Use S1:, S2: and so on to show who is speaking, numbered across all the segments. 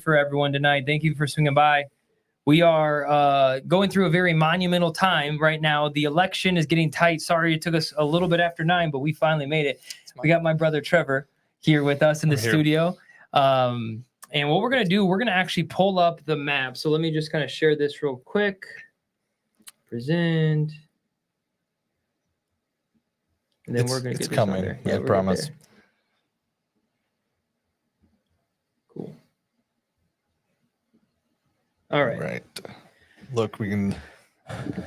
S1: for everyone tonight. Thank you for swinging by. We are going through a very monumental time right now. The election is getting tight. Sorry it took us a little bit after 9, but we finally made it. We got my brother Trevor here with us in the studio. And what we're going to do, we're going to actually pull up the map. So let me just kind of share this real quick. Present. And then we're going to get this
S2: coming.
S1: on there.
S2: Yeah, I promise.
S1: Cool. All right.
S2: Right. Look, we can.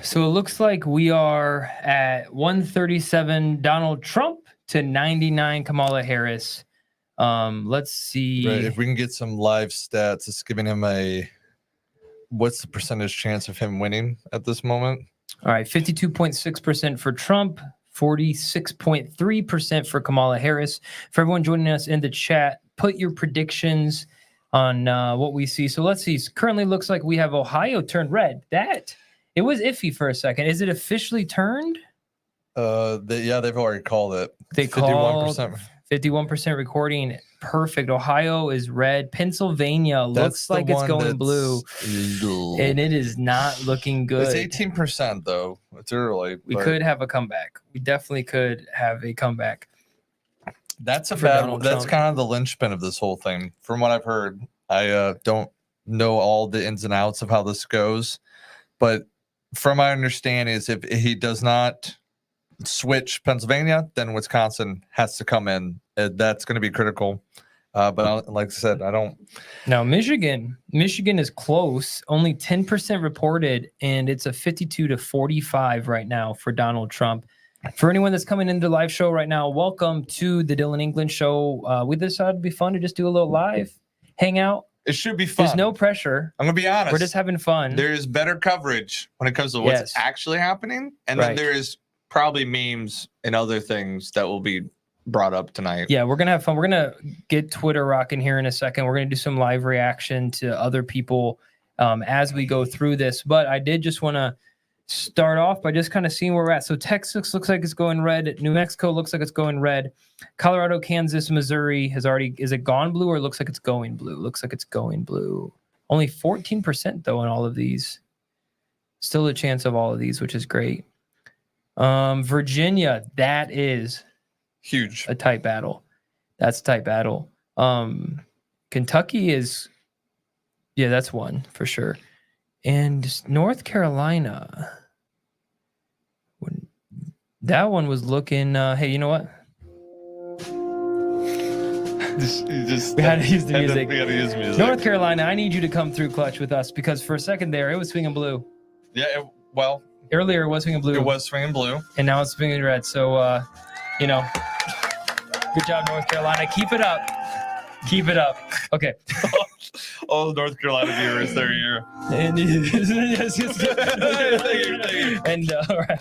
S1: So it looks like we are at 137 Donald Trump to 99 Kamala Harris. Let's see.
S2: Right, if we can get some live stats, it's giving him what's the percentage chance of him winning at this moment?
S1: All right, 52.6% for Trump, 46.3% for Kamala Harris. For everyone joining us in the chat, put your predictions on what we see. So let's see. Currently looks like we have Ohio turned red. It was iffy for a second. Is it officially turned?
S2: They've already called it.
S1: They 51%. 51% recording. Perfect. Ohio is red. Pennsylvania looks like it's going blue. And it is not looking good.
S2: It's 18% though. It's early.
S1: We could have a comeback. We definitely could have a comeback.
S2: That's kind of the linchpin of this whole thing. From what I've heard, I don't know all the ins and outs of how this goes, but from my understanding is if he does not switch Pennsylvania, then Wisconsin has to come in. That's going to be critical. But like I said, I don't.
S1: Now, Michigan is close. Only 10% reported, and it's a 52 to 45 right now for Donald Trump. For anyone that's coming into the live show right now, welcome to the Dillon England Show. We decided it'd be fun to just do a little live hangout.
S2: It should be fun.
S1: There's no pressure.
S2: I'm going to be honest.
S1: We're just having fun.
S2: There's better coverage when it comes to what's actually happening. And then there is probably memes and other things that will be brought up tonight. Yeah,
S1: we're going to have fun. We're going to get Twitter rocking here in a second. We're going to do some live reaction to other people as we go through this. But I did just want to start off by just kind of seeing where we're at. So Texas looks like it's going red. New Mexico looks like it's going red. Colorado, Kansas, Missouri is it gone blue or looks like it's going blue? Looks like it's going blue. Only 14% though in all of these. Still a chance of all of these, which is great. Virginia, that is
S2: huge.
S1: A tight battle. That's a tight battle. Kentucky is, that's one for sure. And North Carolina, that one was looking, hey, you know what? We had to use the music.
S2: We got to use music.
S1: North Carolina, I need you to come through clutch with us because for a second there, it was swinging blue.
S2: Yeah,
S1: earlier it was swinging blue.
S2: It was swinging blue.
S1: And now it's swinging red. So, good job, North Carolina. Keep it up. Keep it up. Okay.
S2: All the North Carolina viewers, they're here.
S1: And, all right.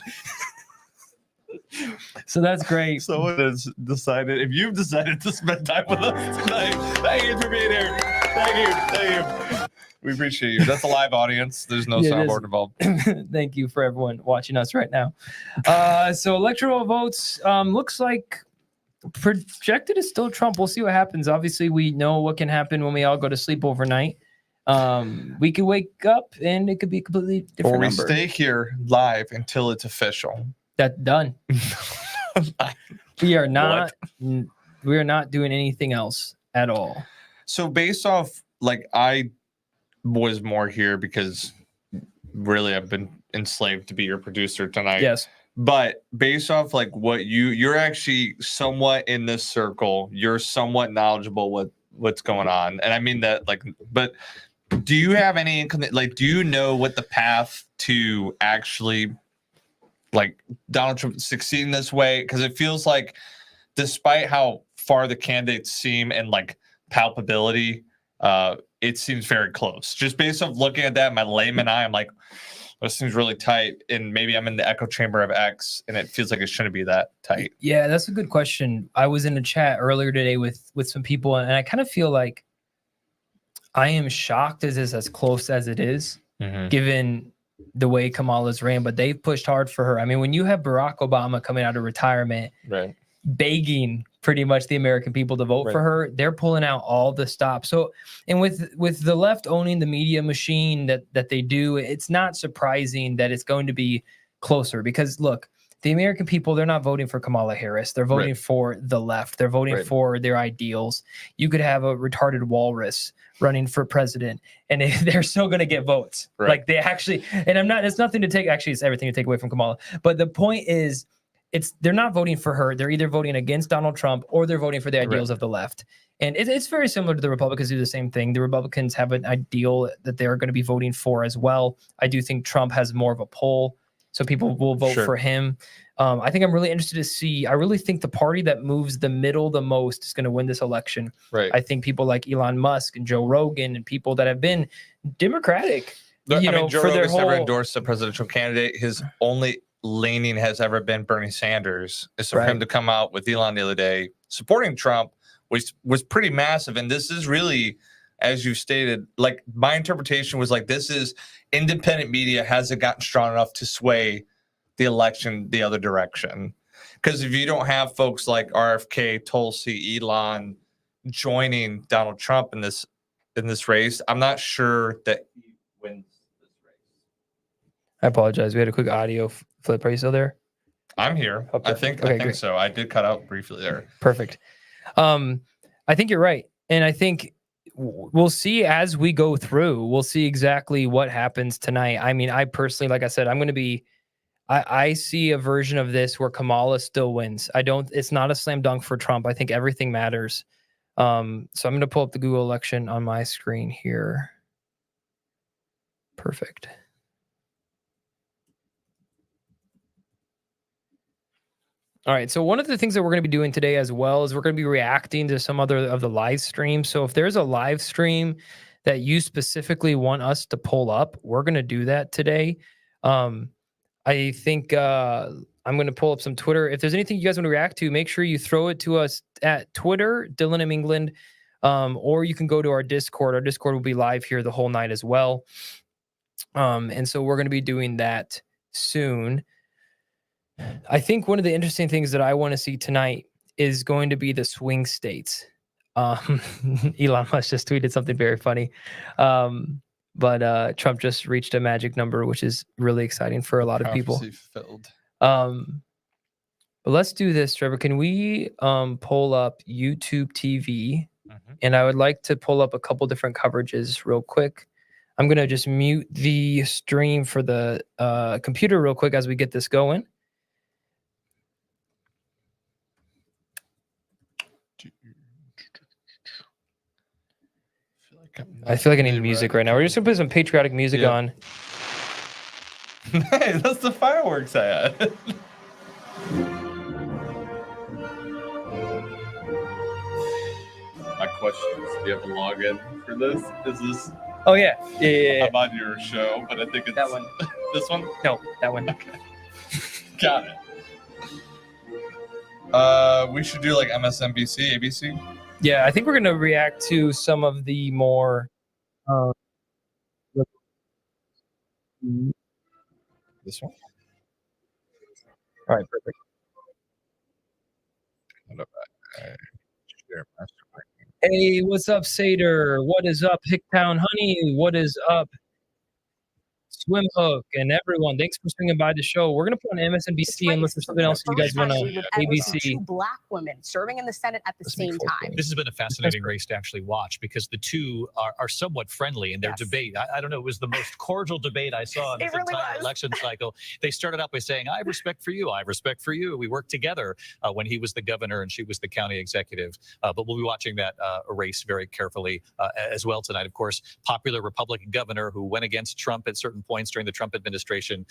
S1: So that's great.
S2: Someone has decided, if you've decided to spend time with us tonight, thank you for being here. Thank you. We appreciate you. That's a live audience. There's no soundboard involved.
S1: Thank you for everyone watching us right now. So electoral votes looks like projected is still Trump. We'll see what happens. Obviously, we know what can happen when we all go to sleep overnight. We could wake up and it could be a completely different number.
S2: Or we stay here live until it's official.
S1: That's done. We are not doing anything else at all.
S2: So based off, I was more here because really I've been enslaved to be your producer tonight.
S1: Yes.
S2: But based off what you're actually somewhat in this circle, you're somewhat knowledgeable with what's going on. And I mean that but do you have any do you know what the path to actually Donald Trump succeeding this way? Because it feels like despite how far the candidates seem and palpability, it seems very close. Just based off looking at that, my layman eye, I'm like, this seems really tight. And maybe I'm in the echo chamber of X and it feels like it shouldn't be that tight.
S1: Yeah, that's a good question. I was in a chat earlier today with some people, and I kind of feel like I am shocked as close as it is, given the way Kamala's ran, but they've pushed hard for her. I mean, when you have Barack Obama coming out of retirement,
S2: right,
S1: begging pretty much the American people to vote for her. They're pulling out all the stops. So, and with the left owning the media machine that they do, it's not surprising that it's going to be closer, because look, the American people, they're not voting for Kamala Harris. They're voting for the left. They're voting for their ideals. You could have a retarded walrus running for president, and they're still going to get votes. Like they actually, and it's nothing to take, actually, it's everything to take away from Kamala. But the point is, they're not voting for her. They're either voting against Donald Trump or they're voting for the ideals of the left. And it's very similar to the Republicans do the same thing. The Republicans have an ideal that they're going to be voting for as well. I do think Trump has more of a pull, so people will vote for him. I think I'm really interested to see. I really think the party that moves the middle the most is going to win this election. I think people like Elon Musk and Joe Rogan and people that have been Democratic.
S2: Joe Rogan's never endorsed a presidential candidate. His only leaning has ever been Bernie Sanders. It's for him to come out with Elon the other day supporting Trump, which was pretty massive. And this is really, as you stated, like my interpretation was like, this is independent media hasn't gotten strong enough to sway the election the other direction. Because if you don't have folks like RFK, Tulsi, Elon joining Donald Trump in this race, I'm not sure that he wins this race.
S1: I apologize. We had a quick audio flip. Are you still there?
S2: I'm here. I think so. I did cut out briefly there.
S1: Perfect. I think you're right. And I think we'll see as we go through. We'll see exactly what happens tonight. I mean, I personally, like I said, I see a version of this where Kamala still wins. It's not a slam dunk for Trump. I think everything matters. So I'm going to pull up the Google election on my screen here. Perfect. All right. So one of the things that we're going to be doing today as well is we're going to be reacting to some other of the live streams. So if there's a live stream that you specifically want us to pull up, we're going to do that today. I think I'm going to pull up some Twitter. If there's anything you guys want to react to, make sure you throw it to us at Twitter, Dillon M. England, or you can go to our Discord. Our Discord will be live here the whole night as well. And so we're going to be doing that soon. I think one of the interesting things that I want to see tonight is going to be the swing states. Elon Musk just tweeted something very funny. But Trump just reached a magic number, which is really exciting for a lot of people. But let's do this, Trevor. Can we pull up YouTube TV? And I would like to pull up a couple different coverages real quick. I'm going to just mute the stream for the computer real quick as we get this going. I feel like I need music right now. We're just going to put some patriotic music on.
S2: Hey, that's the fireworks I had. My question is, do you have a login for this? Is this...
S1: Oh, yeah. Yeah.
S2: I'm on your show, but I think it's...
S1: That one.
S2: This one?
S1: No, that one.
S2: Okay. Got it. We should do like MSNBC, ABC?
S1: Yeah, I think we're going to react to some of the more...
S2: This one?
S1: All right, perfect. Hey, what's up, Sater? What is up, Hicktown Honey? What is up, Swim Hook, and everyone? Thanks for swinging by the show. We're going to put on MSNBC unless there's something else you guys want to ABC.
S3: Two black women serving in the Senate at the same time.
S4: This has been a fascinating race to actually watch because the two are somewhat friendly in their debate. I don't know, it was the most cordial debate I saw in this entire election cycle. They started out by saying, I have respect for you. I have respect for you. We worked together when he was the governor and she was the county executive. But we'll be watching that race very carefully as well tonight. Of course, popular Republican governor who went against Trump at certain points during the Trump administration,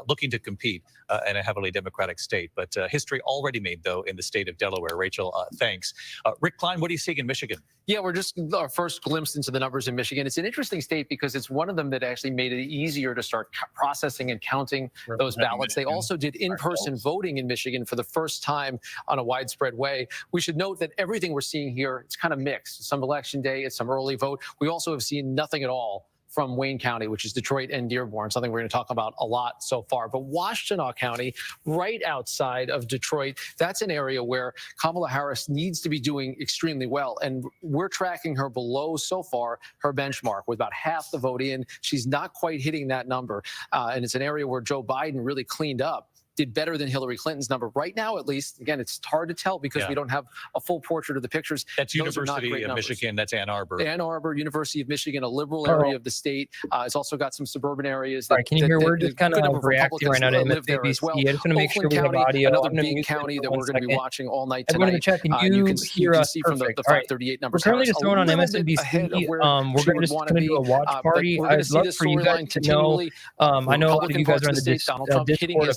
S4: looking to compete in a heavily Democratic state. But history already made, though, in the state of Delaware. Rachel, thanks. Rick Klein, what do you see in Michigan?
S5: Yeah, we're just our first glimpse into the numbers in Michigan. It's an interesting state because it's one of them that actually made it easier to start processing and counting those ballots. They also did in-person voting in Michigan for the first time on a widespread way. We should note that everything we're seeing here, it's kind of mixed. Some election day, it's some early vote. We also have seen nothing at all from Wayne County, which is Detroit and Dearborn, something we're going to talk about a lot so far. But Washtenaw County, right outside of Detroit, that's an area where Kamala Harris needs to be doing extremely well. And we're tracking her below, so far, her benchmark with about half the vote in. She's not quite hitting that number. And it's an area where Joe Biden really cleaned up. Did better than Hillary Clinton's number right now, at least. Again, it's hard to tell because we don't have a full portrait of the pictures.
S4: That's University of Michigan. That's Ann Arbor.
S5: Ann Arbor, University of Michigan, a liberal area of the state. It's also got some suburban areas.
S1: Sorry, can you hear? We're just kind of reacting right now to MSNBC.
S5: Well.
S1: I just want to make sure we have
S5: County,
S1: audio.
S5: another big county that we're going to be watching all night tonight.
S1: I'm going to check, and
S5: you can
S1: hear us
S5: see from the 538 numbers.
S1: We're currently just throwing on MSNBC. We're going to do a watch party. I'd love for you guys to know. I know a lot of you guys are on the Discord of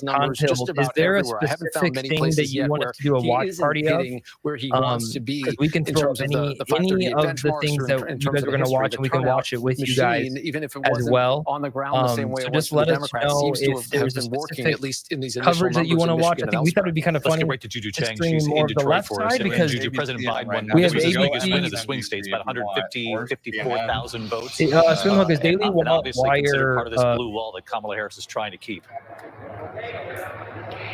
S1: Contilt. Is there a specific thing that you want us to do a watch party of?
S5: Where he wants to be,
S1: we can throw any of the things that you guys are going to watch, and we can watch it with you guys
S5: even if it
S1: as well.
S5: On the ground the same way
S1: so
S5: it
S1: just
S5: was
S1: let
S5: for the
S1: us
S5: Democrats.
S1: know
S5: Seems
S1: if
S5: to have
S1: there's a
S5: been working,
S1: specific
S5: at least in these
S1: coverage that you want to watch. I think we thought it'd be kind of
S4: Let's
S1: funny
S4: get right to Juju
S1: to
S4: Chang.
S1: stream
S4: She's
S1: more
S4: in
S1: of the
S4: Detroit
S1: left
S4: for us.
S1: side because
S4: Juju, President Biden won.
S1: we have
S4: This is the
S1: ABC.
S4: biggest win of the swing states, about 54,000 votes.
S1: Swimhook is Daily
S4: and obviously considered
S1: Wire.
S4: part of this blue wall that Kamala Harris is trying to keep.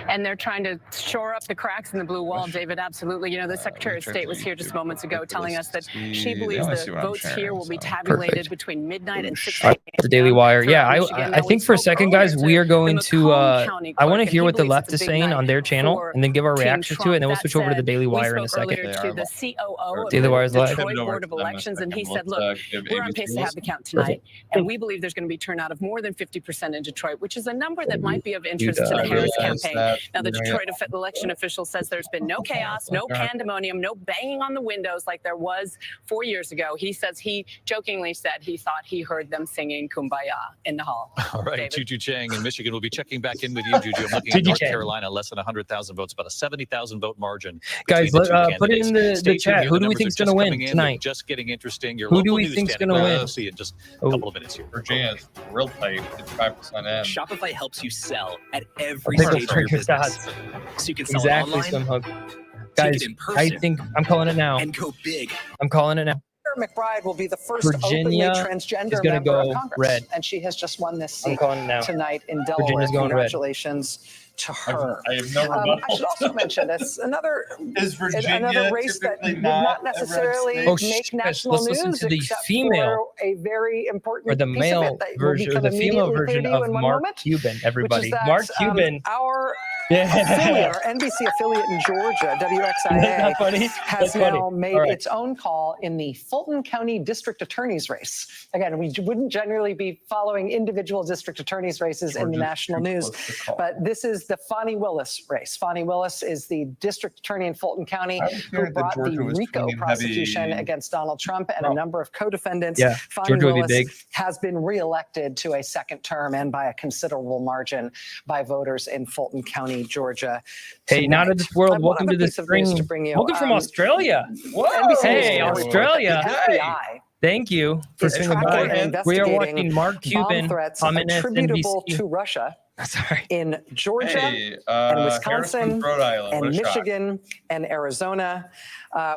S3: And they're trying to shore up the cracks in the blue wall, David. Absolutely. You know, the Secretary of State was here just moments ago telling us that she believes the votes here will be tabulated between midnight and 6 a.m.
S1: The Daily Wire. Yeah, I think for a second, guys, we are going to. I want to hear what the left is saying on their channel, and then give our reaction to it, and then we'll switch over to the Daily Wire in a second.
S3: To the COO of
S1: Daily Wire's
S3: the
S1: live.
S3: Detroit Board of Elections, and he said, "Look, we're on pace to have the count tonight, and we believe there's going to be turnout of more than 50% in Detroit, which is a number that might be of interest to the Harris campaign." Now, the Detroit election official says there's been no chaos, no pandemonium, no banging on the windows like there was 4 years ago. He says he jokingly said he thought he heard them singing Kumbaya in the hall.
S4: All right,
S3: David.
S4: Juju Chang in Michigan will be checking back in with you, Juju. I'm looking at North Carolina, less than 100,000 votes, about a 70,000 vote margin.
S1: Guys, put it in the chat. Who do we think is going to win tonight?
S4: Just getting interesting. Your
S1: Who do
S4: local
S1: we
S4: news
S1: think is
S4: standing
S1: going to
S4: by.
S1: win?
S4: We'll see in just a couple of minutes here.
S2: Virginia's real tight. It's 5% in.
S6: Shopify helps you sell at every
S1: Pickle
S6: stage of your
S1: Fingers
S6: business. So you can sell
S1: Exactly,
S6: online,
S1: Swimhook.
S6: take
S1: Guys,
S6: it in
S1: I
S6: person,
S1: think I'm calling it now.
S6: and go big.
S1: I'm calling it now.
S7: McBride will be the first
S1: Virginia
S7: openly transgender
S1: is gonna
S7: member
S1: go
S7: of Congress,
S1: red.
S7: and she has just won this
S1: I'm
S7: seat
S1: calling it now.
S7: tonight in Delaware.
S1: Virginia's going red.
S7: Congratulations to her.
S2: I have no rebuttal.
S7: I should also mention it's another
S2: Is Virginia
S7: another race that
S2: typically
S7: would
S2: not
S7: not
S2: a red
S7: necessarily
S2: state?
S1: Oh,
S7: make
S1: shit.
S7: national
S1: Let's listen
S7: news
S1: to the
S7: except
S1: female
S7: for a very important
S1: or the
S7: piece
S1: male
S7: of it that will
S1: version, or
S7: become
S1: the female
S7: immediately
S1: version
S7: clear to you
S1: of
S7: in one
S1: Mark
S7: moment,
S1: Cuban.
S7: which
S1: Everybody,
S7: is that,
S1: Mark Cuban.
S7: Our
S1: Yeah.
S7: affiliate, our NBC affiliate in Georgia,
S1: Isn't
S7: WXIA,
S1: that funny?
S7: has
S1: That's funny.
S7: now made
S1: All right.
S7: its own call in the Fulton County District Attorney's race. Again, we wouldn't generally be following individual district attorneys' races in the national news, but this is the Fonnie Willis race. Fonnie Willis is the district attorney in Fulton County who brought the RICO prosecution against Donald Trump and a number of co-defendants.
S1: Yeah,
S7: Fonnie
S1: Georgia would be
S7: Willis
S1: big.
S7: has been reelected to a second term and by a considerable margin by voters in Fulton County, Georgia.
S1: Hey, not of this world. Welcome to the spring.
S7: Welcome
S1: Welcome from Australia.
S7: Whoa.
S1: Hey, Australia.
S7: FBI
S1: Thank you for
S7: is
S1: swinging
S7: tracking
S1: by.
S7: and
S1: We are
S7: investigating
S1: watching Mark Cuban
S7: bomb threats
S1: on
S7: attributable
S1: MSNBC.
S7: to Russia
S1: Sorry.
S7: in Georgia
S2: Hey,
S7: and Wisconsin
S2: Rhode Island.
S7: and
S2: What a shock.
S7: Michigan and Arizona.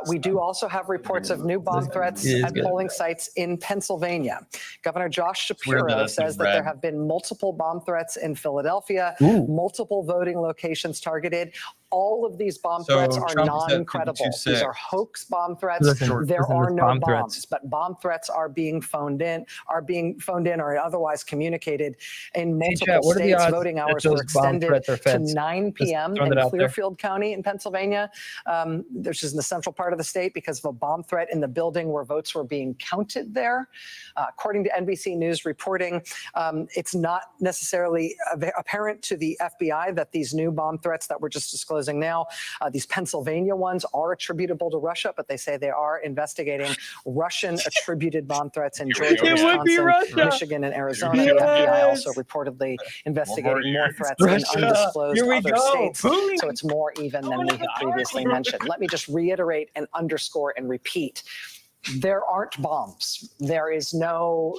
S7: We do also have reports of new bomb threats
S1: It is
S7: at
S1: good.
S7: polling sites in Pennsylvania. Governor Josh
S2: weird that
S7: Shapiro
S2: that's in
S7: says that there
S2: red.
S7: have been multiple bomb threats in Philadelphia,
S1: Ooh.
S7: multiple voting locations targeted. All of these bomb
S2: So
S7: threats are
S2: Trump is at
S7: non-credible.
S2: 52.6.
S7: These are hoax bomb threats.
S1: Listen,
S7: There
S1: listen,
S7: are
S1: there's
S7: no
S1: bomb
S7: bombs,
S1: threats.
S7: but bomb threats are being phoned in or otherwise communicated in multiple
S1: chat, what are the
S7: states.
S1: odds
S7: Voting
S1: that
S7: hours
S1: those
S7: were
S1: bomb
S7: extended
S1: threats are
S7: to
S1: feds?
S7: 9 p.m.
S1: throwing
S7: in
S1: it out there.
S7: Clearfield County in Pennsylvania, which is in the central part of the state, because of a bomb threat in the building where votes were being counted there. According to NBC News reporting, it's not necessarily apparent to the FBI that these new bomb threats that we're just disclosing now, these Pennsylvania ones, are attributable to Russia, but they say they are investigating Russian-attributed bomb threats in Georgia,
S1: It would be
S7: Wisconsin,
S1: Russia.
S7: Michigan, and Arizona.
S1: Yes.
S7: The FBI also reportedly investigating more threats in
S1: Russia.
S7: undisclosed
S1: Here we
S7: other
S1: go.
S7: states.
S1: Boom.
S7: So it's more even than we had previously mentioned. Let me just reiterate and underscore and repeat. There aren't bombs. There's no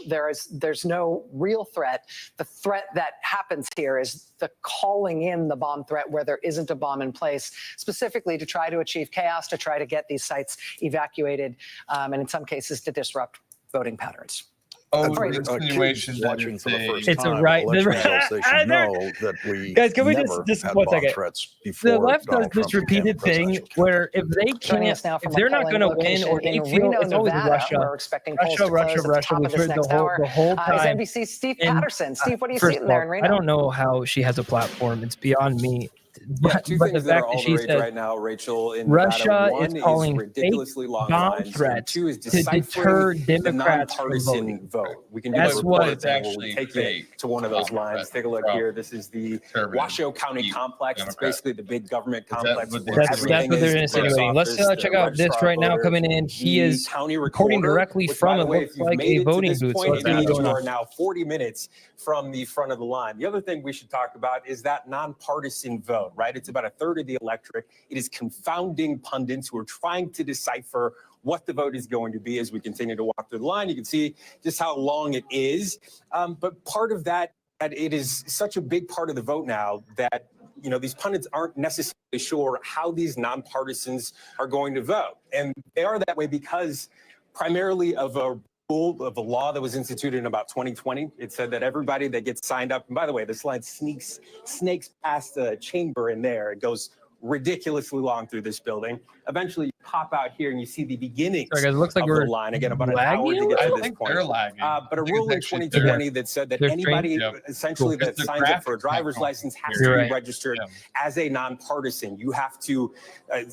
S7: real threat. The threat that happens here is the calling in the bomb threat where there isn't a bomb in place, specifically to try to achieve chaos, to try to get these sites evacuated, and in some cases to disrupt voting patterns.
S2: insinuations that
S8: watching for the first
S1: It's a
S8: time
S1: right-
S8: election results, they should know that we
S1: Guys, can we
S8: never
S1: just
S8: had
S1: one
S8: bomb
S1: second?
S8: threats before
S1: The left does
S8: Donald
S1: this
S8: Trump became
S1: repeated thing
S8: presidential
S1: where if they
S7: Joining
S1: can't,
S7: us now
S1: if
S7: from
S1: they're
S7: a
S1: not
S7: polling
S1: going to win,
S7: location
S1: or they
S7: in
S1: feel
S7: Reno,
S1: it's always
S7: Nevada,
S1: Russia,
S7: we're expecting polls to close
S1: Russia,
S7: at the
S1: Russia.
S7: top
S1: We've
S7: of this
S1: heard
S7: next
S1: the
S7: hour.
S1: whole
S7: Is
S1: time.
S7: NBC's Steve
S1: And,
S7: Patterson. Steve, what are you
S1: First
S7: seeing
S1: of
S7: there
S1: all,
S7: in Reno?
S1: I don't know how she has a platform. It's beyond me.
S9: Yeah,
S1: But,
S9: two
S1: but the
S9: things that are
S1: fact that
S9: all
S1: she
S9: the rage
S1: says
S9: right now, Rachel, in
S1: Russia
S9: Nevada.
S1: is
S9: One
S1: calling
S9: is ridiculously long
S1: bomb
S9: lines, and
S1: threats
S9: two is
S1: to
S9: deciphering
S1: deter
S9: the
S1: Democrats from
S9: nonpartisan
S1: voting.
S9: vote. We can do
S1: That's
S9: a
S1: what
S9: report
S2: it's
S9: thing where
S2: actually
S9: we take
S2: fake
S9: you to one of those
S2: bomb
S9: lines.
S2: threats
S9: Take a look
S2: from
S9: here. This is the
S2: conservative
S9: Washoe County
S2: deep
S9: complex. It's
S2: Democrats.
S9: basically the big government
S2: that
S9: complex.
S2: what
S9: where
S2: they're
S1: That's
S9: everything
S1: what they're
S9: is, the
S1: insinuating. Let's
S9: clerk's office,
S1: check
S9: the
S1: out this
S9: registrar
S1: right now
S9: voter,
S1: coming in. He
S9: the
S1: is
S9: county
S1: reporting
S9: recorder,
S1: directly
S9: which,
S1: from
S9: by
S1: it
S9: the way,
S1: looks
S9: if you've
S1: like
S9: made
S1: a
S9: it to
S1: voting
S9: this
S1: booth. So
S9: point,
S1: let's
S9: it
S1: see what's
S9: means
S1: going
S9: you
S1: on.
S9: are now 40 minutes from the front of the line. The other thing we should talk about is that nonpartisan vote, right? It's about a third of the electorate. It is confounding pundits who are trying to decipher what the vote is going to be as we continue to walk through the line. You can see just how long it is. But part of that it is such a big part of the vote now that, you know, these pundits aren't necessarily sure how these nonpartisans are going to vote. And they are that way because primarily of a law that was instituted in about 2020. It said that everybody that gets signed up, and by the way, this line snakes past the chamber in there. It goes ridiculously long through this building. Eventually, you pop out here and you see the beginnings
S1: Sorry, guys, it looks like
S9: of
S1: we're
S9: the line. Again, about an hour to get
S2: I
S9: to this
S2: think
S9: point.
S2: they're lagging.
S9: But a
S2: I think
S9: rule
S2: it's
S9: in
S2: actually
S9: 2020 that said that
S1: they're
S9: anybody
S2: strange.
S9: essentially
S2: Cool.
S9: that
S2: It's the
S9: signs up for a
S2: graphics
S9: driver's
S2: not
S9: license has
S1: You're
S9: to
S1: right.
S9: be registered
S2: Yeah.
S9: as a nonpartisan. You have to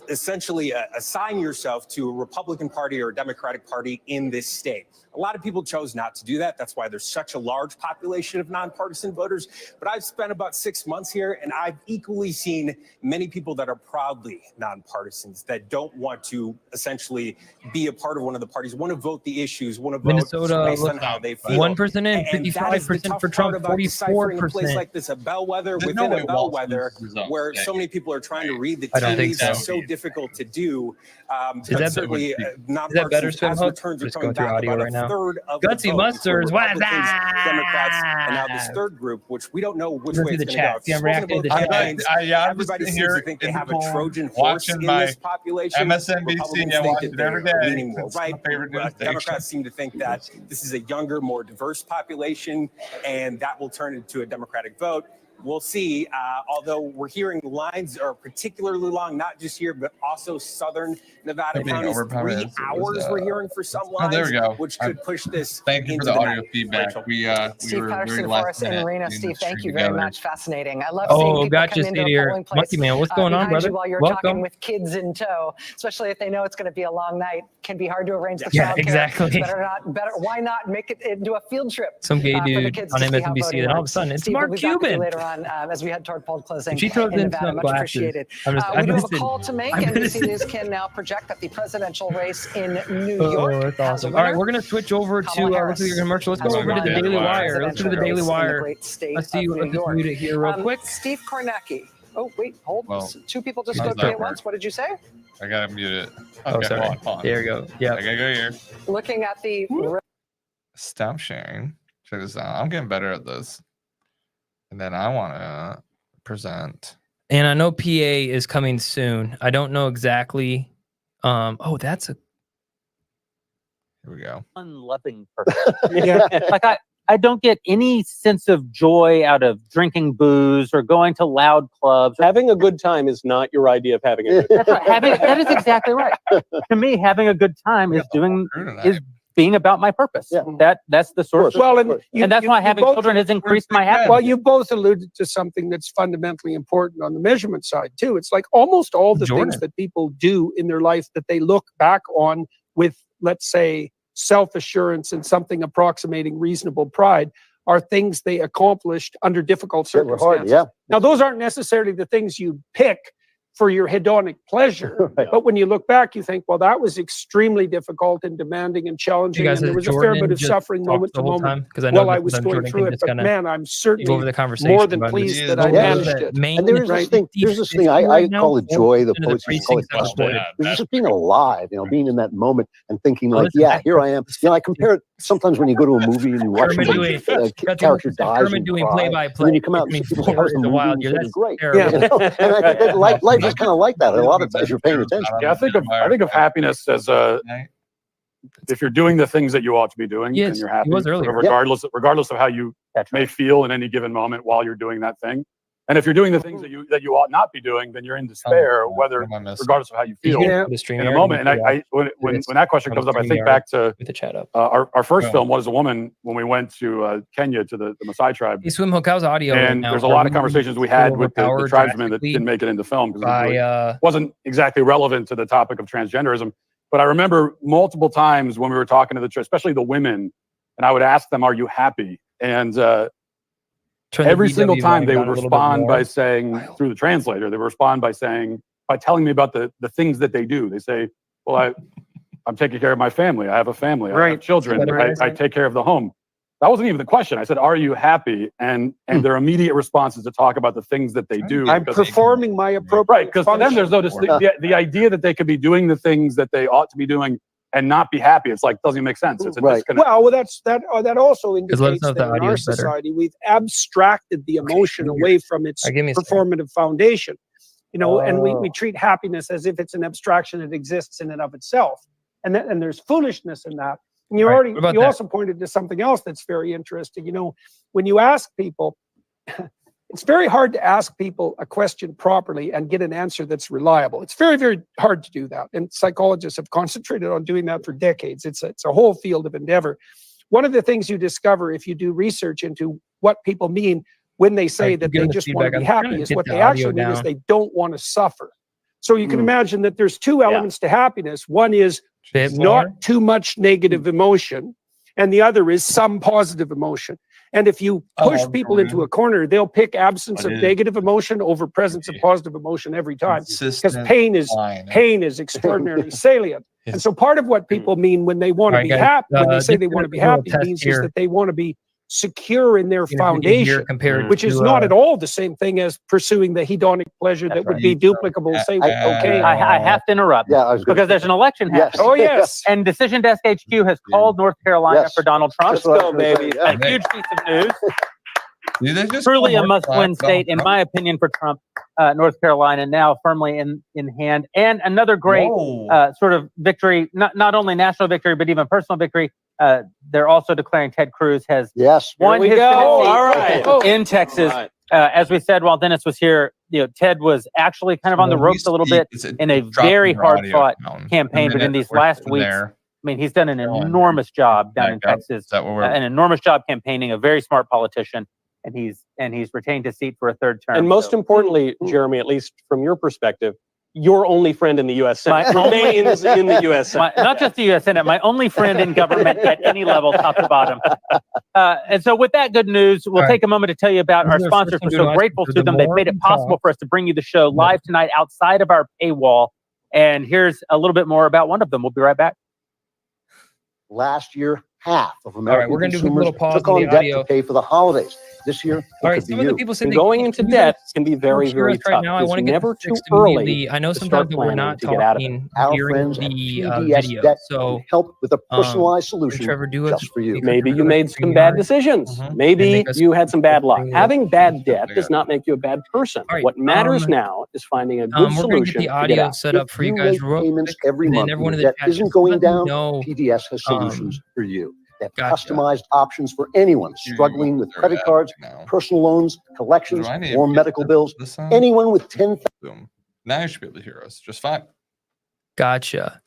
S9: essentially assign yourself to a Republican Party or a Democratic Party in this state. A lot of people chose not to do that. That's why there's such a large population of nonpartisan voters. But I've spent about 6 months here, and I've equally seen many people that are proudly nonpartisans that don't want to essentially be a part of one of the parties, want to vote the issues, want to vote
S1: Minnesota
S9: based on
S1: looks
S9: how they feel.
S1: 1% in,
S9: And that is the
S1: 55%
S9: tough
S1: for
S9: part
S1: Trump,
S9: about deciphering a place
S1: 44%.
S9: like this, a bellwether
S2: There's
S9: within
S2: no
S9: a
S2: way Wall
S9: bellwether,
S2: Street's results
S9: where
S2: today.
S9: so many people are trying to read the
S1: I don't
S9: tea
S1: think
S9: leaves.
S1: so.
S9: It's so difficult to do.
S1: Is
S9: But
S1: that-
S9: certainly,
S1: Is that better,
S9: nonpartisans,
S1: Swim
S9: as
S1: Hub?
S9: returns are
S1: Just
S9: coming
S1: going through
S9: back,
S1: audio
S9: about
S1: right now.
S9: a third of the
S1: Gutsy
S9: vote
S1: Mustards,
S9: between
S1: what's
S9: Republicans, Democrats, and now this
S1: that?
S9: third group, which we don't know which
S1: Go
S9: way
S1: through
S9: it's
S1: the
S9: going to go.
S1: chat.
S9: If you're
S1: See, I'm reacting to the
S9: supposed to vote
S1: chat.
S9: campaigns,
S2: I'm
S9: everybody
S2: just
S9: seems
S2: here
S9: to think they
S2: in
S9: have
S2: the
S9: a
S2: pool,
S9: Trojan horse
S2: watching
S9: in
S2: my
S9: this population.
S2: MSNBC.
S9: Republicans
S2: I
S9: think
S2: watch
S9: that
S2: it every
S9: they're
S2: day.
S9: leaning more
S2: It's my
S9: right.
S2: favorite news station.
S9: Democrats seem to think that this is a younger, more diverse population, and that will turn into a Democratic vote. We'll see. Although we're hearing lines are particularly long, not just here, but also southern Nevada
S2: Being
S9: counties.
S2: overpowered
S9: 3
S2: is,
S9: hours we're hearing for some
S2: oh,
S9: lines,
S2: there we go.
S9: which could push this.
S2: Thank you for
S9: into
S2: the audio
S9: night.
S2: feedback.
S9: Rachel.
S2: We
S7: Steve
S2: were
S7: Patterson
S2: very
S7: for
S2: last
S7: us in
S2: minute
S7: Reno.
S2: getting
S7: Steve,
S2: this
S7: thank
S2: stream
S7: you very
S2: together.
S7: much. Fascinating. I love seeing
S1: Oh,
S7: people
S1: gotcha,
S7: come into a
S1: Stadier.
S7: polling place
S1: Monkey Man, what's going on,
S7: behind
S1: brother?
S7: you while you're
S1: Welcome.
S7: talking with kids in tow, especially if they know it's going to be a long night. Can be hard to arrange the
S1: Yeah,
S7: childcare.
S1: exactly.
S7: Better. Why not make it into a field trip?
S1: Some gay
S7: for the
S1: dude
S7: kids
S1: on
S7: to see how
S1: MSNBC,
S7: voting
S1: then all of a
S7: works.
S1: sudden it's
S7: Steve,
S1: Mark
S7: we'll be back with you
S1: Cuban.
S7: later on as we head toward poll closing
S1: If she throws
S7: in
S1: in
S7: Nevada.
S1: some
S7: Much
S1: glasses,
S7: appreciated.
S1: I'm just,
S7: We do have a call to make. NBC News can now project that the presidential race in New York
S1: Oh, that's
S7: has a
S1: awesome. All right,
S7: winner.
S1: we're going to switch over to
S7: Kamala
S1: let's do
S7: Harris
S1: your commercial. Let's
S7: has
S1: go over to the
S2: won
S1: Daily
S2: the
S1: Wire. Let's do the
S7: presidential
S1: Daily
S7: race in the
S1: Wire.
S7: great state
S1: Let's see.
S7: of New
S1: Let's just
S7: York.
S1: mute it here real quick.
S7: Steve Kornacki. Oh, wait, hold.
S2: Well,
S7: Two people just
S2: how's
S7: spoke to me
S2: that
S7: at
S2: work?
S7: once. What did you say?
S2: I gotta mute it.
S1: Oh,
S2: Okay,
S1: sorry.
S2: hold on.
S1: There you go. Yeah.
S2: I gotta go here.
S7: Looking at the
S2: Stop sharing. Check this out. I'm getting better at this. And then I want to present.
S1: And I know PA is coming soon. I don't know exactly. Oh, that's a.
S2: Here we go.
S10: Unloving person. Like I don't get any sense of joy out of drinking booze or going to loud clubs.
S11: Having a good time is not your idea of having a good time.
S10: That is exactly right. To me, having a good time is being about my purpose.
S11: Yeah.
S10: That's the source.
S11: Well,
S10: and that's why having children has increased my happiness.
S11: Well, you both alluded to something that's fundamentally important on the measurement side too. It's like almost all the things that people do in their life that they look back on with, let's say, self-assurance and something approximating reasonable pride are things they accomplished under difficult circumstances. Now, those aren't necessarily the things you pick for your hedonic pleasure. But when you look back, you think, well, that was extremely difficult and demanding and challenging. And there was a fair bit of suffering moment to moment while I was going through it. But man, I'm certainly more than pleased that I managed it.
S12: And there's this thing, I call it joy. The poets call it prosperity. There's just being alive, being in that moment and thinking like, yeah, here I am. I compare it sometimes when you go to a movie and you watch a character dies and
S1: doing play-by-play.
S12: and then you come out and see people the movie and it's great.
S1: terrible.
S12: And I think that life is kind of like that. A lot of times you're paying attention.
S11: Yeah, I think of happiness as a
S13: if you're doing the things that you ought to be doing,
S1: Yes,
S13: and you're happy,
S1: he was earlier.
S13: regardless of how you may feel in any given moment while you're doing that thing. And if you're doing the things that you ought not be doing, then you're in despair, regardless of how you feel in the moment. And when that question comes up, I think back to
S1: with the chat up.
S13: Our first film, What is a Woman, when we went to Kenya to the Maasai tribe.
S1: Hey, Swim Hook, how's audio?
S13: And there's a lot of conversations we had with the tribesmen that didn't make it into film because it wasn't exactly relevant to the topic of transgenderism. But I remember multiple times when we were talking to especially the women, and I would ask them, "Are you happy?" And every single time they would respond by saying, through the translator, they would respond by telling me about the things that they do. They say, well, I'm taking care of my family. I have a family. I have children. I take care of the home. That wasn't even the question. I said, are you happy? And their immediate response is to talk about the things that they do.
S11: I'm performing my appropriate
S13: Right, because for them, there's no the idea that they could be doing the things that they ought to be doing and not be happy. It's like, doesn't even make sense. It's a disconnect.
S11: Well, that also indicates that in our society, we've abstracted the emotion away from its performative foundation. You know, and we treat happiness as if it's an abstraction that exists in and of itself. And there's foolishness in that. And you also pointed to something else that's very interesting. You know, when you ask people, it's very hard to ask people a question properly and get an answer that's reliable. It's very, very hard to do that. And psychologists have concentrated on doing that for decades. It's a whole field of endeavor. One of the things you discover if you do research into what people mean when they say that they just want to be happy is what they actually mean is they don't want to suffer. So you can imagine that there's two elements to happiness. One is not too much negative emotion, and the other is some positive emotion. And if you push people into a corner, they'll pick absence of negative emotion over presence of positive emotion every time, because pain is extraordinarily salient. And so part of what people mean when they want to be happy, when they say they want to be happy, means is that they want to be secure in their foundation, which is not at all the same thing as pursuing the hedonic pleasure that would be duplicable. Say, okay,
S10: I have to interrupt because there's an election happening.
S11: Oh yes,
S10: and Decision Desk HQ has called North Carolina for Donald Trump.
S11: Let's go, baby!
S10: A huge piece of news. Truly a must-win state, in my opinion, for Trump. North Carolina now firmly in hand, and another great sort of victory, not only national victory but even personal victory. They're also declaring Ted Cruz has won his Senate in Texas. As we said while Dennis was here, you know, Ted was actually kind of on the ropes a little bit in a very hard-fought campaign, but in these last weeks, I mean, he's done an enormous job down in Texas, an enormous job campaigning, a very smart politician. And he's retained his seat for a third term.
S14: And most importantly, Jeremy, at least from your perspective, your only friend in the U.S. Senate remains in the U.S. Senate.
S10: Not just the U.S. Senate, my only friend in government at any level, top to bottom. And so with that good news, we'll take a moment to tell you about our sponsors. We're so grateful to them. They've made it possible for us to bring you the show live tonight outside of our paywall. And here's a little bit more about one of them. We'll be right back.
S12: Last year, half of American consumers took on debt to pay for the holidays. This year,
S1: some of the people said
S14: going into debt can be very, very tough.
S1: Right now, I want to get never too early. I know sometimes that we're not talking during the video, so
S12: help with a personalized solution
S1: Trevor,
S12: just for you.
S14: Maybe you made some bad decisions. Maybe you had some bad luck. Having bad debt does not make you a bad person. What matters now is finding a good solution
S1: to get out. Set up for you guys.
S12: Payments every month. That isn't going down. PDS has solutions for you. They have customized options for anyone struggling with credit cards, personal loans, collections, or medical bills. Anyone with 10,000.
S2: Now you should be able to hear us just fine.
S1: Gotcha.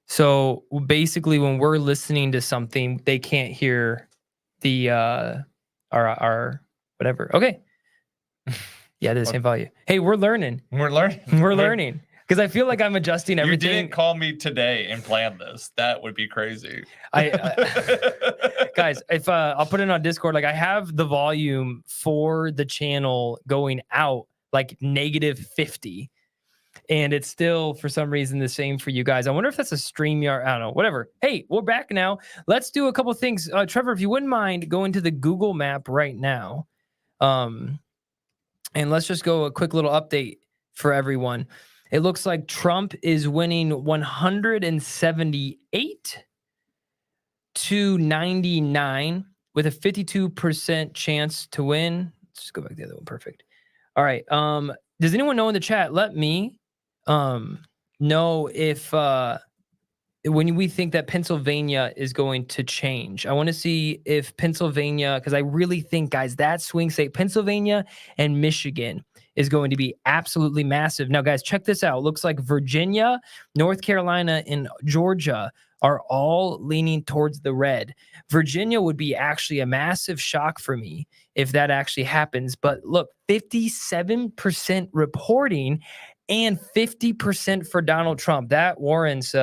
S1: So basically, when we're listening to something, they can't hear the our whatever. Okay. Yeah, the same value. Hey, we're learning.
S2: We're learning.
S1: We're learning. Because I feel like I'm adjusting everything.
S2: You didn't call me today and plan this. That would be crazy.
S1: Guys, if I'll put it on Discord, like I have the volume for the channel going out like -50. And it's still, for some reason, the same for you guys. I wonder if that's a StreamYard. I don't know, whatever. Hey, we're back now. Let's do a couple things. Trevor, if you wouldn't mind, go into the Google map right now. And let's just go a quick little update for everyone. It looks like Trump is winning 178 to 99 with a 52% chance to win. Let's just go back to the other one. Perfect. All right. Does anyone know in the chat? Let me know if when we think that Pennsylvania is going to change. I want to see if Pennsylvania, because I really think, guys, that swing state, Pennsylvania and Michigan, is going to be absolutely massive. Now, guys, check this out. Looks like Virginia, North Carolina, and Georgia are all leaning towards the red. Virginia would be actually a massive shock for me if that actually happens. But look, 57% reporting and 50% for Donald Trump. That warrants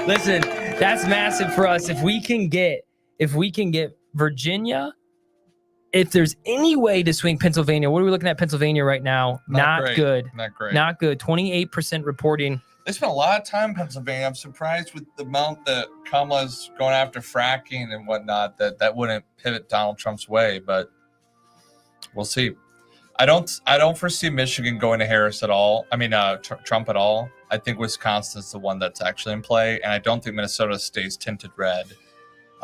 S1: listen, that's massive for us. If we can get Virginia, if there's any way to swing Pennsylvania, what are we looking at Pennsylvania right now? Not
S2: great.
S1: good.
S2: Not great.
S1: Not good. 28% reporting.
S2: They spent a lot of time in Pennsylvania. I'm surprised with the amount that Kamala's going after fracking and whatnot that wouldn't pivot Donald Trump's way, but we'll see. I don't foresee Michigan going to Harris at all. I mean, Trump at all. I think Wisconsin's the one that's actually in play, and I don't think Minnesota stays tinted red.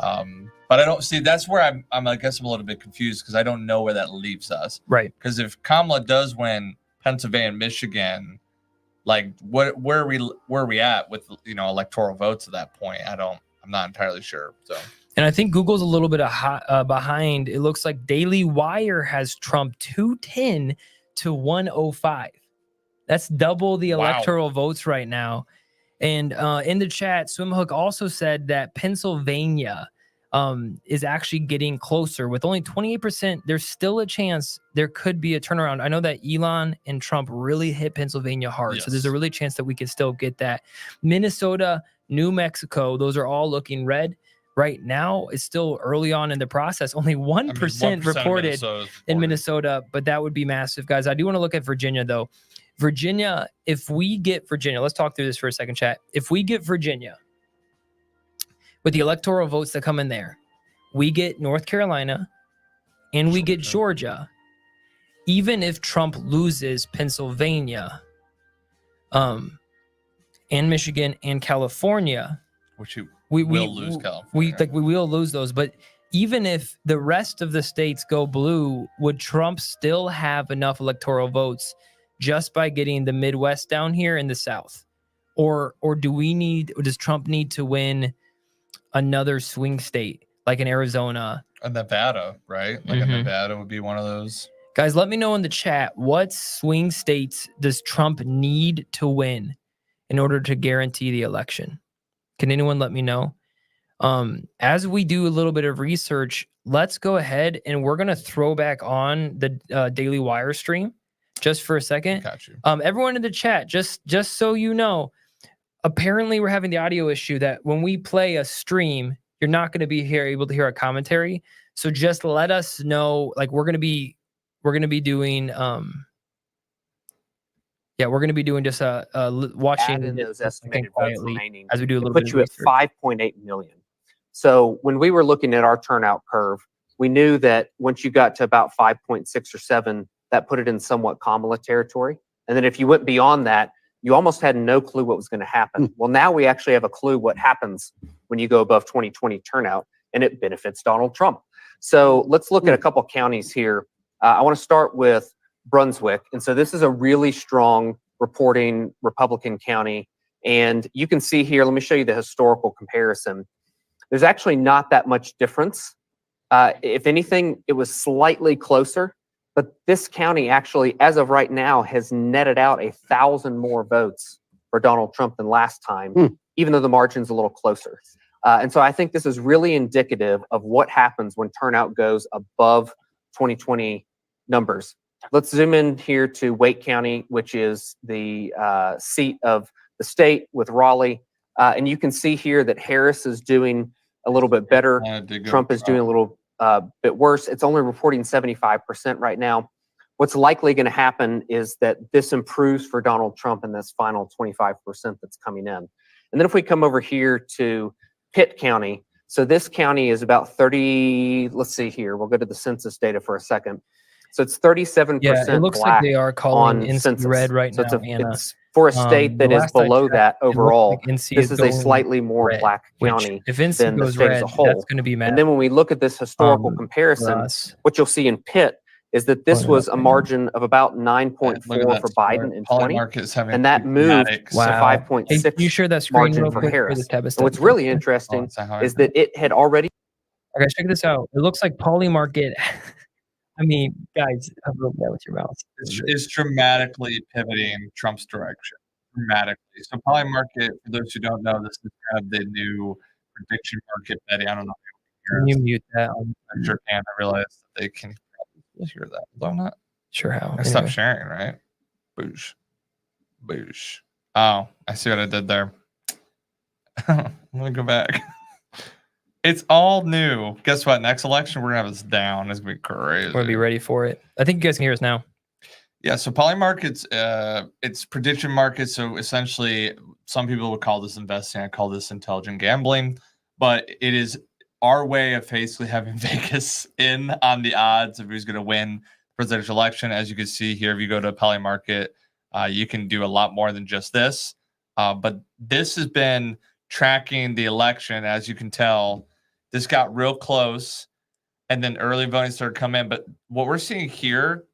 S2: But I don't see. That's where I guess I'm a little bit confused because I don't know where that leaves us.
S1: Right.
S2: Because if Kamala does win Pennsylvania and Michigan, like where are we at with electoral votes at that point? I'm not entirely sure. So.
S1: And I think Google's a little bit behind. It looks like Daily Wire has Trump 210 to 105. That's double the electoral votes right now. And in the chat, Swimhook also said that Pennsylvania is actually getting closer with only 28%. There's still a chance there could be a turnaround. I know that Elon and Trump really hit Pennsylvania hard. Yes. So there's a really chance that we could still get that. Minnesota, New Mexico, those are all looking red. Right now, it's still early on in the process. Only 1% reported in Minnesota, but that would be massive, guys. I do want to look at Virginia, though. Virginia, if we get Virginia, let's talk through this for a second, chat. If we get Virginia, with the electoral votes that come in there, we get North Carolina and we get Georgia. Even if Trump loses Pennsylvania, and Michigan and California,
S2: which we will lose California.
S1: We will lose those. But even if the rest of the states go blue, would Trump still have enough electoral votes just by getting the Midwest down here in the South? Or does Trump need to win another swing state like in Arizona?
S2: Nevada, right? Like Nevada would be one of those.
S1: Guys, let me know in the chat, what swing states does Trump need to win in order to guarantee the election? Can anyone let me know? As we do a little bit of research, let's go ahead and we're going to throw back on the Daily Wire stream just for a second.
S2: Got you.
S1: Everyone in the chat, just so you know, apparently we're having the audio issue that when we play a stream, you're not going to be able to hear our commentary. So just let us know, like we're going to be doing we're going to be doing just watching
S15: in those estimated votes remaining
S1: as we do a little
S15: put
S1: bit
S15: you at 5.8 million. So when we were looking at our turnout curve, we knew that once you got to about 5.6 or 7, that put it in somewhat Kamala territory. And then if you went beyond that, you almost had no clue what was going to happen. Well, now we actually have a clue what happens when you go above 2020 turnout, and it benefits Donald Trump. So let's look at a couple counties here. I want to start with Brunswick. And so this is a really strong reporting Republican county. And you can see here, let me show you the historical comparison. There's actually not that much difference. If anything, it was slightly closer. But this county actually, as of right now, has netted out 1,000 more votes for Donald Trump than last time, even though the margin's a little closer. And so I think this is really indicative of what happens when turnout goes above 2020 numbers. Let's zoom in here to Wake County, which is the seat of the state with Raleigh. And you can see here that Harris is doing a little bit better. Trump is doing a little bit worse. It's only reporting 75% right now. What's likely going to happen is that this improves for Donald Trump in this final 25% that's coming in. And then if we come over here to Pitt County, so this county is about 30, let's see here, we'll go to the census data for a second. So it's 37%
S1: Yeah, it looks like they are calling NC red right now.
S15: It's for a state that is below that overall. This is a slightly more black county than the state as a whole.
S1: That's going to be mad.
S15: And then when we look at this historical comparison, what you'll see in Pitt is that this was a margin of about 9.4 for Biden in 20, and that moved to 5.6
S1: Hey, you share that screen
S15: margin
S1: real
S15: for
S1: quick for
S15: Harris.
S1: the tab of
S15: And
S1: stuff?
S15: what's really interesting is that it had already.
S1: Okay, check this out. It looks like Polymarket. I mean, guys, have a little bit with your mouth.
S2: It's dramatically pivoting Trump's direction. Dramatically. So Polymarket, for those who don't know, this is kind of the new prediction market betting. I don't know if
S1: Can you mute that?
S2: I sure can. I realize that they can hear that. Although I'm not
S1: sure how.
S2: I stopped sharing, right? Boosh. Boosh. Oh, I see what I did there. Let me go back. It's all new. Guess what? Next election, we're gonna have this down. It's gonna be crazy.
S1: We're gonna be ready for it. I think you guys can hear us now.
S2: Yeah, so Polymarket's it's prediction market. So essentially, some people would call this investing. I call this intelligent gambling, but it is our way of basically having Vegas in on the odds of who's going to win the presidential election. As you can see here, if you go to Polymarket, you can do a lot more than just this. But this has been tracking the election. As you can tell, this got real close, and then early voting started coming in. But what we're seeing here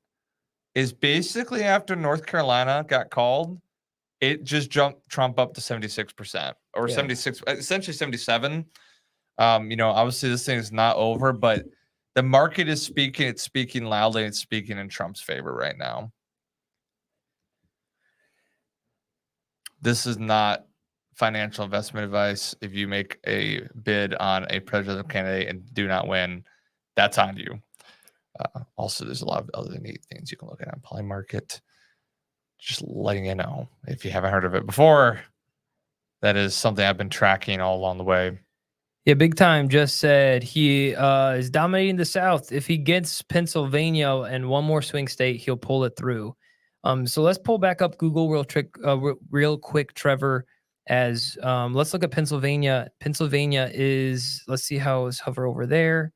S2: is basically after North Carolina got called, it just jumped Trump up to 76% or 76, essentially 77. Obviously this thing is not over, but the market is speaking. It's speaking loudly. It's speaking in Trump's favor right now. This is not financial investment advice. If you make a bid on a presidential candidate and do not win, that's on you. Also, there's a lot of other neat things you can look at on Polymarket. Just letting you know, if you haven't heard of it before, that is something I've been tracking all along the way.
S1: Yeah, Big Time just said he is dominating the South. If he gets Pennsylvania and one more swing state, he'll pull it through. So let's pull back up Google real quick, Trevor. As let's look at Pennsylvania. Pennsylvania is, let's see how it's hover over there.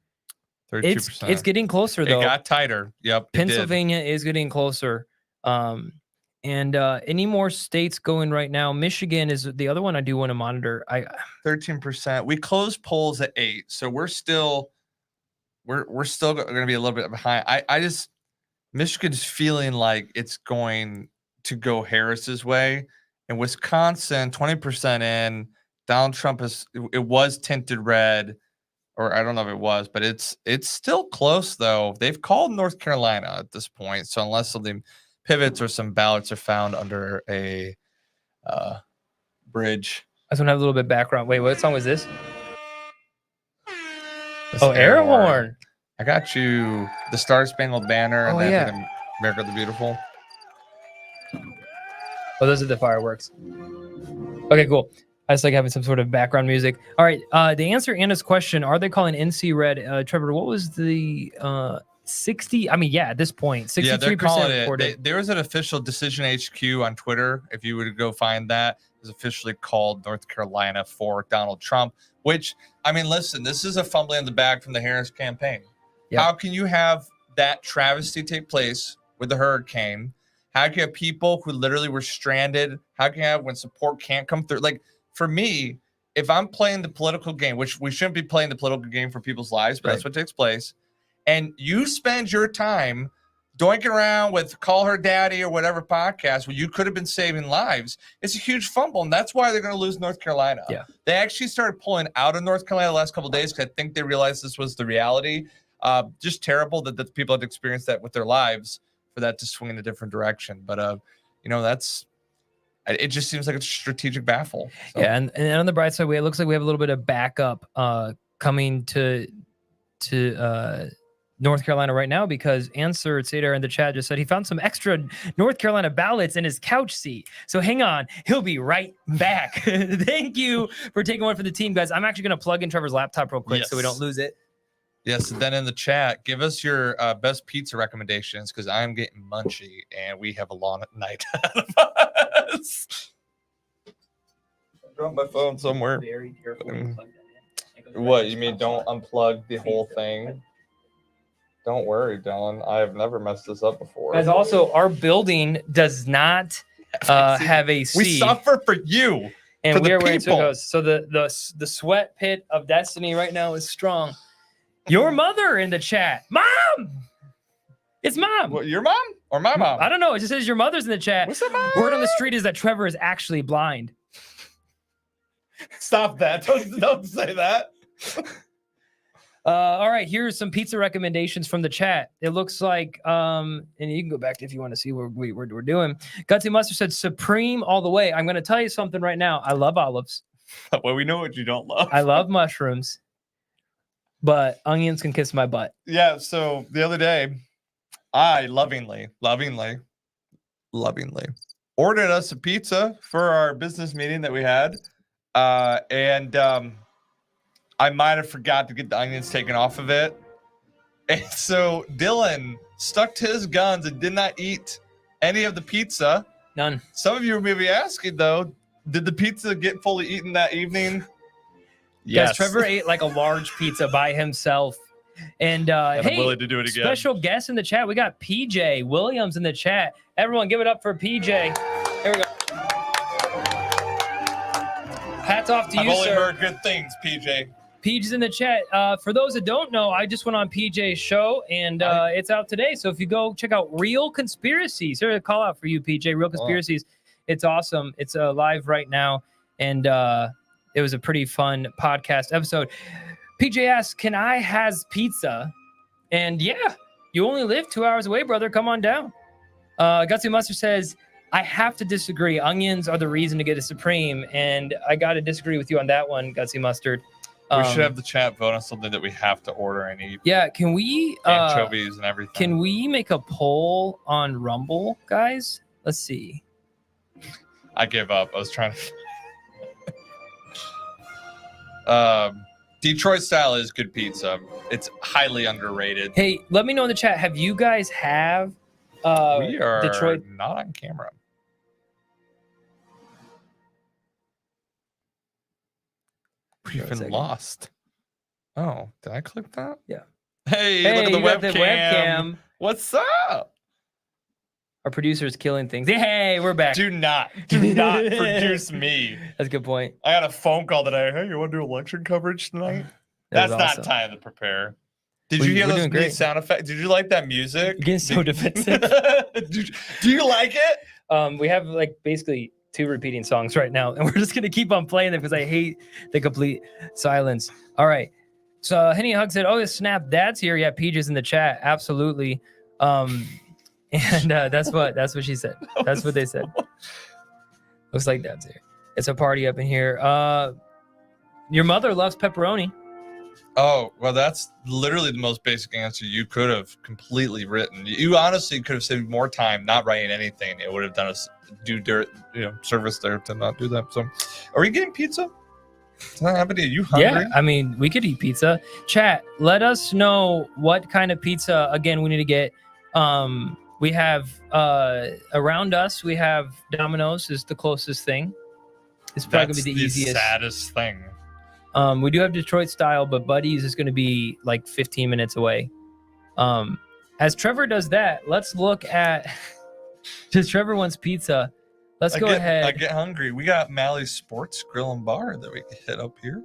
S2: 32%.
S1: It's getting closer though.
S2: It got tighter. Yep.
S1: Pennsylvania is getting closer. And any more states going right now? Michigan is the other one I do want to monitor.
S2: 13%. We closed polls at 8, so we're still going to be a little bit behind. Michigan's feeling like it's going to go Harris's way, and Wisconsin 20% in. Donald Trump it was tinted red, or I don't know if it was, but it's still close though. They've called North Carolina at this point, so unless something pivots or some ballots are found under a bridge.
S1: I just want to have a little bit of background. Wait, what song was this? Air horn.
S2: I got you the Star Spangled Banner and America the Beautiful.
S1: Oh, those are the fireworks. Okay, cool. I just like having some sort of background music. All right, to answer Anna's question, are they calling NC red? Trevor, what was the 60? I mean, yeah, at this point, 63% reported.
S2: There was an official Decision HQ on Twitter. If you were to go find that, it was officially called North Carolina for Donald Trump, which, I mean, listen, this is a fumbling in the bag from the Harris campaign. Yep. How can you have that travesty take place with the hurricane? How can you have people who literally were stranded? How can you have when support can't come through? Like, for me, if I'm playing the political game, which we shouldn't be playing the political game for people's lives, but that's what takes place, and you spend your time doinking around with Call Her Daddy or whatever podcast where you could have been saving lives, it's a huge fumble, and that's why they're going to lose North Carolina.
S1: Yeah.
S2: They actually started pulling out of North Carolina the last couple of days because I think they realized this was the reality. Just terrible that the people had experienced that with their lives for that to swing in a different direction. But, it just seems like it's a strategic baffle. So.
S1: Yeah, and on the bright side, it looks like we have a little bit of backup coming to North Carolina right now, because Answer Sadar in the chat just said he found some extra North Carolina ballots in his couch seat. So hang on, he'll be right back. Thank you for taking one for the team, guys. I'm actually going to plug in Trevor's laptop real quick so we don't lose it.
S2: Yes, and then in the chat, give us your best pizza recommendations, because I'm getting munchy and we have a long night ahead of us. I dropped my phone somewhere.
S1: Very careful.
S2: What, you mean don't unplug the whole thing? Don't worry, Dillon. I have never messed this up before.
S1: Guys, also, our building does not have AC.
S2: We suffer for you.
S1: And we are wearing sweaters. So the sweat pit of destiny right now is strong. Your mother in the chat. Mom! It's mom.
S2: What, your mom or my mom?
S1: I don't know. It just says your mother's in the chat.
S2: What's up, mom?
S1: Word on the street is that Trevor is actually blind.
S2: Stop that. Don't say that.
S1: All right, here's some pizza recommendations from the chat. It looks like, and you can go back if you want to see what we're doing. Gutsy Mustard said Supreme all the way. I'm going to tell you something right now. I love olives.
S2: Well, we know what you don't love.
S1: I love mushrooms, but onions can kiss my butt.
S2: Yeah, so the other day, I lovingly ordered us a pizza for our business meeting that we had. And I might have forgot to get the onions taken off of it. And so Dillon stuck to his guns and did not eat any of the pizza.
S1: None.
S2: Some of you may be asking, though, did the pizza get fully eaten that evening?
S1: Yes. Trevor ate like a large pizza by himself. And
S2: I'm
S1: hey,
S2: willing to do it again.
S1: Special guest in the chat. We got PJ Williams in the chat. Everyone give it up for PJ. Here we go. Hats off to you,
S2: I've only
S1: sir.
S2: heard good things, PJ.
S1: PJ's in the chat. For those that don't know, I just went on PJ's show, and it's out today. So if you go check out Real Conspiracies, here's a call out for you, PJ. Real Conspiracies. It's awesome. It's live right now, and it was a pretty fun podcast episode. PJ asks, can I has pizza? And yeah, you only live 2 hours away, brother. Come on down. Gutsy Mustard says, I have to disagree. Onions are the reason to get a Supreme, and I got to disagree with you on that one, Gutsy Mustard.
S2: We should have the chat vote on something that we have to order and eat.
S1: Yeah, can we
S2: anchovies and everything?
S1: Can we make a poll on Rumble, guys? Let's see.
S2: I gave up. I was trying to. Detroit style is good pizza. It's highly underrated.
S1: Hey, let me know in the chat. Have you guys have
S2: we are
S1: Detroit?
S2: Not on camera. We've been lost. Oh, did I click that?
S1: Yeah.
S2: Hey,
S1: Hey,
S2: look at
S1: you got
S2: the
S1: the
S2: webcam.
S1: webcam.
S2: What's up?
S1: Our producer is killing things. Hey, we're back.
S2: Do not produce me.
S1: That's a good point.
S2: I got a phone call today. Hey, you want to do election coverage tonight? That's
S1: was
S2: not
S1: awesome.
S2: time to prepare. Did you hear
S1: we're
S2: those
S1: doing
S2: neat
S1: great.
S2: sound effects? Did you like that music?
S1: You're getting so defensive.
S2: Do you like it?
S1: We have like basically 2 repeating songs right now, and we're just gonna keep on playing them because I hate the complete silence. All right. So Henny Hug said, "Oh, snap, Dad's here." Yeah, PJ's in the chat. Absolutely. And that's what she said. That's what they said. Looks like Dad's here. It's a party up in here. Your mother loves pepperoni.
S2: Oh, well, that's literally the most basic answer you could have completely written. You honestly could have saved more time not writing anything. It would have done us service there to not do that. So, are we getting pizza? Is that happening? Are you hungry?
S1: Yeah, I mean, we could eat pizza. Chat, let us know what kind of pizza, again, we need to get. We have, around us, we have Domino's is the closest thing. It's probably going to be the easiest.
S2: Saddest thing.
S1: We do have Detroit style, but Buddy's is going to be like 15 minutes away. As Trevor does that, let's look at, because Trevor wants pizza. Let's go ahead.
S2: I get hungry. We got Mally's Sports Grill and Bar that we can hit up here.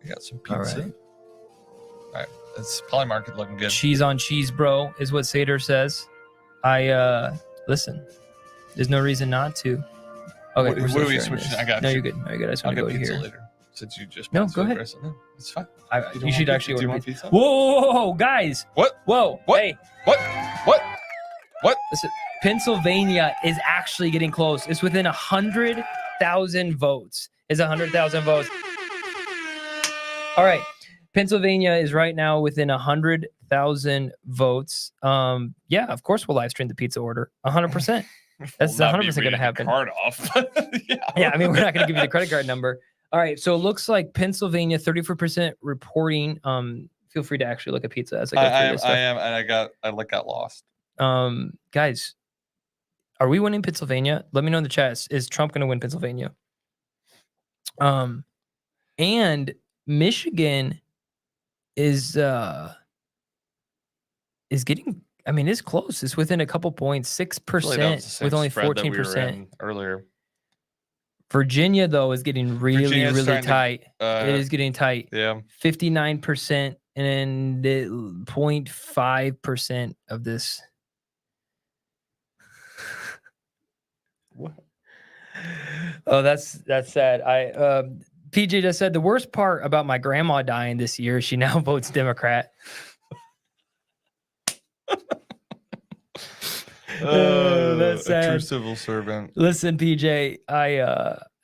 S2: We got some pizza. All right. It's Polymarket looking good.
S1: Cheese on cheese, bro, is what Sater says. Listen, there's no reason not to. Okay,
S2: what are we switching? I got
S1: No,
S2: you.
S1: you're good. No, you're good. I just want to go
S2: pizza
S1: here.
S2: later. Since you just
S1: No, go ahead.
S2: No, it's fine.
S1: You should actually
S2: do you
S1: order
S2: want
S1: pizza.
S2: pizza?
S1: Whoa, guys.
S2: What?
S1: Whoa.
S2: What?
S1: Hey.
S2: What?
S1: Listen, Pennsylvania is actually getting close. It's within 100,000 votes. It's 100,000 votes. All right. Pennsylvania is right now within 100,000 votes. Yeah, of course we'll live stream the pizza order. 100%. That's 100% going to happen.
S2: Card off.
S1: Yeah, I mean, we're not going to give you the credit card number. All right, so it looks like Pennsylvania, 34% reporting. Feel free to actually look at pizza as I go through this stuff.
S2: I am, and I got lost.
S1: Guys, are we winning Pennsylvania? Let me know in the chat. Is Trump going to win Pennsylvania? And Michigan is getting. I mean, it's close. It's within a couple points. 6% with only 14%
S2: earlier.
S1: Virginia though is getting really tight. It is getting tight.
S2: Yeah.
S1: 59% and 0.5% of this.
S2: What?
S1: Oh, that's sad. PJ just said the worst part about my grandma dying this year, she now votes Democrat.
S2: That's a true civil servant.
S1: Listen, PJ,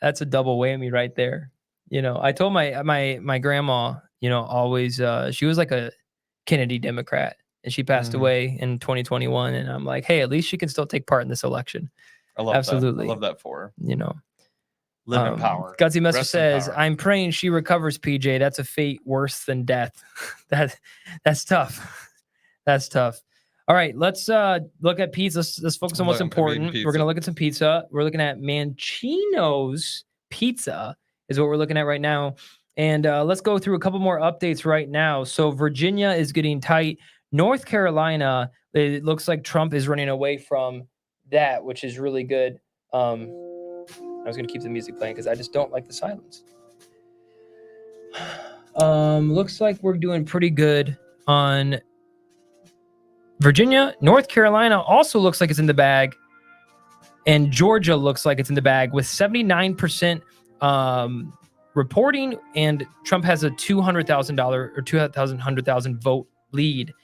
S1: that's a double whammy right there. You know, I told my grandma, you know, always she was like a Kennedy Democrat, and she passed away in 2021. And I'm like, hey, at least she can still take part in this election.
S2: I love
S1: Absolutely.
S2: that. I love that for her.
S1: You know.
S2: Live in power.
S1: Gutsy Messer
S2: Rest in
S1: says,
S2: power.
S1: I'm praying she recovers, PJ. That's a fate worse than death. That's tough. That's tough. All right, let's look at pizza. Let's focus on what's important. We're gonna look at some pizza. We're looking at Mancino's Pizza is what we're looking at right now. And let's go through a couple more updates right now. So Virginia is getting tight. North Carolina, it looks like Trump is running away from that, which is really good. I was going to keep the music playing because I just don't like the silence. Looks like we're doing pretty good on Virginia. North Carolina also looks like it's in the bag. And Georgia looks like it's in the bag with 79% reporting. And Trump has a $200,000 or 100,000 vote lead.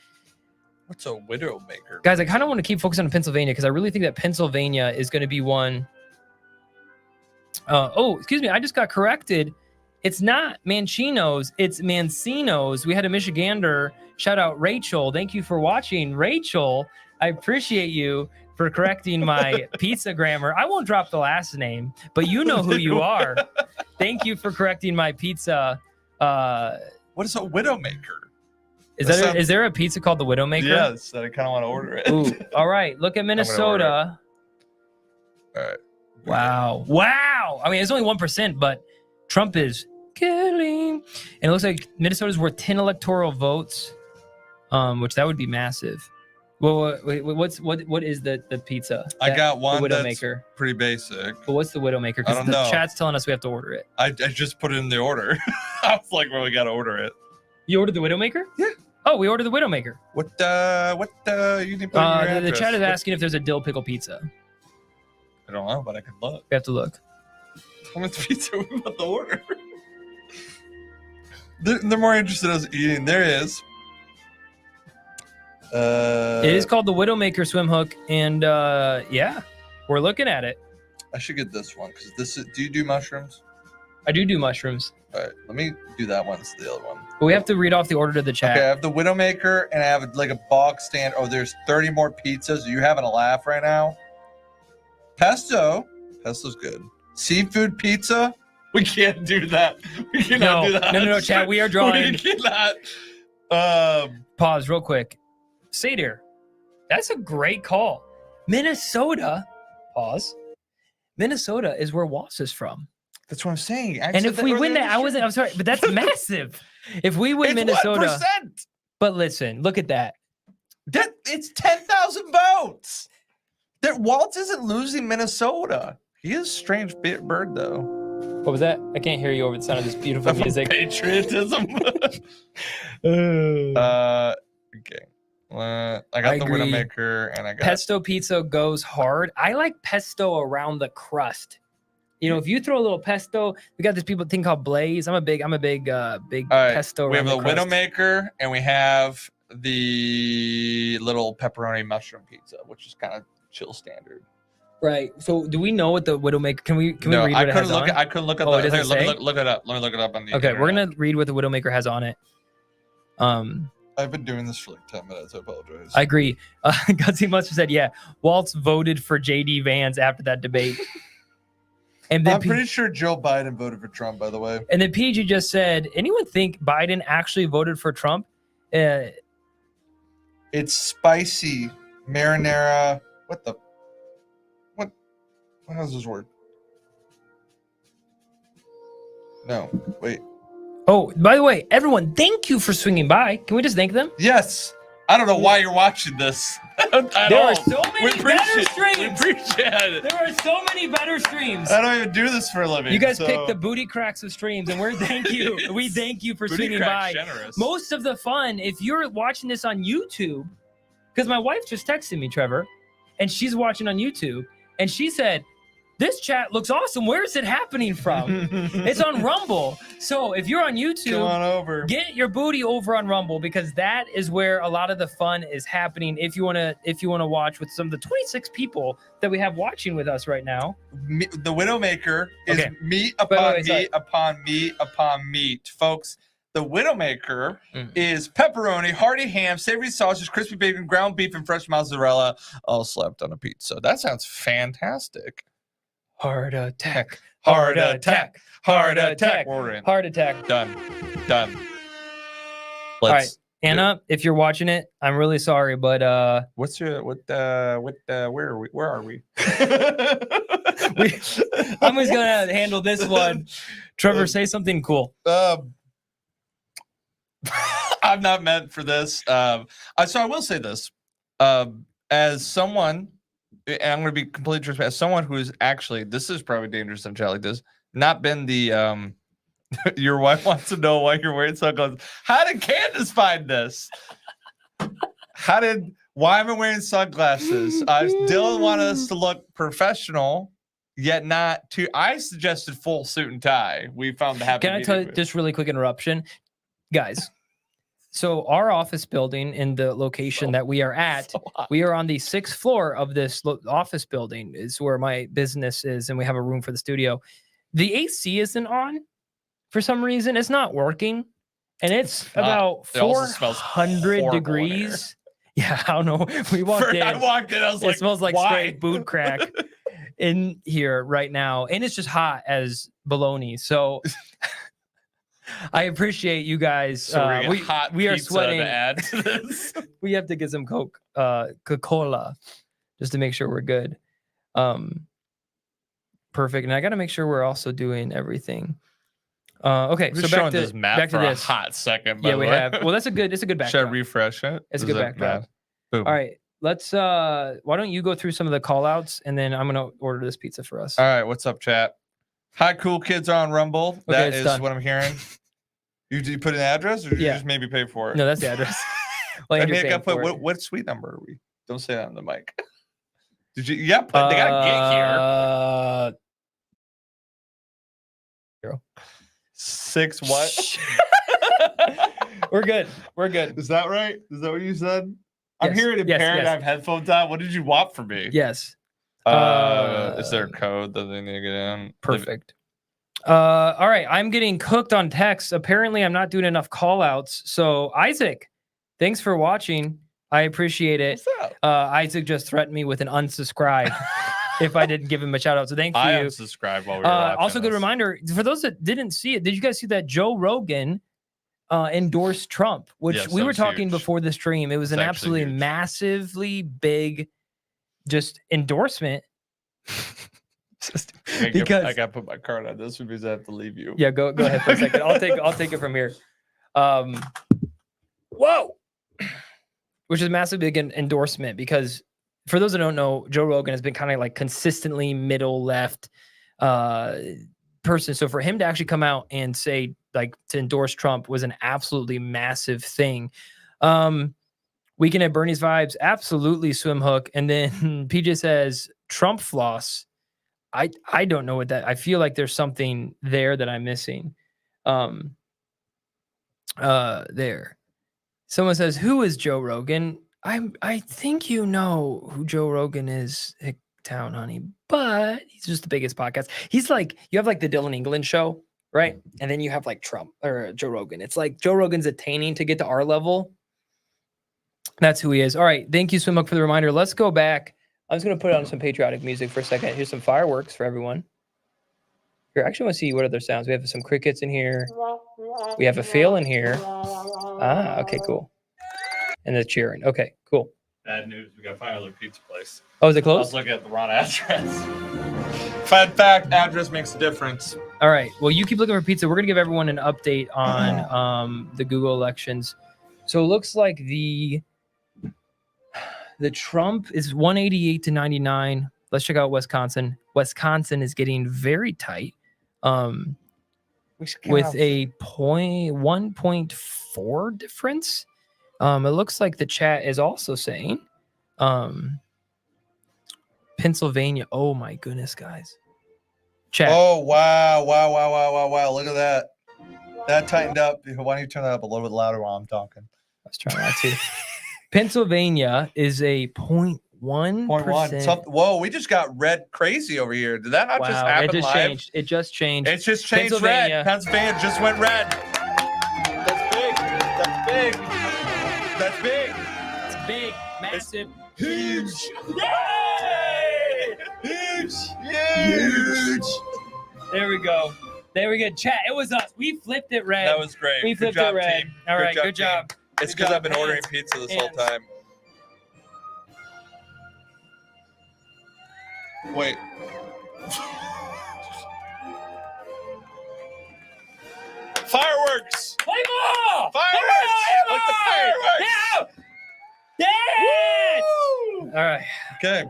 S2: What's a widowmaker?
S1: Guys, I kind of want to keep focusing on Pennsylvania because I really think that Pennsylvania is going to be one. Excuse me. I just got corrected. It's not Mancino's. It's Mancino's. We had a Michigander. Shout out Rachel. Thank you for watching. Rachel, I appreciate you for correcting my pizza grammar. I won't drop the last name, but you know who you are. Thank you for correcting my pizza.
S2: What is a widowmaker?
S1: Is there a pizza called the Widowmaker?
S2: Yes, I kind of want to order it.
S1: Ooh, all right. Look at Minnesota.
S2: All right.
S1: Wow. I mean, it's only 1%, but Trump is killing. And it looks like Minnesota's worth 10 electoral votes, which that would be massive. Well, wait, what is the pizza?
S2: I got one
S1: the
S2: that's
S1: Widowmaker.
S2: Pretty basic.
S1: But what's the Widowmaker?
S2: I
S1: Because
S2: don't
S1: the
S2: know.
S1: chat's telling us we have to order it.
S2: I just put it in the order. I was like, well, we got to order it.
S1: You ordered the Widowmaker?
S2: Yeah.
S1: Oh, we ordered the Widowmaker.
S2: What you need to put in your
S1: The
S2: address?
S1: chat is asking if there's a dill pickle pizza.
S2: I don't know, but I can look.
S1: We have to look.
S2: How much pizza are we about to order? They're more interested in us eating. There is.
S1: It is called the Widowmaker swim hook, and yeah, we're looking at it.
S2: I should get this one because this is. Do you do mushrooms?
S1: I do mushrooms.
S2: All right, let me do that one. It's the other one.
S1: But we have to read off the order to the chat.
S2: Okay, I have the Widowmaker and I have like a box stand. Oh, there's 30 more pizzas. Are you having a laugh right now? Pesto's good. Seafood pizza. We can't do that. We cannot do that.
S1: No, chat. We are drawing.
S2: We cannot.
S1: Pause real quick. Sadir, that's a great call. Minnesota. Pause. Minnesota is where Wass is from.
S2: That's what I'm saying.
S1: And if we win that, I'm sorry, but that's massive. If we win Minnesota.
S2: 1%.
S1: But listen, look at that.
S2: It's 10,000 votes. Waltz isn't losing Minnesota. He is a strange bird, though.
S1: What was that? I can't hear you over the sound of this beautiful music.
S2: Patriotism. Okay. I got the Widowmaker and I got
S1: pesto pizza goes hard. I like pesto around the crust. You know, if you throw a little pesto, we got this thing called Blaze. I'm a big pesto.
S2: We have
S1: around
S2: the
S1: crust.
S2: Widowmaker and we have the little pepperoni mushroom pizza, which is kind of chill standard.
S1: Right. So, do we know what the Widowmaker? Can we read what it has on?
S2: I couldn't look at
S1: it
S2: the.
S1: doesn't
S2: Here,
S1: say?
S2: look it up. Let me look it up on the.
S1: Okay,
S2: internet.
S1: we're gonna read what the Widowmaker has on it.
S2: I've been doing this for like 10 minutes. I apologize.
S1: I agree. Gutsy Mustard said, "Yeah, Waltz voted for JD Vance after that debate." And then
S2: I'm pretty sure Joe Biden voted for Trump, by the way.
S1: And then PG just said, "Anyone think Biden actually voted for Trump?"
S2: It's spicy marinara. What? How does this work? No, wait.
S1: Oh, by the way, everyone, thank you for swinging by. Can we just thank them?
S2: Yes. I don't know why you're watching this.
S1: There are so many better streams.
S2: We appreciate it.
S1: There are so many better streams.
S2: I don't even do this for a living.
S1: You guys picked the booty cracks of streams, and we thank you for swinging by.
S2: Generous.
S1: Most of the fun, if you're watching this on YouTube, because my wife just texted me, Trevor, and she's watching on YouTube, and she said, this chat looks awesome. Where is it happening from? It's on Rumble. So if you're on YouTube,
S2: come on over.
S1: Get your booty over on Rumble, because that is where a lot of the fun is happening. If you wanna watch with some of the 26 people that we have watching with us right now.
S2: The Widowmaker is meat upon meat upon meat upon meat, folks. The Widowmaker is pepperoni, hearty ham, savory sausage, crispy bacon, ground beef, and fresh mozzarella, all slapped on a pizza. That sounds fantastic.
S1: Heart attack, heart attack, heart attack, heart attack.
S2: Done.
S1: All right, Anna, if you're watching it, I'm really sorry, but
S2: where are we?
S1: I'm just gonna handle this one. Trevor, say something cool.
S2: I'm not meant for this. So I will say this. As someone, and I'm going to be completely transparent, as someone who is actually, this is probably dangerous in chat like this, not been the, your wife wants to know why you're wearing sunglasses. How did Candace find this? Why am I wearing sunglasses? Dillon wanted us to look professional, yet not too. I suggested full suit and tie. We found the happy
S1: Can I tell you just really quick interruption? Guys, so our office building in the location that we are at, we are on the 6th floor of this office building is where my business is, and we have a room for the studio. The AC isn't on for some reason. It's not working, and it's about 400 degrees. Yeah, I don't know. We walked in.
S2: I walked in. I was like,
S1: it smells like straight boot crack in here right now, and it's just hot as bologna. So I appreciate you guys.
S2: So
S1: we are sweating.
S2: To add to this.
S1: We have to get some Coca-Cola just to make sure we're good. Perfect. And I got to make sure we're also doing everything. Okay,
S2: We're
S1: so
S2: showing
S1: back to
S2: this map
S1: back
S2: for
S1: to this.
S2: a hot second.
S1: Yeah, we have. Well, that's a good. It's a good backdrop.
S2: Should I refresh it?
S1: It's a good backdrop.
S2: Boom.
S1: All right, let's. Why don't you go through some of the call outs, and then I'm gonna order this pizza for us.
S2: All right, what's up, chat? Hi, cool kids are on Rumble.
S1: Okay,
S2: That
S1: it's
S2: is
S1: done.
S2: what I'm hearing. You put an address, or did you just maybe pay for it?
S1: No, that's the address. Well,
S2: I
S1: Andrew's
S2: mean, I
S1: paying
S2: got
S1: for
S2: put.
S1: it.
S2: What suite number are we? Don't say that on the mic. Did you? Yeah, but they gotta get here. 6 what?
S1: We're good. We're good.
S2: Is that right? Is that what you said? I'm
S1: Yes.
S2: hearing
S1: Yes,
S2: impaired.
S1: yes.
S2: I have headphones on. What did you want from me?
S1: Yes.
S2: Is there a code that they need to get in?
S1: Perfect. All right. I'm getting cooked on text. Apparently, I'm not doing enough call outs. So, Isaac, thanks for watching. I appreciate it.
S2: What's up?
S1: Isaac just threatened me with an unsubscribe if I didn't give him a shout out. So, thank you.
S2: I unsubscribed while we were watching
S1: Also, good
S2: this.
S1: reminder for those that didn't see it. Did you guys see that Joe Rogan endorsed Trump, which
S2: Yes,
S1: we
S2: that
S1: were
S2: was
S1: talking
S2: huge.
S1: before the stream? It was an
S2: It's actually
S1: absolutely
S2: huge.
S1: massively big just endorsement.
S2: I
S1: because
S2: got to put my card on this because I have to leave you.
S1: yeah, go ahead for a second. I'll take it from here. Whoa, which is a massive big endorsement because for those that don't know, Joe Rogan has been kind of like consistently middle left person. So for him to actually come out and say like to endorse Trump was an absolutely massive thing. Weekend at Bernie's vibes, absolutely swim hook. And then PJ says Trump floss. I don't know what that. I feel like there's something there that I'm missing. There. Someone says, "Who is Joe Rogan?" I think you know who Joe Rogan is, Hicktown honey, but he's just the biggest podcast. He's like you have like the Dillon England show, right? And then you have like Trump or Joe Rogan. It's like Joe Rogan's attaining to get to our level. That's who he is. All right. Thank you, Swimhook, for the reminder. Let's go back. I'm just going to put on some patriotic music for a second. Here's some fireworks for everyone. Here, I actually want to see what other sounds. We have some crickets in here. We have a fail in here. Ah, okay, cool. And the cheering. Okay, cool.
S2: Bad news. We got to find another pizza place.
S1: Oh, is it
S2: I
S1: closed?
S2: was looking at the wrong address. Fun fact, address makes a difference.
S1: All right. Well, you keep looking for pizza. We're going to give everyone an update on the Google elections. So it looks like the The Trump is 188 to 99. Let's check out Wisconsin. Wisconsin is getting very tight. With a 1.4 difference. It looks like the chat is also saying Pennsylvania. Oh my goodness, guys. Chat.
S2: Oh, wow. Look at that. That tightened up. Why don't you turn that up a little bit louder while I'm talking?
S1: I was trying not to. Pennsylvania is a 0.1%.
S2: Whoa, we just got red crazy over here. Did that not just happen
S1: it just
S2: live?
S1: changed. It just changed.
S2: It just changed red. Pennsylvania just went red. That's big. That's big. That's big.
S1: It's big. Massive.
S2: Huge. Yay! Huge.
S1: There we go. There we go. Chat. It was us. We flipped it red.
S2: That was great.
S1: We flipped it red.
S2: Team.
S1: All right. Good job.
S2: It's because I've been ordering pizza this whole time. Wait. Fireworks!
S1: Play ball!
S2: Fireworks! Like the fireworks!
S1: Yes! All right.
S2: Okay.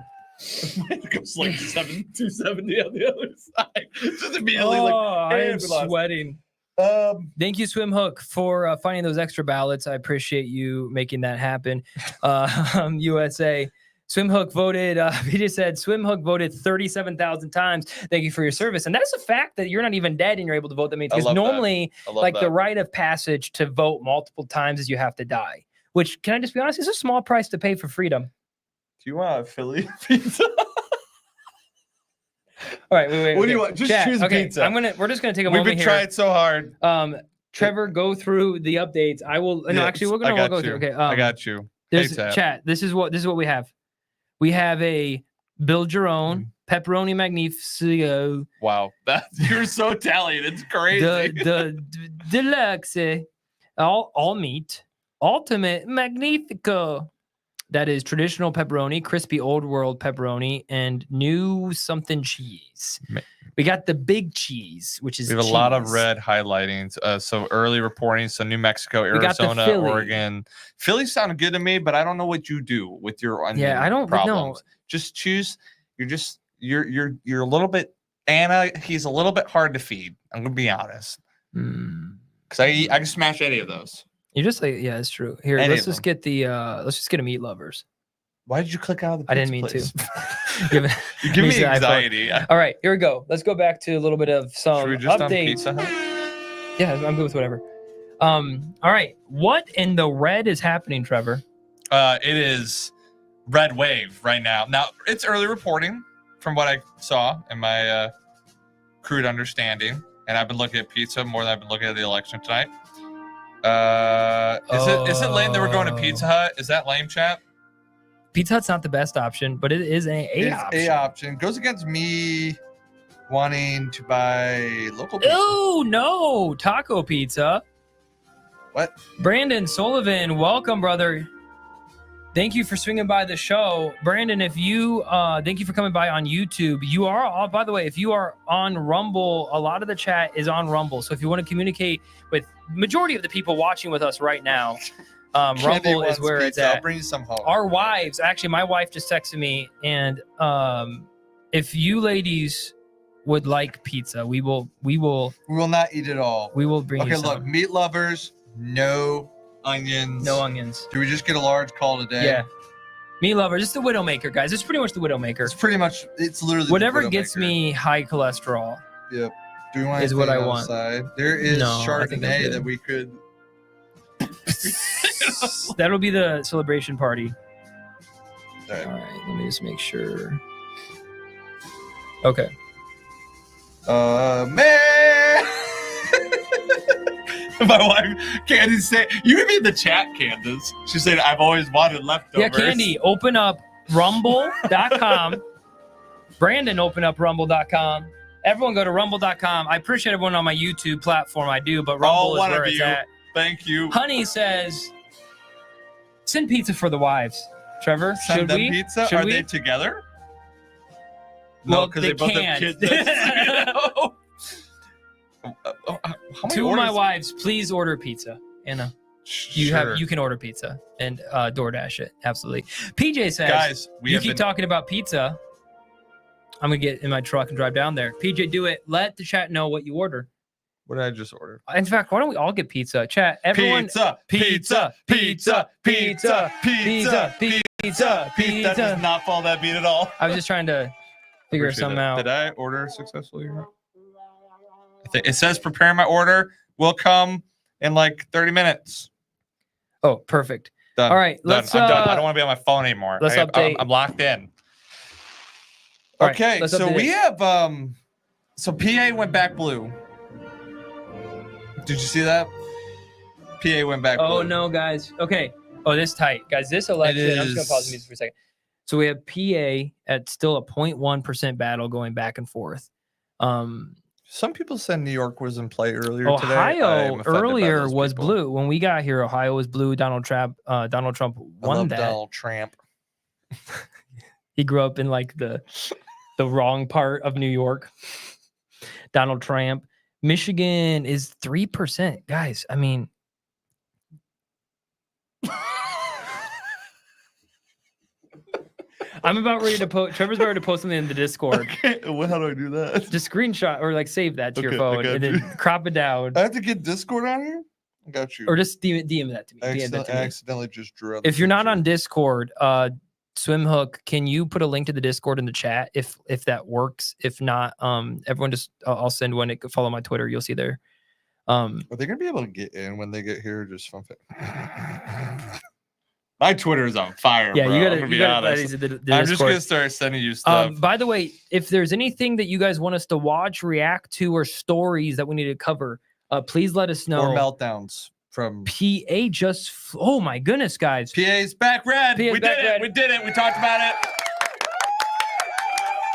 S2: It goes like 270 on the other side. Just immediately
S1: I am sweating. Thank you, Swim Hook, for finding those extra ballots. I appreciate you making that happen. USA. Swim Hook voted, he just said, Swim Hook voted 37,000 times. Thank you for your service. And that's a fact that you're not even dead and you're able to vote. That means because normally, the rite of passage to vote multiple times is you have to die, which, can I just be honest, is a small price to pay for freedom.
S2: Do you want a Philly pizza?
S1: All right, wait.
S2: What do you want? Just choose pizza.
S1: We're just gonna take a moment here.
S2: We've been trying so hard.
S1: Trevor, go through the updates. I will. No, actually, we'll go through. Okay,
S2: I got you.
S1: There's chat. This is what we have. We have a build your own pepperoni magnifico.
S2: Wow, you're so Italian. It's crazy.
S1: The deluxe, all meat, ultimate magnifico. That is traditional pepperoni, crispy old world pepperoni, and new something cheese. We got the big cheese, which is
S2: we have a lot of red highlightings. So early reporting. So New Mexico, Arizona, Oregon. Philly sounded good to me, but I don't know what you do with your onion
S1: I don't
S2: problems. Just choose. You're a little bit Anna. He's a little bit hard to feed. I'm gonna be honest. Because I can smash any of those.
S1: You just like, yeah, it's true. Here, let's just get a meat lovers.
S2: Why did you click out of the pizza
S1: I didn't mean
S2: place?
S1: to.
S2: You give me anxiety.
S1: All right, here we go. Let's go back to a little bit of some
S2: Should we just
S1: updates.
S2: Pizza Hut?
S1: Yeah, I'm good with whatever. All right. What in the red is happening, Trevor?
S2: It is red wave right now. Now, it's early reporting from what I saw in my crude understanding. And I've been looking at pizza more than I've been looking at the election tonight. Is it lame that we're going to Pizza Hut? Is that lame, chat?
S1: Pizza Hut's not the best option, but it is a option.
S2: Goes against me wanting to buy local pizza.
S1: Oh, no. Taco pizza.
S2: What?
S1: Brandon Sullivan, welcome, brother. Thank you for swinging by the show. Brandon, thank you for coming by on YouTube. You are, by the way, if you are on Rumble, a lot of the chat is on Rumble. So if you want to communicate with majority of the people watching with us right now, Rumble is where it's at.
S2: I'll bring you some home.
S1: Our wives, actually, my wife just texted me, and if you ladies would like pizza, we will
S2: not eat it all.
S1: We will bring you some.
S2: Okay, look, meat lovers, no onions.
S1: No onions.
S2: Do we just get a large call today?
S1: Yeah. Meat lovers, it's the Widowmaker, guys. It's pretty much the Widowmaker.
S2: It's literally
S1: whatever gets me high cholesterol.
S2: Yep. Do we want
S1: is what I want.
S2: There is Chardonnay that we could.
S1: That'll be the celebration party.
S2: All
S1: right, let me just make sure. Okay.
S2: Man. My wife, Candy, said, you mean the chat, Candace? She said, I've always wanted leftovers.
S1: Yeah, Candy, open up rumble.com. Brandon, open up rumble.com. Everyone go to rumble.com. I appreciate everyone on my YouTube platform. I do, but Rumble is where it's at.
S2: Thank you.
S1: Honey says, send pizza for the wives. Trevor,
S2: send them pizza? Are they together? No, because they both have kids.
S1: Two of my wives, please order pizza. Anna. You can order pizza and DoorDash it. Absolutely. PJ says,
S2: guys,
S1: you keep talking about pizza. I'm gonna get in my truck and drive down there. PJ, do it. Let the chat know what you order.
S2: What did I just order?
S1: In fact, why don't we all get pizza? Chat, everyone.
S2: Pizza. Pizza does not follow that beat at all.
S1: I was just trying to figure something out.
S2: Did I order successfully? I think it says prepare my order. Will come in like 30 minutes.
S1: Oh, perfect.
S2: Done.
S1: All right,
S2: Done.
S1: let's.
S2: I'm done. I don't want to be on my phone anymore.
S1: Let's update.
S2: I'm locked in.
S1: All
S2: okay,
S1: right,
S2: so we have so PA went back blue. Did you see that? PA went back blue.
S1: Oh no, guys. Okay. Oh, this tight, guys. This election. I'm just gonna pause the music for a second. So we have PA at still a 0.1% battle going back and forth.
S2: Some people said New York was in play earlier today.
S1: Ohio earlier was blue. When we got here, Ohio was blue. Donald Trump won that.
S2: Donald Trump.
S1: He grew up in like the wrong part of New York. Donald Trump. Michigan is 3%. Guys, I mean, I'm about ready to post. Trevor's about ready to post something in the Discord.
S2: Okay. Well, how do I do that?
S1: Just screenshot or like save that to your phone and then crop it down.
S2: I have to get Discord on here? I got you.
S1: Or just DM that to me.
S2: I accidentally just drew up.
S1: If you're not on Discord, Swimhook, can you put a link to the Discord in the chat if that works? If not, everyone just I'll send one. Follow my Twitter. You'll see there.
S2: Are they gonna be able to get in when they get here? Just fun fact. My Twitter is on fire.
S1: Yeah,
S2: bro.
S1: you
S2: I'm
S1: gotta
S2: I'm just gonna start sending you stuff.
S1: By the way, if there's anything that you guys want us to watch, react to, or stories that we need to cover, please let us know.
S2: Or meltdowns from
S1: PA just. Oh my goodness, guys!
S2: PA's back red.
S1: PA's
S2: We
S1: back
S2: did it.
S1: red.
S2: We did it. We talked about it.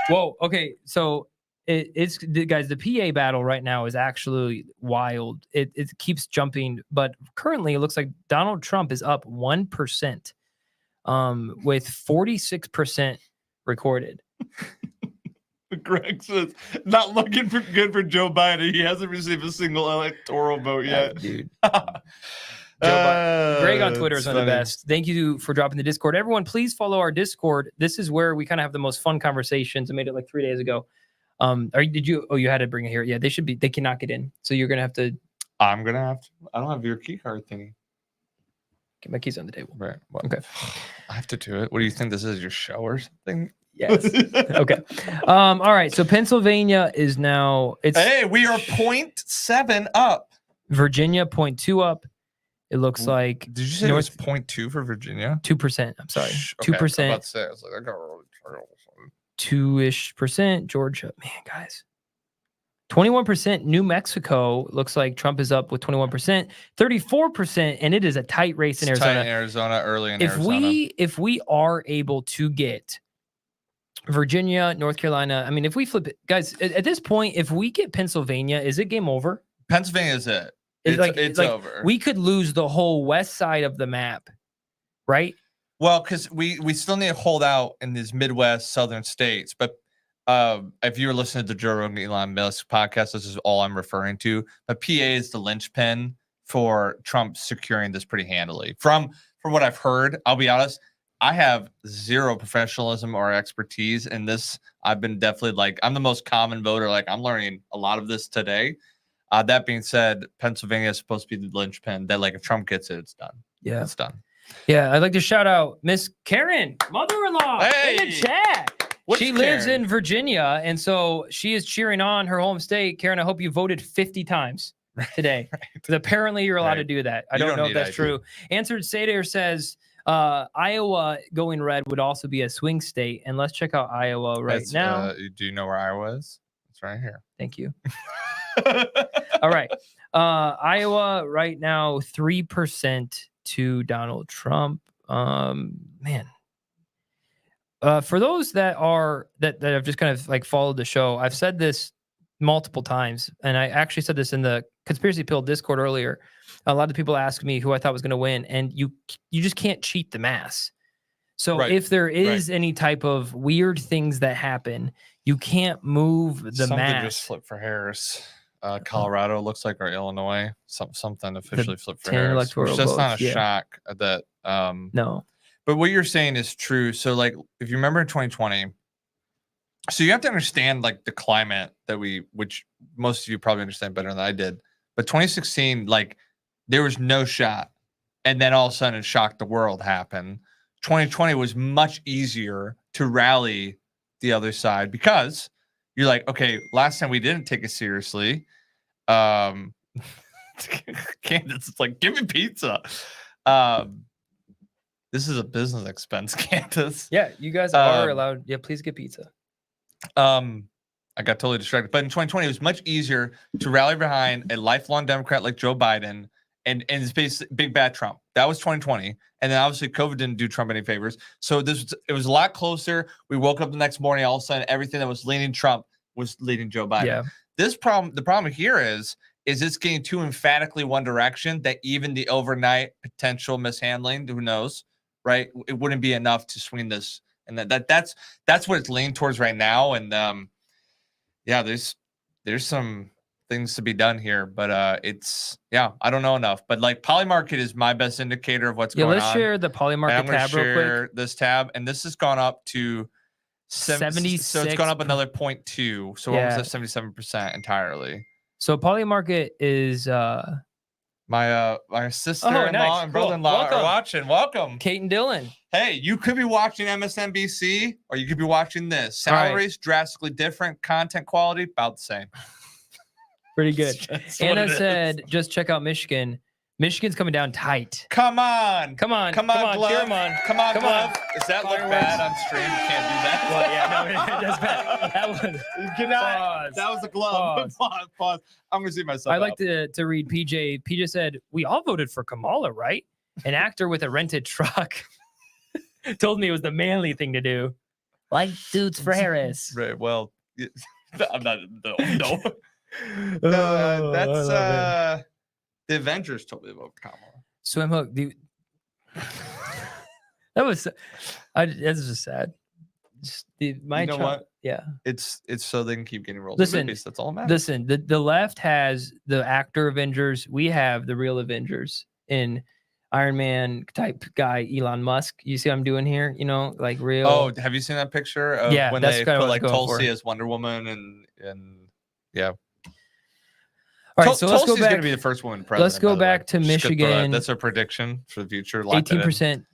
S1: Whoa. Okay. So it's guys. The PA battle right now is actually wild. It keeps jumping, but currently it looks like Donald Trump is up 1%, with 46% recorded.
S2: Greg says not looking good for Joe Biden. He hasn't received a single electoral vote yet,
S1: dude. Greg on Twitter is one of the best. Thank you for dropping the Discord. Everyone, please follow our Discord. This is where we kind of have the most fun conversations. I made it like 3 days ago. You had to bring it here. Yeah, they cannot get in. So you're gonna have to.
S2: I'm gonna have to. I don't have your key card thingy.
S1: Get my keys on the table.
S2: Right. Well,
S1: okay.
S2: I have to do it. What do you think this is? Your show or something?
S1: Yes. Okay. All right. So Pennsylvania is now.
S2: Hey, we are 0.7 up.
S1: Virginia 0.2 up. It looks like.
S2: Did you say it was 0.2 for Virginia?
S1: 2%. I'm sorry. 2%.
S2: Okay, I was about to say, I was like, I got really
S1: 2-ish%. Georgia, man, guys. 21%. New Mexico looks like Trump is up with 21%, 34%, and it is a tight race in Arizona.
S2: Tight in Arizona early in
S1: Arizona.
S2: Arizona.
S1: If we are able to get Virginia, North Carolina, I mean, if we flip it, guys, at this point, if we get Pennsylvania, is it game over?
S2: Pennsylvania is it. It's over.
S1: We could lose the whole west side of the map, right?
S2: Well, because we still need to hold out in these Midwest southern states. But if you were listening to the Joe Rogan Elon Musk podcast, this is all I'm referring to. But PA is the linchpin for Trump securing this pretty handily. From what I've heard, I'll be honest, I have zero professionalism or expertise in this. I've been definitely I'm the most common voter. I'm learning a lot of this today. That being said, Pennsylvania is supposed to be the linchpin that if Trump gets it, it's done.
S1: Yeah.
S2: It's done.
S1: Yeah, I'd like to shout out Miss Karen, mother-in-law, in the chat. She lives in Virginia, and so she is cheering on her home state. Karen, I hope you voted 50 times today. Because apparently you're allowed to do that. I don't know if that's true. Answered Seder says Iowa going red would also be a swing state. And let's check out Iowa now.
S2: Do you know where Iowa is? It's right here.
S1: Thank you. All right. Iowa right now, 3% to Donald Trump. Man. For those that have just kind of followed the show, I've said this multiple times, and I actually said this in the Conspiracy Pill Discord earlier. A lot of people ask me who I thought was going to win, and you just can't cheat the mass. So if there is any type of weird things that happen, you can't move the mass.
S2: Just flip for Harris. Colorado looks like, or Illinois, something officially flipped for
S1: 10
S2: Harris.
S1: electoral
S2: Which that's not
S1: votes,
S2: a
S1: yeah.
S2: shock that.
S1: No.
S2: But what you're saying is true. So like, if you remember in 2020, so you have to understand like the climate that which most of you probably understand better than I did. But 2016, like there was no shot, and then all of a sudden, it shocked the world happened. 2020 was much easier to rally the other side because you're like, okay, last time we didn't take it seriously. Candace, it's like, give me pizza. This is a business expense, Candace.
S1: Yeah, you guys are allowed. Yeah, please get pizza.
S2: I got totally distracted. But in 2020, it was much easier to rally behind a lifelong Democrat like Joe Biden and it's basically big bad Trump. That was 2020. And then obviously COVID didn't do Trump any favors. So it was a lot closer. We woke up the next morning, all of a sudden, everything that was leaning Trump was leading Joe Biden.
S1: Yeah.
S2: The problem here is it's getting too emphatically one direction that even the overnight potential mishandling, who knows, right? It wouldn't be enough to swing this. And that's what it's leaning towards right now. And yeah, there's some things to be done here, but I don't know enough. But like Polymarket is my best indicator of what's going on.
S1: Yeah, let's share the Polymarket tab real quick.
S2: This tab, and this has gone up to
S1: 76.
S2: So it's gone up another 0.2. So almost at 77% entirely.
S1: So Polymarket is
S2: my sister-in-law and brother-in-law are watching. Welcome,
S1: Kate and Dillon.
S2: Hey, you could be watching MSNBC or you could be watching this. Salaries drastically different, content quality about the same.
S1: Pretty good. Anna said, just check out Michigan. Michigan's coming down tight.
S2: Come on,
S1: Glove.
S2: Come on, Glove. Does that look bad on stream? You can't do that.
S1: Well, yeah, no, it does bad. That was
S2: That was a glove. Pause. I'm gonna see myself.
S1: I like to read PJ. PJ said, we all voted for Kamala, right? An actor with a rented truck told me it was the manly thing to do. White dudes for Harris.
S2: Right. Well, I'm not. No. No, that's the Avengers told me about Kamala.
S1: Swim hook, dude. That was just sad. Just what? Yeah.
S2: It's so they can keep getting roles.
S1: Listen,
S2: movies. That's all that matters.
S1: Listen, the left has the actor Avengers. We have the real Avengers in Iron Man type guy, Elon Musk. You see what I'm doing here? You know, like real.
S2: Oh, have you seen that picture of when they put like Tulsi as Wonder Woman and yeah.
S1: All right, so let's go back.
S2: Tulsi's going to be the first woman president.
S1: Let's go back to Michigan.
S2: That's a prediction for the future.
S1: 18%.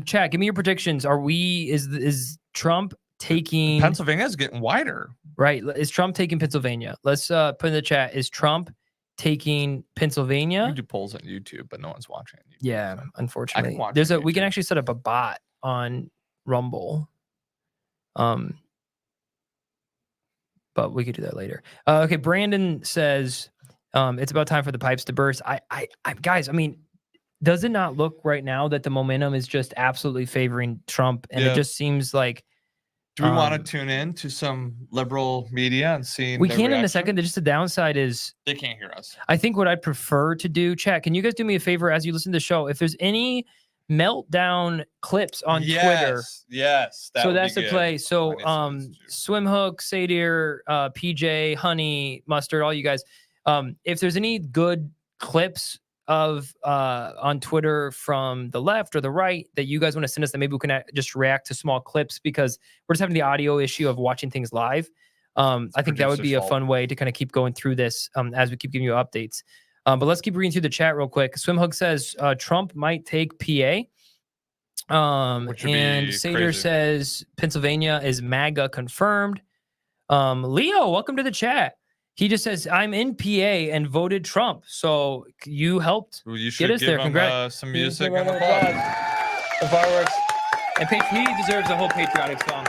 S1: Chad, give me your predictions. Is Trump taking
S2: Pennsylvania's getting wider?
S1: Right. Is Trump taking Pennsylvania? Let's put in the chat. Is Trump taking Pennsylvania?
S2: We do polls on YouTube, but no one's watching it.
S1: Yeah, unfortunately. We can actually set up a bot on Rumble. But we could do that later. Okay, Brandon says it's about time for the pipes to burst. Guys, I mean, does it not look right now that the momentum is just absolutely favoring Trump? And it just seems like.
S2: Do we want to tune in to some liberal media and see?
S1: We can in a second. Just the downside is
S2: they can't hear us.
S1: I think what I'd prefer to do, chat, can you guys do me a favor as you listen to the show? If there's any meltdown clips on Twitter.
S2: Yes.
S1: So that's the play. So Swim Hook, Sadir, PJ, Honey, Mustard, all you guys. If there's any good clips of on Twitter from the left or the right that you guys want to send us, that maybe we can just react to small clips because we're just having the audio issue of watching things live. I think that would be a fun way to kind of keep going through this as we keep giving you updates. But let's keep reading through the chat real quick. Swimhook says Trump might take PA. And Sader says Pennsylvania is MAGA confirmed. Leo, welcome to the chat. He just says, I'm in PA and voted Trump. So you helped get us there. Congrats.
S2: Some music and
S1: the fireworks. And he deserves a whole patriotic song.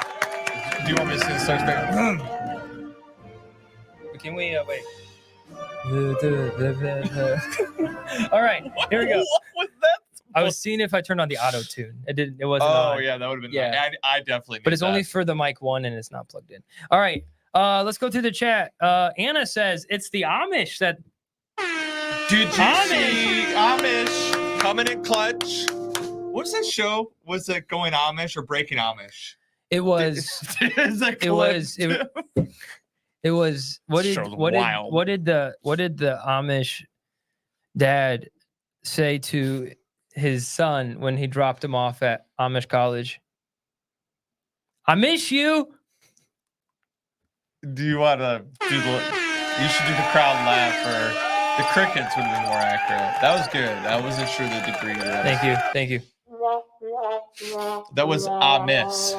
S2: Do you want me to sing the Star Spangled?
S1: Can we wait? All right, here we go.
S2: What was that?
S1: I was seeing if I turned on the auto tune. It didn't. It wasn't.
S2: Oh
S1: on.
S2: yeah, that would have been.
S1: Yeah,
S2: I definitely.
S1: But it's only for the mic one, and it's not plugged in. All right, let's go through the chat. Anna says it's the Amish that.
S2: Did you see Amish coming in clutch? What's that show? Was it Going Amish or Breaking Amish?
S1: It was. It was what did the Amish dad say to his son when he dropped him off at Amish college? I miss you.
S2: Do you want to do you should do the crowd laugh, or the crickets would have been more accurate. That was good. That wasn't sure the degree.
S1: Thank you.
S2: That was Amish.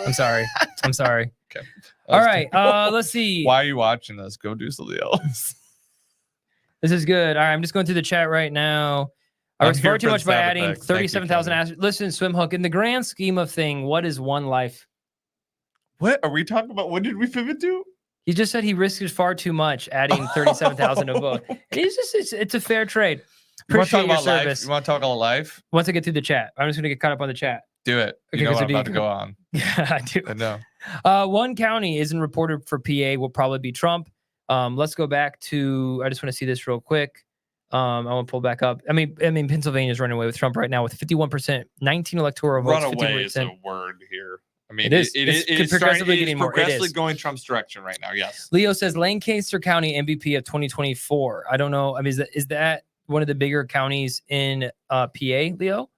S1: I'm sorry.
S2: Okay.
S1: All right. Let's see.
S2: Why are you watching this? Go do something else.
S1: This is good. All right. I'm just going through the chat right now. I was far too much by adding 37,000. Listen, Swimhook, in the grand scheme of thing, what is one life?
S2: What are we talking about? What did we pivot to?
S1: He just said he risked far too much, adding 37,000 of both. It's a fair trade. Appreciate your service.
S2: You want to talk about life?
S1: Once I get through the chat, I'm just going to get caught up on the chat.
S2: Do it.
S1: Okay,
S2: you know what I'm about to go on.
S1: Yeah, I do.
S2: I know.
S1: One county isn't reported for PA. Will probably be Trump. Let's go back to. I just want to see this real quick. I want to pull back up. I mean, Pennsylvania's running away with Trump right now with 51%, 19 electoral votes.
S2: Runaway is a word here. I mean,
S1: it's progressively
S2: going Trump's direction right now. Yes.
S1: Leo says Lancaster County MVP of 2024. I don't know. I mean, is that one of the bigger counties in PA, Leo?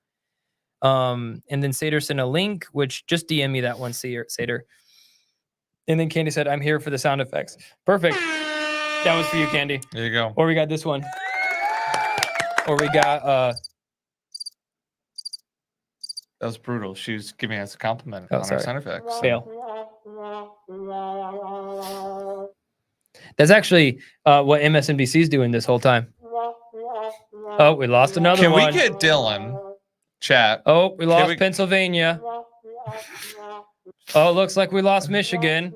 S1: And then Sater sent a link, which just DM me that one, Sater. And then Candy said, I'm here for the sound effects. Perfect. That was for you, Candy.
S2: There you go.
S1: Or we got this one. Or we got
S2: that was brutal. She was giving us a compliment on our sound effects.
S1: Fail. That's actually what MSNBC is doing this whole time. Oh, we lost another one.
S2: Can we get Dillon? Chat.
S1: Oh, we lost Pennsylvania. Oh, looks like we lost Michigan.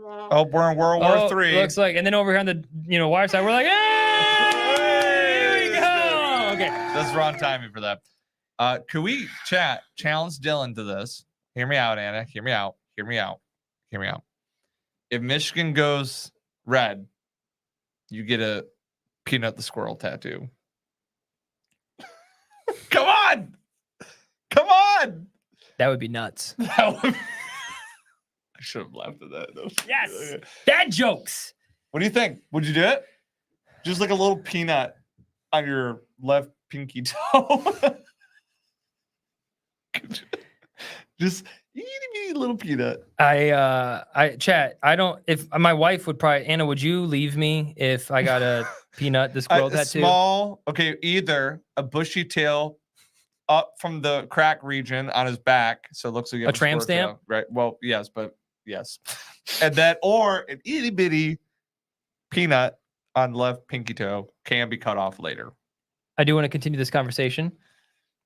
S2: Oh, we're in World War III.
S1: Looks like, and then over here on the wire side, we're like, hey, here we go. Okay,
S2: that's wrong timing for that. Could we challenge Dillon to this? Hear me out, Anna. Hear me out. If Michigan goes red, you get a Peanut the Squirrel tattoo. Come on.
S1: That would be nuts.
S2: I should have laughed at that though.
S1: Yes. Dad jokes.
S2: What do you think? Would you do it? Just like a little peanut on your left pinky toe. Just a little peanut. If my wife would probably, Anna, would you leave me if I got a Peanut the Squirrel tattoo? Small, okay, either a bushy tail up from the crack region on his back, so it looks like
S1: a tramp stamp,
S2: right? Well, yes, and that, or an itty bitty peanut on left pinky toe can be cut off later.
S1: I do want to continue this conversation,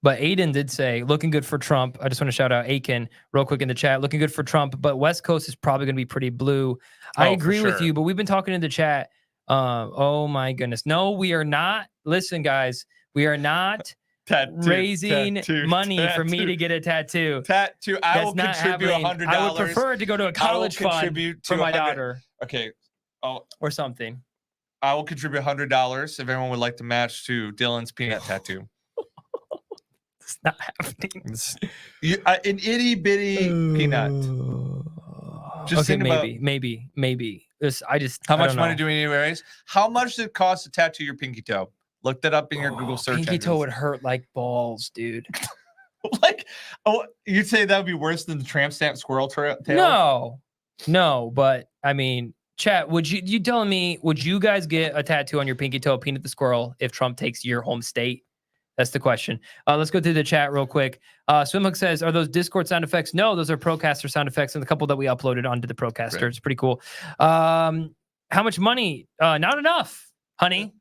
S1: but Aiden did say looking good for Trump. I just want to shout out Aiken real quick in the chat. Looking good for Trump, but West Coast is probably going to be pretty blue. I agree with you, but we've been talking in the chat. Oh my goodness, no, we are not. Listen, guys, we are not. Raising money for me to get a tattoo.
S2: I will contribute $100.
S1: I would prefer to go to a college fund for my daughter.
S2: Okay.
S1: Or something.
S2: I will contribute $100 if everyone would like to match to Dillon's peanut tattoo.
S1: It's not happening.
S2: An itty bitty peanut.
S1: Just think maybe.
S2: How much money do we need to raise? How much does it cost to tattoo your pinky toe? Look that up in your Google search.
S1: Pinky toe would hurt like balls, dude.
S2: You'd say that would be worse than the tramp stamp squirrel tail?
S1: No, but I mean, chat, would you telling me, would you guys get a tattoo on your pinky toe, Peanut the Squirrel, if Trump takes your home state? That's the question. Let's go through the chat real quick. Swimhook says, are those Discord sound effects? No, those are Procaster sound effects, and the couple that we uploaded onto the Procaster. Right. It's pretty cool. How much money? Not enough, honey.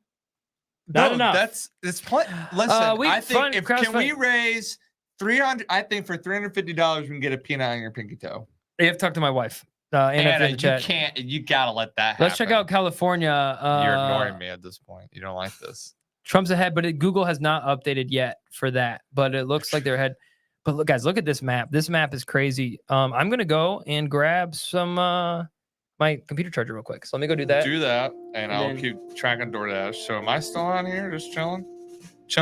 S1: Not enough.
S2: It's plenty. Listen, I think can we raise 300? I think for $350 we can get a peanut on your pinky toe.
S1: You have to talk to my wife. Anna,
S2: you can't. You gotta let that happen.
S1: Let's check out California.
S2: You're ignoring me at this point. You don't like this.
S1: Trump's ahead, but Google has not updated yet for that. But it looks like they're ahead. But look, guys, look at this map. This map is crazy. I'm gonna go and grab some my computer charger real quick. So let me go do that.
S2: Do that, and I'll keep tracking DoorDash. So am I still on here, just chilling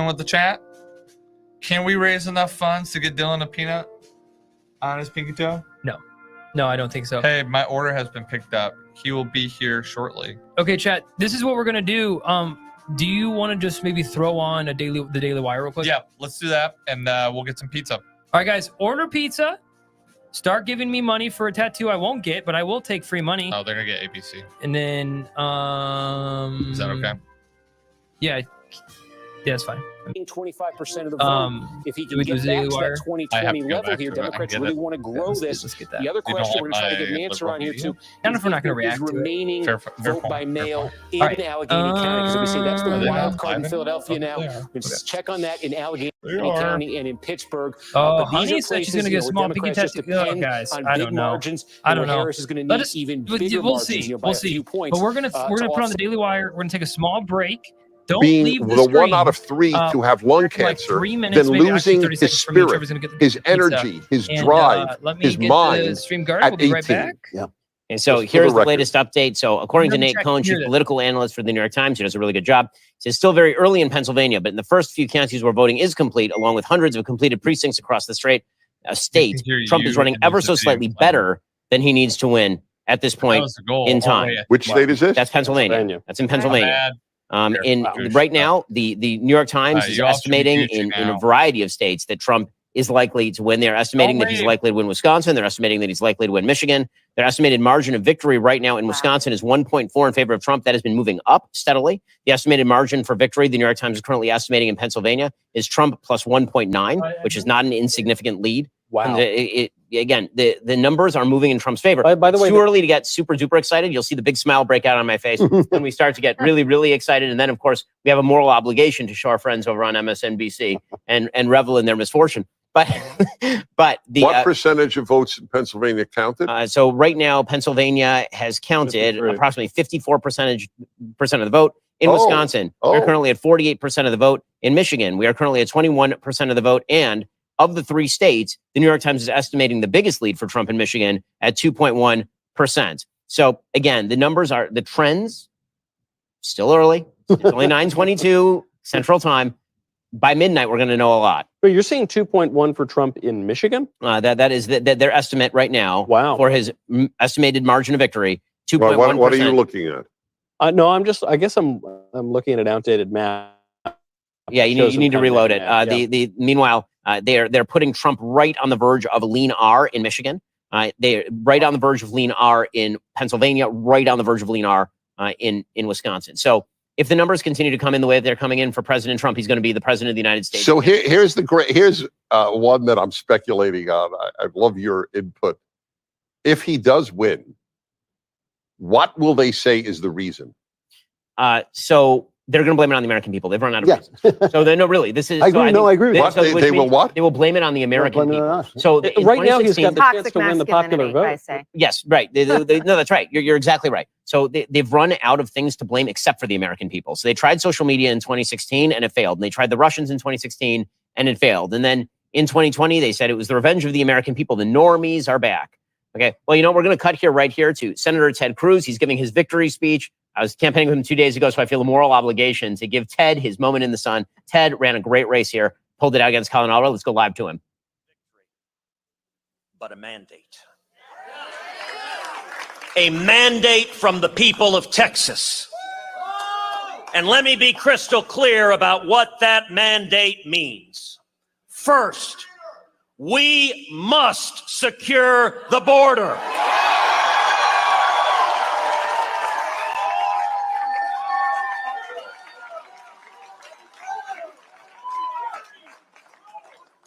S2: with the chat? Can we raise enough funds to get Dillon a peanut on his pinky toe?
S1: No, I don't think so.
S2: Hey, my order has been picked up. he will be here shortly.
S1: Okay, chat. This is what we're gonna do. Do you want to just maybe throw on the Daily Wire real quick?
S2: Yeah, let's do that, and we'll get some pizza.
S1: All right, guys. Order pizza. Start giving me money for a tattoo I won't get, but I will take free money.
S2: Oh, they're gonna get ABC.
S1: And then,
S2: is that okay?
S1: Yeah, it's fine.
S9: 25% of the vote. If he can get back to that 2020 level here, Democrats really want to grow this.
S1: Let's get that.
S9: The other question we're going to try to get an answer on here too.
S1: I don't know if we're not going to react to it.
S9: Remaining vote by mail in Allegheny County, because we see that's the wild card in Philadelphia now. Let's check on that in Allegheny County and in Pittsburgh.
S1: Oh, Honey said she's going to get a small piggy tattoo. Guys, I don't know. I don't know.
S9: Harris is going to need even bigger margins.
S1: We'll see. But we're going to put on the Daily Wire. We're going to take a small break. Don't
S8: being
S1: leave
S8: the
S1: screen.
S8: 1 out of 3 to have lung cancer, then losing his spirit, his energy, his drive, his mind at 18.
S16: Yeah. And so here's the latest update. So according to Nate Cohn, chief political analyst for the New York Times, who does a really good job, it's still very early in Pennsylvania, but in the first few counties where voting is complete, along with hundreds of completed precincts across the state, Trump is running ever so slightly better than he needs to win at this point in time.
S8: Which state is this?
S16: That's Pennsylvania. That's in Pennsylvania. Right now, the New York Times is estimating in a variety of states that Trump is likely to win. They're estimating that he's likely to win Wisconsin. They're estimating that he's likely to win Michigan. Their estimated margin of victory right now in Wisconsin is 1.4 in favor of Trump. That has been moving up steadily. The estimated margin for victory, the New York Times is currently estimating in Pennsylvania, is Trump plus 1.9, which is not an insignificant lead.
S14: Wow.
S16: Again, the numbers are moving in Trump's favor.
S14: By the way,
S16: too early to get super duper excited. You'll see the big smile break out on my face when we start to get really, really excited. And then, of course, we have a moral obligation to show our friends over on MSNBC and revel in their misfortune. But what
S8: percentage of votes in Pennsylvania counted?
S16: So right now, Pennsylvania has counted approximately 54% of the vote. In Wisconsin, we're currently at 48% of the vote. In Michigan, we are currently at 21% of the vote. And of the 3 states, the New York Times is estimating the biggest lead for Trump in Michigan at 2.1%. So again, the trends, still early. It's only 9:22 Central Time. By midnight, we're going to know a lot.
S14: But you're saying 2.1 for Trump in Michigan?
S16: That is their estimate right now.
S14: Wow.
S16: For his estimated margin of victory, 2.1%.
S8: What are you looking at?
S14: No, I guess I'm looking at an outdated map.
S16: Yeah, you need to reload it. Meanwhile, they're putting Trump right on the verge of a lean R in Michigan. They're right on the verge of lean R in Pennsylvania, right on the verge of lean R in Wisconsin. So if the numbers continue to come in the way that they're coming in for President Trump, he's going to be the president of the United States.
S8: So here's one that I'm speculating on. I love your input. If he does win, what will they say is the reason?
S16: So they're going to blame it on the American people. They've run out of reasons. So no, really, this is.
S12: I agree. I agree.
S8: They will what?
S16: They will blame it on the American people. So
S14: right now, he's got the chance to win the popular vote.
S16: Yes, right. No, that's right. You're exactly right. So they've run out of things to blame except for the American people. So they tried social media in 2016 and it failed. And they tried the Russians in 2016 and it failed. And then in 2020, they said it was the revenge of the American people. The normies are back. Okay. Well, we're going to cut right here to Senator Ted Cruz. He's giving his victory speech. I was campaigning with him 2 days ago, so I feel a moral obligation to give Ted his moment in the sun. Ted ran a great race here, pulled it out against Colorado. Let's go live to him.
S17: But a mandate. A mandate from the people of Texas. And let me be crystal clear about what that mandate means. First, we must secure the border.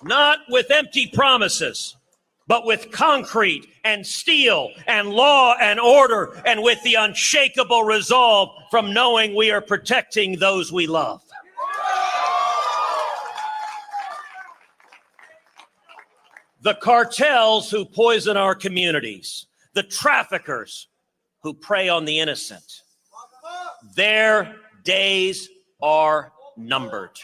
S17: Not with empty promises, but with concrete and steel and law and order, and with the unshakable resolve from knowing we are protecting those we love. The cartels who poison our communities, the traffickers who prey on the innocent, their days are numbered.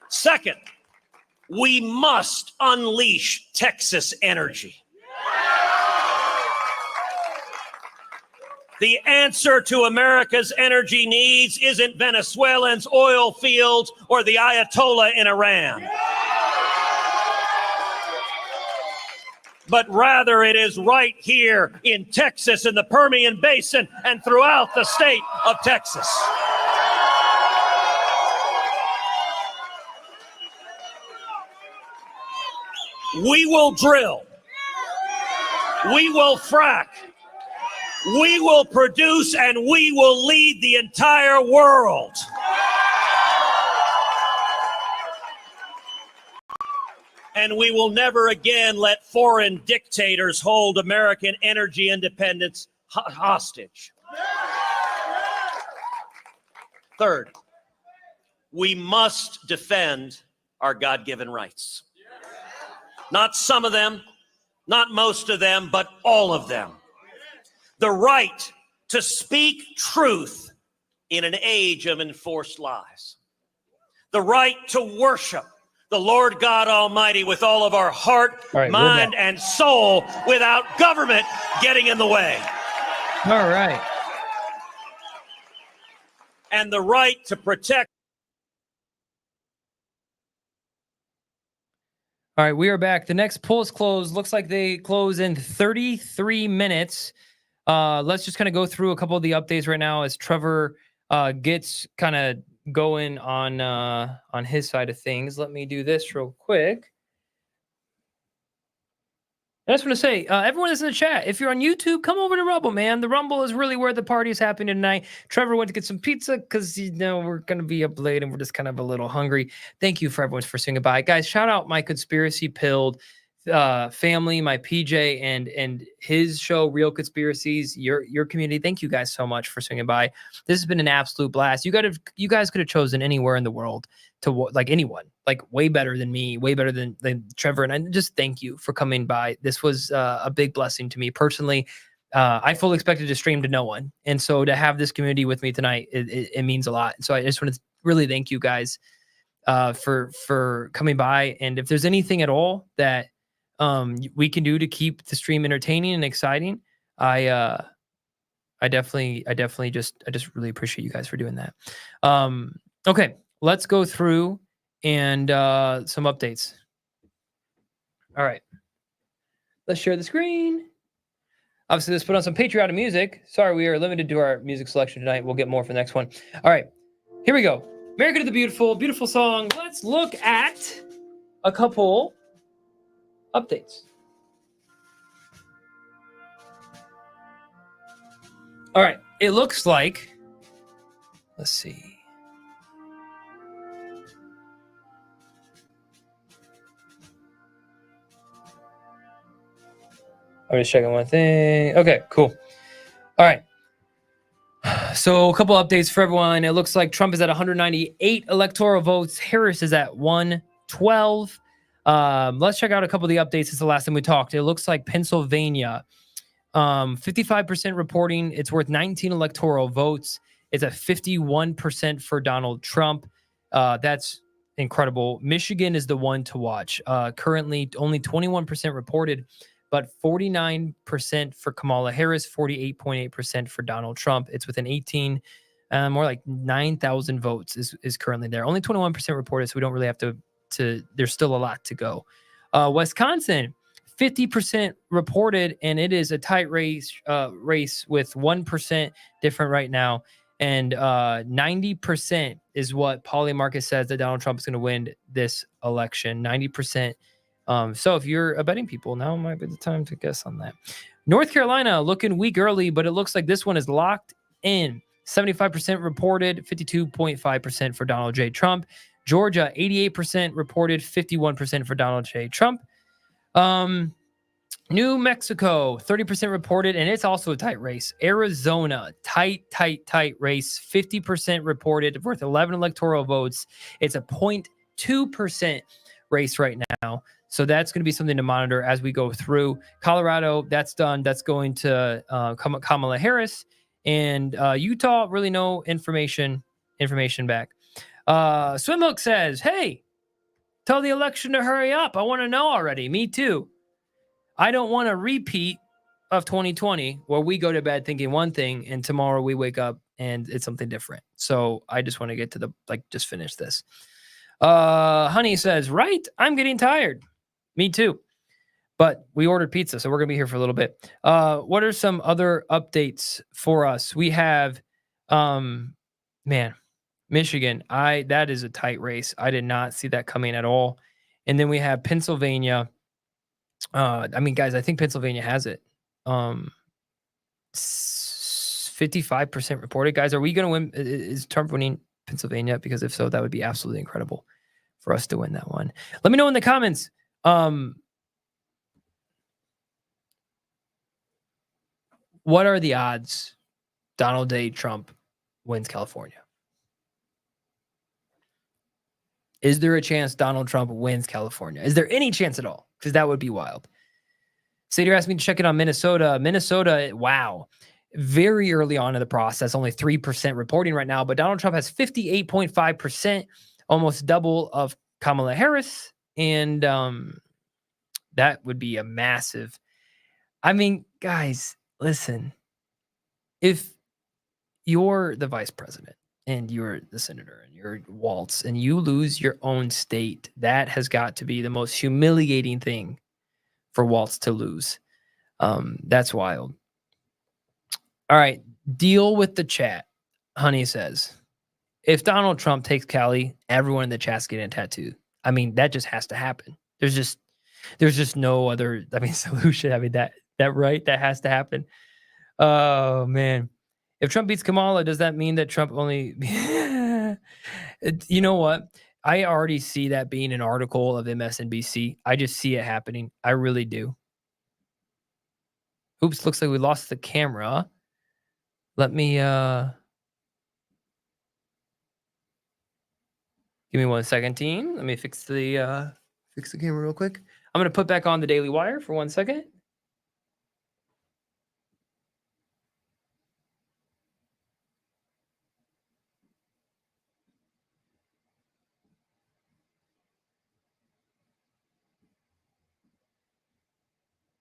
S17: Second, we must unleash Texas energy. The answer to America's energy needs isn't Venezuelans, oil fields, or the Ayatollah in Iran. but rather it is right here in Texas, in the Permian Basin, and throughout the state of Texas. We will drill. We will frack. We will produce, and we will lead the entire world. And we will never again let foreign dictators hold American energy independence hostage. Third, we must defend our God-given rights. Not some of them, not most of them, but all of them. The right to speak truth in an age of enforced lies. The right to worship the Lord God Almighty with all of our heart, mind, and soul without government getting in the way.
S1: All right.
S17: And the right to protect.
S1: All right, we are back. The next polls close. Looks like they close in 33 minutes. Let's just kind of go through a couple of the updates right now as Trevor gets kind of going on his side of things. Let me do this real quick. I just want to say, everyone that's in the chat, if you're on YouTube, come over to Rumble, man. The Rumble is really where the party is happening tonight. Trevor went to get some pizza because, we're going to be up late and we're just kind of a little hungry. Thank you for everyone for swinging by. Guys, shout out my conspiracy pilled family, my PJ and his show, Real Conspiracies, your community. Thank you guys so much for swinging by. This has been an absolute blast. You guys could have chosen anywhere in the world to like anyone, like way better than me, way better than Trevor. And I just thank you for coming by. This was a big blessing to me personally. I fully expected to stream to no one. And so to have this community with me tonight, it means a lot. So I just want to really thank you guys for coming by. And if there's anything at all that we can do to keep the stream entertaining and exciting, I definitely just really appreciate you guys for doing that. Okay, let's go through and some updates. All right, let's share the screen. Obviously, let's put on some patriotic music. Sorry, we are limited to our music selection tonight. We'll get more for the next one. All right, here we go. America to the Beautiful, beautiful song. Let's look at a couple updates. All right, it looks like, let's see. I'm just checking one thing. Okay, cool. All right. So a couple updates for everyone. It looks like Trump is at 198 electoral votes. Harris is at 112. Let's check out a couple of the updates since the last time we talked. It looks like Pennsylvania, 55% reporting. It's worth 19 electoral votes. It's at 51% for Donald Trump. That's incredible. Michigan is the one to watch. Currently, only 21% reported, but 49% for Kamala Harris, 48.8% for Donald Trump. It's within 18, more like 9,000 votes is currently there. Only 21% reported, so we don't really have to there's still a lot to go. Wisconsin, 50% reported, and it is a tight race with 1% different right now. And 90% is what Polymarket says that Donald Trump is going to win this election. 90%. So if you're a betting people, now might be the time to guess on that. North Carolina looking weak early, but it looks like this one is locked in. 75% reported, 52.5% for Donald J. Trump. Georgia, 88% reported, 51% for Donald J. Trump. New Mexico, 30% reported, and it's also a tight race. Arizona, tight race, 50% reported, worth 11 electoral votes. It's a 0.2% race right now. So that's going to be something to monitor as we go through. Colorado, that's done. That's going to Kamala Harris. And Utah, really no information back. Swimhook says, hey, tell the election to hurry up. I want to know already. Me too. I don't want a repeat of 2020 where we go to bed thinking one thing and tomorrow we wake up and it's something different. So I just want to get to just finish this. Honey says, right, I'm getting tired. Me too. But we ordered pizza, so we're gonna be here for a little bit. What are some other updates for us? We have, man, Michigan. That is a tight race. I did not see that coming at all. And then we have Pennsylvania. I mean, guys, I think Pennsylvania has it. 55% reported. Guys, are we going to win? Is Trump winning Pennsylvania? Because if so, that would be absolutely incredible for us to win that one. Let me know in the comments. What are the odds Donald J. Trump wins California? Is there a chance Donald Trump wins California? Is there any chance at all? Because that would be wild. Sadir asked me to check it on Minnesota. Minnesota, wow. Very early on in the process, only 3% reporting right now, but Donald Trump has 58.5%, almost double of Kamala Harris. And that would be a massive. I mean, guys, listen. If you're the vice president and you're the senator and you're Waltz and you lose your own state, that has got to be the most humiliating thing for Waltz to lose. That's wild. All right. Deal with the chat. Honey says, if Donald Trump takes Cali, everyone in the chat's getting a tattoo. I mean, that just has to happen. There's just no other, solution. I mean, that right? That has to happen. Oh man. If Trump beats Kamala, does that mean that Trump only you know what? I already see that being an article of MSNBC. I just see it happening. I really do. Oops, looks like we lost the camera. Let me give me 1 second, team. Let me fix the camera real quick. I'm gonna put back on the Daily Wire for 1 second.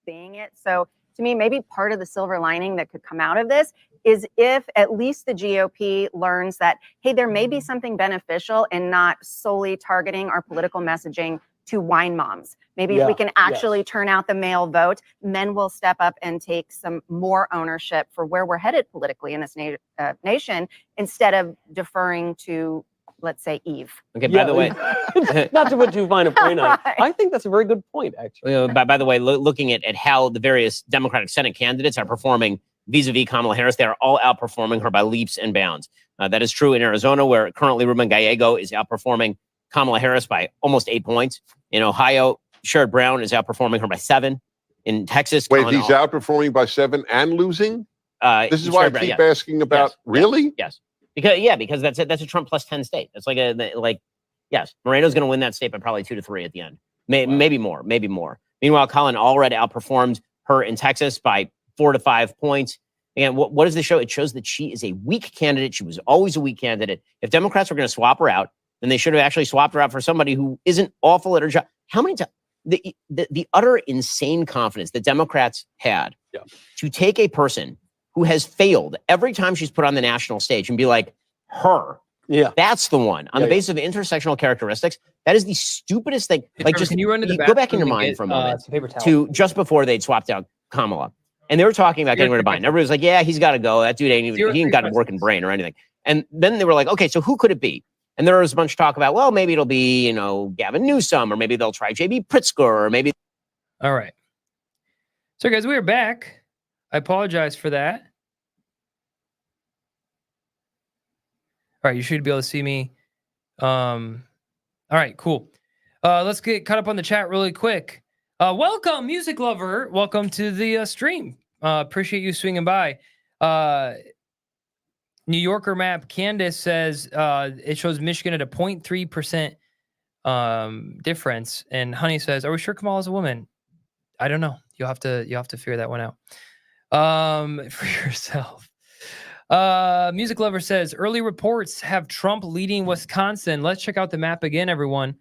S18: Seeing it. So to me, maybe part of the silver lining that could come out of this is if at least the GOP learns that, hey, there may be something beneficial in not solely targeting our political messaging to wine moms. Maybe if we can actually turn out the male vote, men will step up and take some more ownership for where we're headed politically in this nation instead of deferring to, let's say, Eve.
S16: Okay, by the way,
S14: not to put too fine a point on it, I think that's a very good point, actually.
S16: By the way, looking at how the various Democratic Senate candidates are performing vis-a-vis Kamala Harris, they are all outperforming her by leaps and bounds. That is true in Arizona, where currently Ruben Gallego is outperforming Kamala Harris by almost 8 points. In Ohio, Sherrod Brown is outperforming her by 7. In Texas,
S8: wait, he's outperforming by 7 and losing? This is why I keep asking about. Really?
S16: Yes. Because that's a Trump plus 10 state. That's yes, Moreno's going to win that state by probably 2 to 3 at the end. Maybe more. Meanwhile, Colin Allred outperformed her in Texas by 4 to 5 points. And what does this show? It shows that she is a weak candidate. She was always a weak candidate. If Democrats were going to swap her out, then they should have actually swapped her out for somebody who isn't awful at her job. How many times? The utter insane confidence that Democrats had to take a person who has failed every time she's put on the national stage and be like, her.
S14: Yeah.
S16: That's the one. On the basis of intersectional characteristics, that is the stupidest thing. Like, just
S1: can you run to the
S16: go back in your mind for a moment to just before they'd swapped out Kamala. And they were talking about getting rid of Biden. Everybody was like, yeah, he's got to go. That dude he ain't got a working brain or anything. And then they were like, okay, so who could it be? And there was a bunch of talk about, well, maybe it'll be, Gavin Newsom, or maybe they'll try J.B. Pritzker, or maybe.
S1: All right. So, guys, we are back. I apologize for that. All right, you should be able to see me. All right, cool. Let's get caught up on the chat really quick. Welcome, music lover. Welcome to the stream. Appreciate you swinging by. New Yorker map, Candace says it shows Michigan at a 0.3% difference. And Honey says, are we sure Kamala's a woman? I don't know. You'll have to figure that one out for yourself. Music Lover says, early reports have Trump leading Wisconsin. Let's check out the map again, everyone.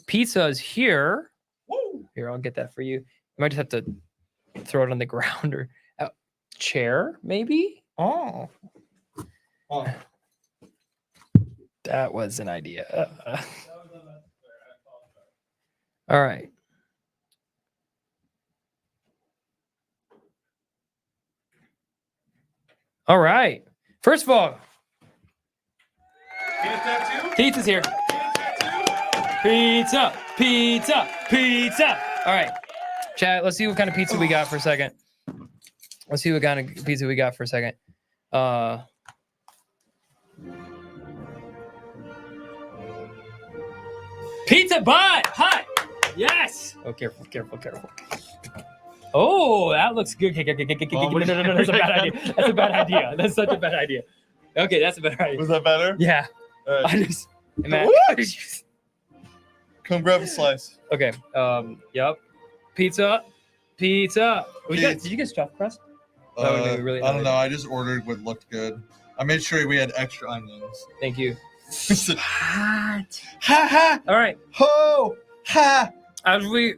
S1: Pizza is here. Woo! Here, I'll get that for you. You might just have to throw it on the ground or chair, maybe? Oh. That was an idea. All right. All right. First of all, pizza's here. Pizza. All right, chat. Let's see what kind of pizza we got for a second. Pizza bot. Hot. Yes. Oh, careful. Oh, that looks good. No, that's a bad idea. That's a bad idea. That's such a bad idea. Okay, that's a better idea.
S2: Was that better?
S1: Yeah.
S2: All right.
S1: I just.
S2: Come grab a slice.
S1: Okay. Yep. Pizza. Did you get stuffed crust?
S2: I don't know. I just ordered what looked good. I made sure we had extra onions.
S1: Thank you.
S2: Hot. Ha ha.
S1: All right.
S2: Ho. Ha.
S1: As we.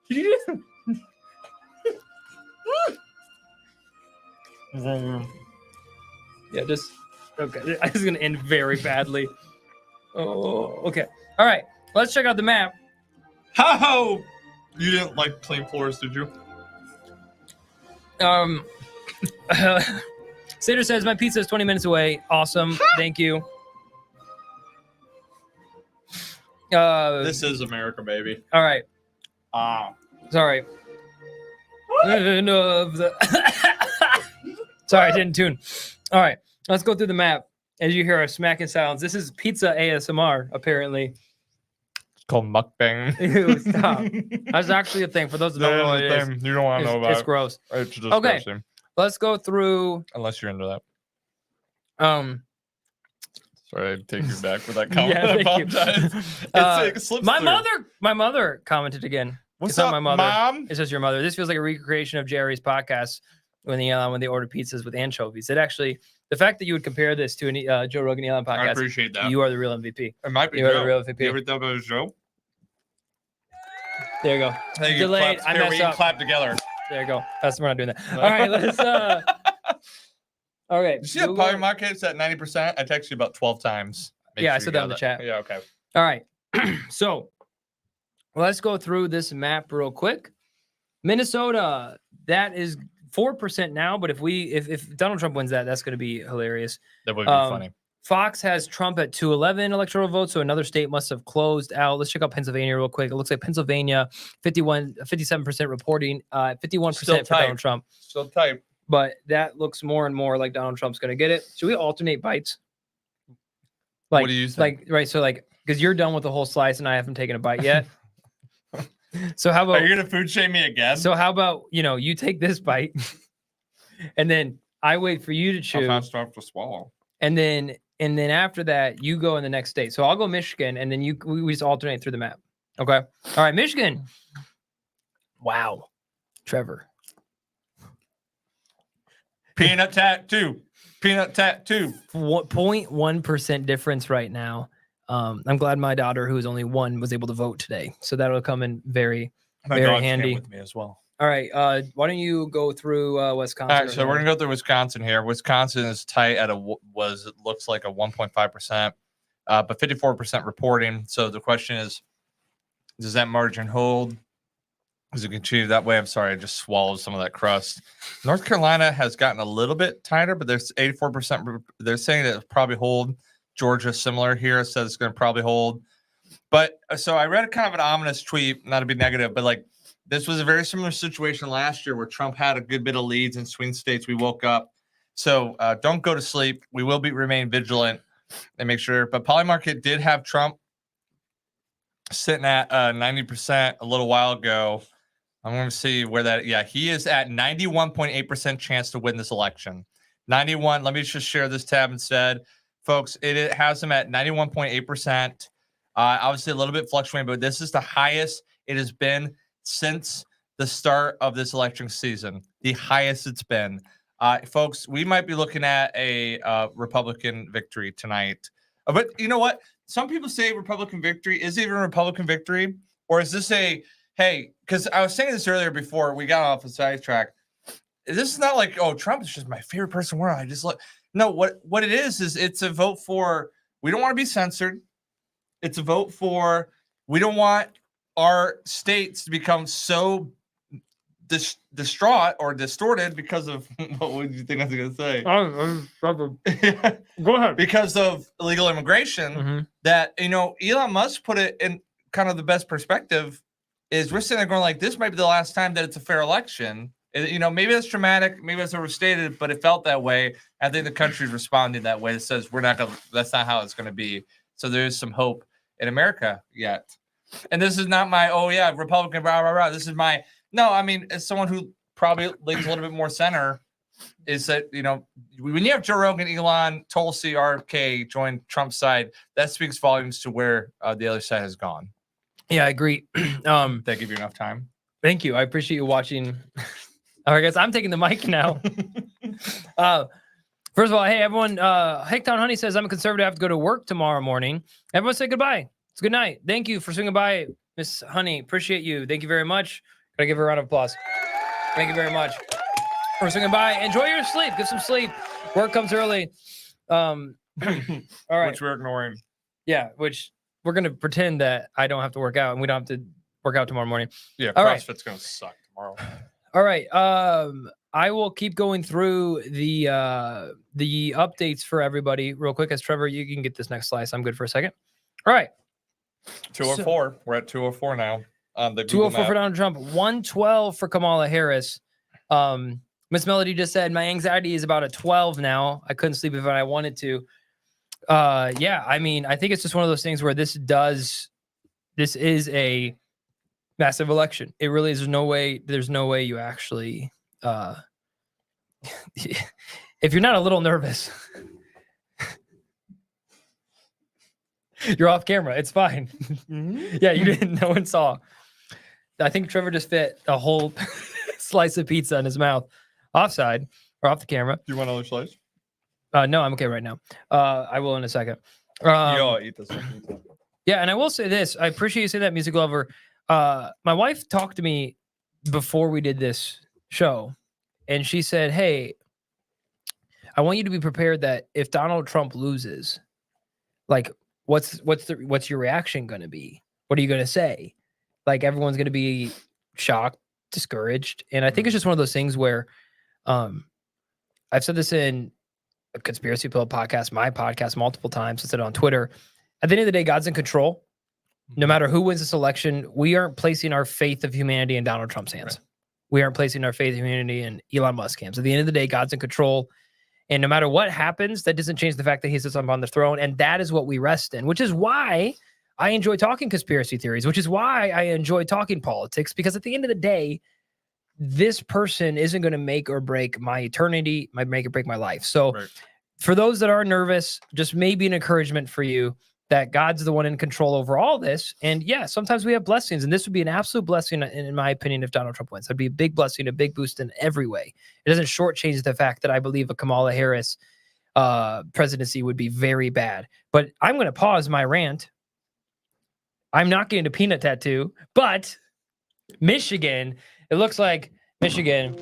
S1: Did you just? Yeah, just okay. This is gonna end very badly. Oh, okay. All right. Let's check out the map.
S2: Ho. You didn't like plain floors, did you?
S1: Sater says my pizza is 20 minutes away. Awesome. Thank you.
S2: This is America, baby.
S1: All right. Sorry. Sorry, I didn't tune. All right, let's go through the map. As you hear our smacking sounds, this is pizza ASMR, apparently.
S2: It's called mukbang.
S1: Ew, stop. That's actually a thing. For those that don't know what it is,
S2: you don't want to know about
S1: it's
S2: it.
S1: gross.
S2: It's disgusting.
S1: Okay, let's go through.
S2: Unless you're into that.
S1: Sorry,
S2: I take you back for that comment.
S1: Yeah,
S2: I apologize. It slips
S1: my
S2: through.
S1: mother commented again.
S2: What's
S1: It's not
S2: up,
S1: my mother.
S2: Mom?
S1: It's just your mother. This feels like a recreation of Jerry's podcast when they order pizzas with anchovies. It actually, the fact that you would compare this to a Joe Rogan Elon podcast,
S2: I appreciate that.
S1: You are the real MVP.
S2: It might be
S1: You are
S2: Joe.
S1: the real MVP.
S2: You ever thought about Joe?
S1: There you go.
S2: Hey,
S1: Delayed. I
S2: Here, we
S1: messed
S2: can
S1: up.
S2: clap together.
S1: There you go. We're not doing that. All right, let's. All right.
S2: You see how Power Market's at 90%? I texted you about 12 times. Make
S1: Yeah, I
S2: sure
S1: said
S2: you
S1: that
S2: got
S1: in the chat.
S2: Yeah, okay.
S1: All right. So let's go through this map real quick. Minnesota, that is 4% now, but if Donald Trump wins that, that's going to be hilarious.
S2: That would be funny.
S1: Fox has Trump at 211 electoral votes, so another state must have closed out. Let's check out Pennsylvania real quick. It looks like Pennsylvania, 57% reporting, 51% for Donald Trump.
S2: Still tight.
S1: But that looks more and more like Donald Trump's going to get it. Should we alternate bites? Like,
S2: what do you think?
S1: Like, right, so like, because you're done with the whole slice and I haven't taken a bite yet. So how about...
S2: Are you going to food shame me again?
S1: So how about, you take this bite and then I wait for you to chew.
S2: How fast do I have to swallow?
S1: And then after that, you go in the next state. So I'll go Michigan, and then we just alternate through the map. Okay. All right, Michigan. Wow. Trevor.
S2: Peanut tattoo.
S1: 0.1% difference right now. I'm glad my daughter, who is only 1, was able to vote today. So that'll come in very, very handy.
S2: With me as well.
S1: All right. Why don't you go through Wisconsin?
S2: All right, so we're gonna go through Wisconsin here. Wisconsin is tight at looks like a 1.5%, but 54% reporting. So the question is, does that margin hold? Does it continue that way? I'm sorry, I just swallowed some of that crust. North Carolina has gotten a little bit tighter, but there's 84%. They're saying that it'll probably hold. Georgia similar here, says it's going to probably hold. But so I read a kind of an ominous tweet, not to be negative, but like this was a very similar situation last year where Trump had a good bit of leads in swing states. We woke up. So don't go to sleep. We will remain vigilant and make sure. But Polymarket did have Trump sitting at 90% a little while ago. I'm going to see where that. Yeah, he is at 91.8% chance to win this election. 91. Let me just share this tab instead. Folks, it has him at 91.8%. Obviously, a little bit fluctuating, but this is the highest it has been since the start of this election season. The highest it's been. Folks, we might be looking at a Republican victory tonight. But you know what? Some people say Republican victory. Is it even a Republican victory? Or is this hey, because I was saying this earlier before we got off the sidetrack. This is not like, oh, Trump is just my favorite person in the world. I just look. No, what it is it's a vote for, we don't want to be censored. It's a vote for, we don't want our states to become so distraught or distorted because of what would you think I was going to say?
S1: Go ahead.
S2: Because of illegal immigration, that Elon Musk put it in kind of the best perspective. Is we're sitting there going like, this might be the last time that it's a fair election. Maybe that's dramatic, maybe that's overstated, but it felt that way. I think the country's responding that way. It says that's not how it's going to be. So there's some hope in America yet. And this is not my, Republican, rah, rah, rah. This is my, no, I mean, as someone who probably leans a little bit more center, is that, when you have Joe Rogan, Elon, Tulsi, RFK join Trump's side, that speaks volumes to where the other side has gone.
S1: Yeah, I agree.
S2: That give you enough time?
S1: Thank you. I appreciate you watching. All right, guys, I'm taking the mic now. First of all, hey, everyone. Hicktown Honey says, I'm a conservative. I have to go to work tomorrow morning. Everyone say goodbye. It's good night. Thank you for swinging by, Miss Honey. Appreciate you. Thank you very much. Gotta give her a round of applause. Thank you very much for swinging by. Enjoy your sleep. Get some sleep. Work comes early. All right.
S2: Which we're ignoring.
S1: Yeah, which we're going to pretend that I don't have to work out and we don't have to work out tomorrow morning.
S2: Yeah,
S1: all right.
S2: CrossFit's going to suck tomorrow.
S1: All right. I will keep going through the updates for everybody real quick. As Trevor, you can get this next slice. I'm good for a second. All right.
S2: 204. We're at 204 now. On the
S1: 204 for Donald Trump. 112 for Kamala Harris. Miss Melody just said, my anxiety is about a 12 now. I couldn't sleep if I wanted to. Yeah, I mean, I think it's just one of those things where this is a massive election. It really is. There's no way you actually, if you're not a little nervous, you're off camera. It's fine. Yeah, you didn't, no one saw. I think Trevor just fit a whole slice of pizza in his mouth. Offside or off the camera.
S2: Do you want another slice?
S1: No, I'm okay right now. I will in a second.
S2: Eat this one.
S1: Yeah, and I will say this. I appreciate you saying that, Music Lover. My wife talked to me before we did this show, and she said, hey, I want you to be prepared that if Donald Trump loses, like, what's your reaction going to be? What are you going to say? Like, everyone's going to be shocked, discouraged. And I think it's just one of those things where I've said this in a Conspiracy Pill podcast, my podcast, multiple times. I said it on Twitter. At the end of the day, God's in control. No matter who wins this election, we aren't placing our faith of humanity in Donald Trump's hands. Right. We aren't placing our faith of humanity in Elon Musk's hands. At the end of the day, God's in control. And no matter what happens, that doesn't change the fact that he sits up on the throne. And that is what we rest in, which is why I enjoy talking conspiracy theories, which is why I enjoy talking politics, because at the end of the day, this person isn't going to make or break my eternity, might make or break my life. So for those that are nervous, just maybe an encouragement for you that God's the one in control over all this. And yeah, sometimes we have blessings, and this would be an absolute blessing, in my opinion, if Donald Trump wins. That'd be a big blessing, a big boost in every way. It doesn't shortchange the fact that I believe a Kamala Harris presidency would be very bad. But I'm going to pause my rant. I'm not getting a peanut tattoo, but Michigan, it looks like Michigan.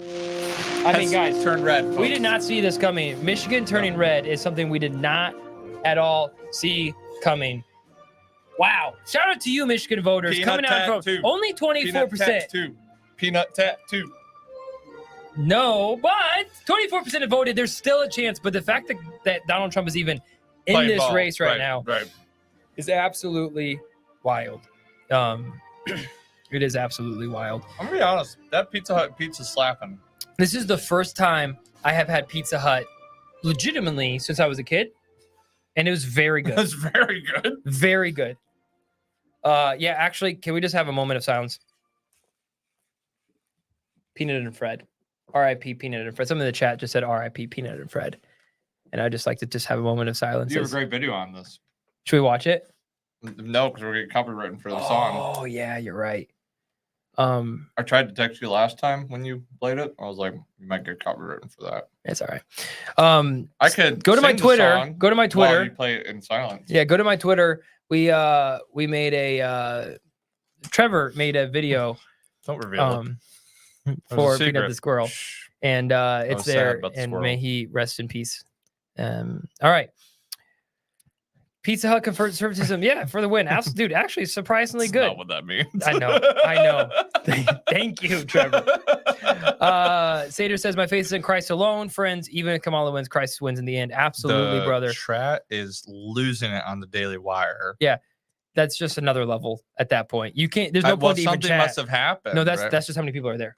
S1: I mean, guys,
S2: turned red.
S1: We did not see this coming. Michigan turning red is something we did not at all see coming. Wow. Shout out to you, Michigan voters.
S2: Peanut
S1: coming out from only 24%.
S2: Peanut tattoo.
S1: No, but 24% have voted. There's still a chance. But the fact that Donald Trump is even in this race right now is absolutely wild. It is absolutely wild.
S2: I'm gonna be honest. That Pizza Hut pizza slapping.
S1: This is the first time I have had Pizza Hut legitimately since I was a kid. And it was very good.
S2: It was very good.
S1: Very good. Yeah, actually, can we just have a moment of silence? Peanut and Fred. R.I.P. Peanut and Fred. Someone in the chat just said R.I.P. Peanut and Fred. And I'd just like to just have a moment of silence.
S2: You have a great video on this.
S1: Should we watch it?
S2: No, because we're getting copyrighted for the song.
S1: Oh, yeah, you're right.
S2: I tried to text you last time when you played it. I was like, you might get copyrighted for that.
S1: It's all right.
S2: I could
S1: go to my Twitter. Go to my Twitter.
S2: While you play it in silence.
S1: Yeah, go to my Twitter. We made a Trevor made a video.
S2: Don't reveal it.
S1: For Peanut the Squirrel. And it's there. And may he rest in peace. All right. Pizza Hut conservatism, yeah, for the win. Dude, actually surprisingly good.
S2: Not what that means.
S1: I know. Thank you, Trevor. Sater says, my faith is in Christ alone. Friends, even if Kamala wins, Christ wins in the end. Absolutely,
S2: The
S1: brother.
S2: Strat is losing it on the Daily Wire.
S1: Yeah, that's just another level at that point. You can't, there's no point to even
S2: something
S1: chat.
S2: must have happened.
S1: No, that's
S2: right?
S1: just how many people are there.